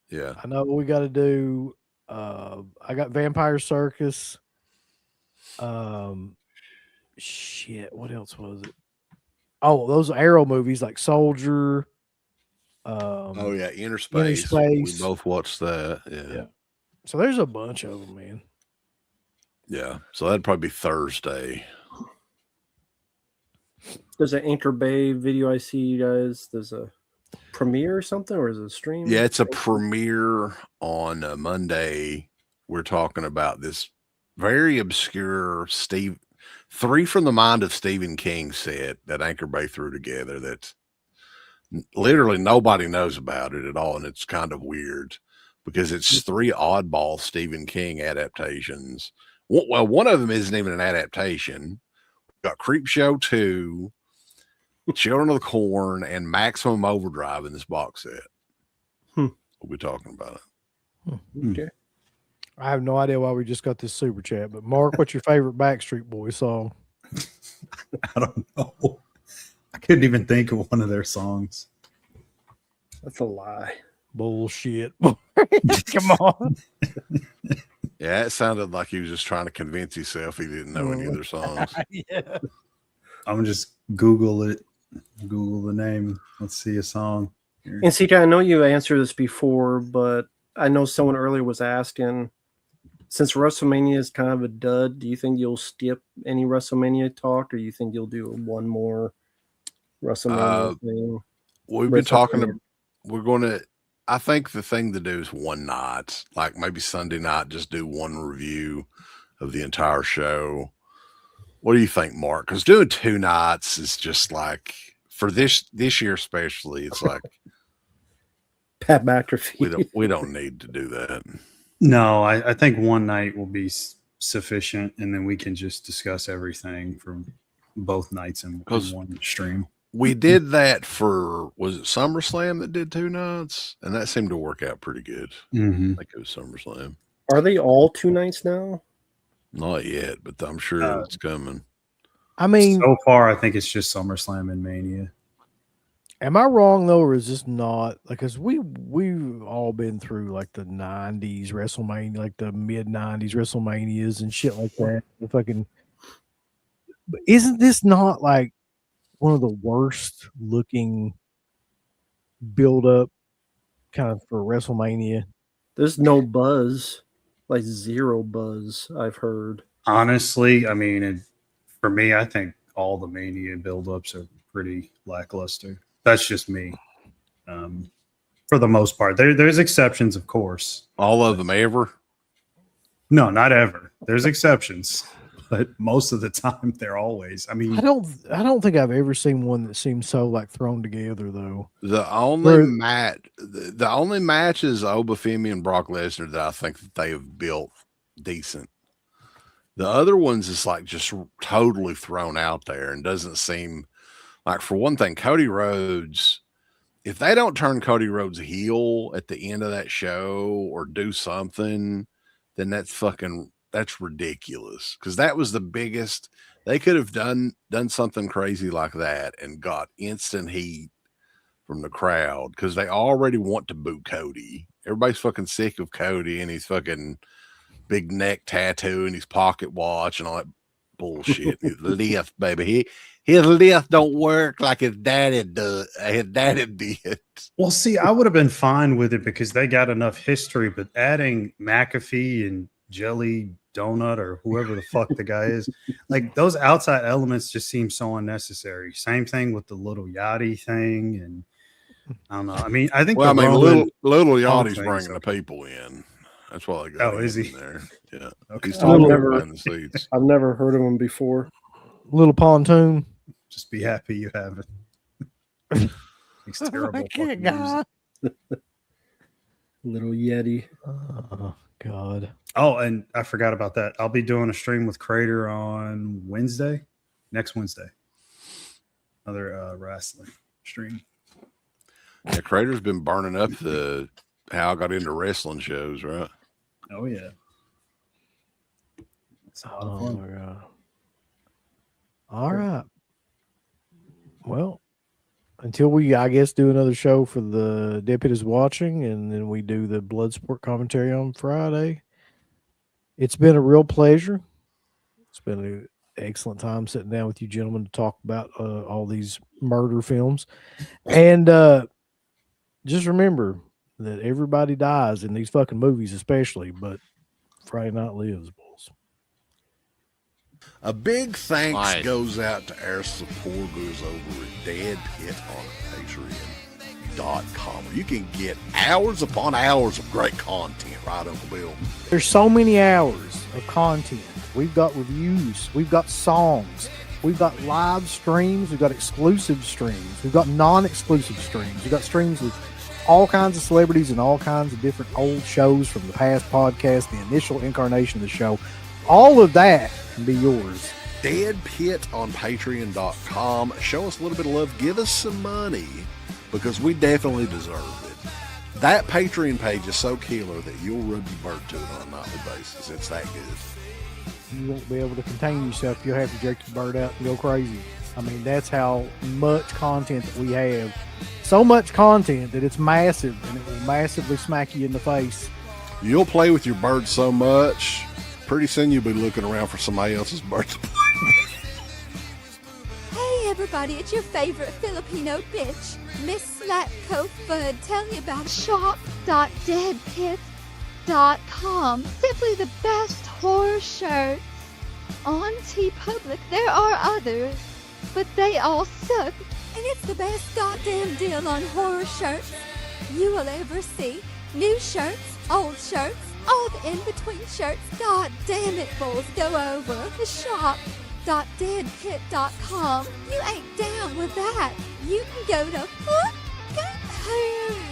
Yeah. I know we got to do. I got Vampire Circus. Shit. What else was it? Oh, those Arrow movies like Soldier. Oh yeah, Inner Space. Space. We both watched that. Yeah. Yeah. So there's a bunch of them, man. Yeah. So that'd probably be Thursday. There's an Anchor Bay video I see, you guys. There's a premiere or something, or is it a stream? Yeah, it's a premiere on Monday. We're talking about this very obscure Three from the Mind of Stephen King set that Anchor Bay threw together that literally nobody knows about it at all. And it's kind of weird because it's three oddball Stephen King adaptations. Well, one of them isn't even an adaptation. We've got Creep Show 2, Children of the Corn, and Maximum Overdrive in this box set. We'll be talking about it. Okay. I have no idea why we just got this super chat, but Mark, what's your favorite Backstreet Boys song? I don't know. I couldn't even think of one of their songs. That's a lie. Bullshit. Come on. Yeah, it sounded like he was just trying to convince himself he didn't know any of their songs. Yeah. I'm just Google it. Google the name. Let's see a song. Here. And CJ, I know you answered this before, but I know someone earlier was asking, since WrestleMania is kind of a dud, do you think you'll skip any WrestleMania talk, or you think you'll do one more WrestleMania thing? We've been talking. We're going to. I think the thing to do is one night, like maybe Sunday night, just do one review of the entire show. What do you think, Mark? Because doing 2 nights is just like, for this year especially, it's like Pat McAfee. we don't need to do that. No, I think one night will be sufficient, and then we can just discuss everything from both nights in one stream. We did that for, was it SummerSlam that did 2 nights? And that seemed to work out pretty good. Mm-hmm. I think it was SummerSlam. Are they all 2 nights now? Not yet, but I'm sure it's coming. I mean, so far, I think it's just SummerSlam and Mania. Am I wrong though, or is this not like? Because we've all been through like the '90s WrestleMania, like the mid '90s WrestleManias and shit like that. The fucking, but isn't this not like one of the worst looking build up kind of for WrestleMania? There's no buzz, like zero buzz. I've heard. Honestly, I mean, for me, I think all the Mania build-ups are pretty lackluster. That's just me. For the most part, there's exceptions, of course. All of them ever? No, not ever. There's exceptions, but most of the time, they're always. I mean, I don't think I've ever seen one that seems so like thrown together though. The only match is Obafemi and Brock Lesnar that I think that they have built decent. The other ones is like just totally thrown out there and doesn't seem like, for one thing, Cody Rhodes, if they don't turn Cody Rhodes heel at the end of that show or do something, then that's ridiculous. Because that was the biggest. They could have done something crazy like that and got instant heat from the crowd because they already want to boo Cody. Everybody's fucking sick of Cody and his fucking big neck tattoo and his pocket watch and all that bullshit. His lift, baby. His lift don't work like his daddy does. His daddy did. Well, see, I would have been fine with it because they got enough history, but adding McAfee and Jelly Donut or whoever the fuck the guy is, like those outside elements just seem so unnecessary. Same thing with the little Yachty thing, and I don't know. I mean, I think little Yachty's bringing the people in. That's why they got is he in there? Yeah. Okay. He's talking behind the seats. I've never heard of him before. Little pontoon. Just be happy you have it. It's terrible. Little Yeti. Oh God. Oh, and I forgot about that. I'll be doing a stream with Crater on next Wednesday. Another wrestling stream. Yeah, Crater's been burning up how I got into wrestling shows, right? Oh yeah. Oh my God. All right. Well, until we, I guess, do another show for the DEADPIT is watching, and then we do the Bloodsport commentary on Friday. It's been a real pleasure. It's been an excellent time sitting down with you gentlemen to talk about all these murder films. And just remember that everybody dies in these fucking movies, especially, but Friday Night Lives, bulls. A big thanks goes out to our supporters over at DEADPIT on Patreon.com. You can get hours upon hours of great content, right, Uncle Bill? There's so many hours of content. We've got reviews. We've got songs. We've got live streams. We've got exclusive streams. We've got non-exclusive streams. We've got streams with all kinds of celebrities and all kinds of different old shows from the past podcast, the initial incarnation of the show. All of that can be yours. DEADPIT on Patreon.com. Show us a little bit of love. Give us some money because we definitely deserve it. That Patreon page is so killer that you'll rub your bird to it on a nightly basis. It's that good. You won't be able to contain yourself. You'll have to jerk your bird out and go crazy. I mean, that's how much content that we have. So much content that it's massive, and it will massively smack you in the face. You'll play with your bird so much, pretty soon you'll be looking around for somebody else's bird to play with. Hey, everybody, it's your favorite Filipino bitch, Miss Slatko Fudd, telling you about shop.deadpit.com. Simply the best horror shirts. On TeePublic, there are others, but they all suck. And it's the best goddamn deal on horror shirts you will ever see. New shirts, old shirts, all the in-between shirts. God damn it, fools, go over to shop.deadpit.com. You ain't down with that. You can go to fucking hell.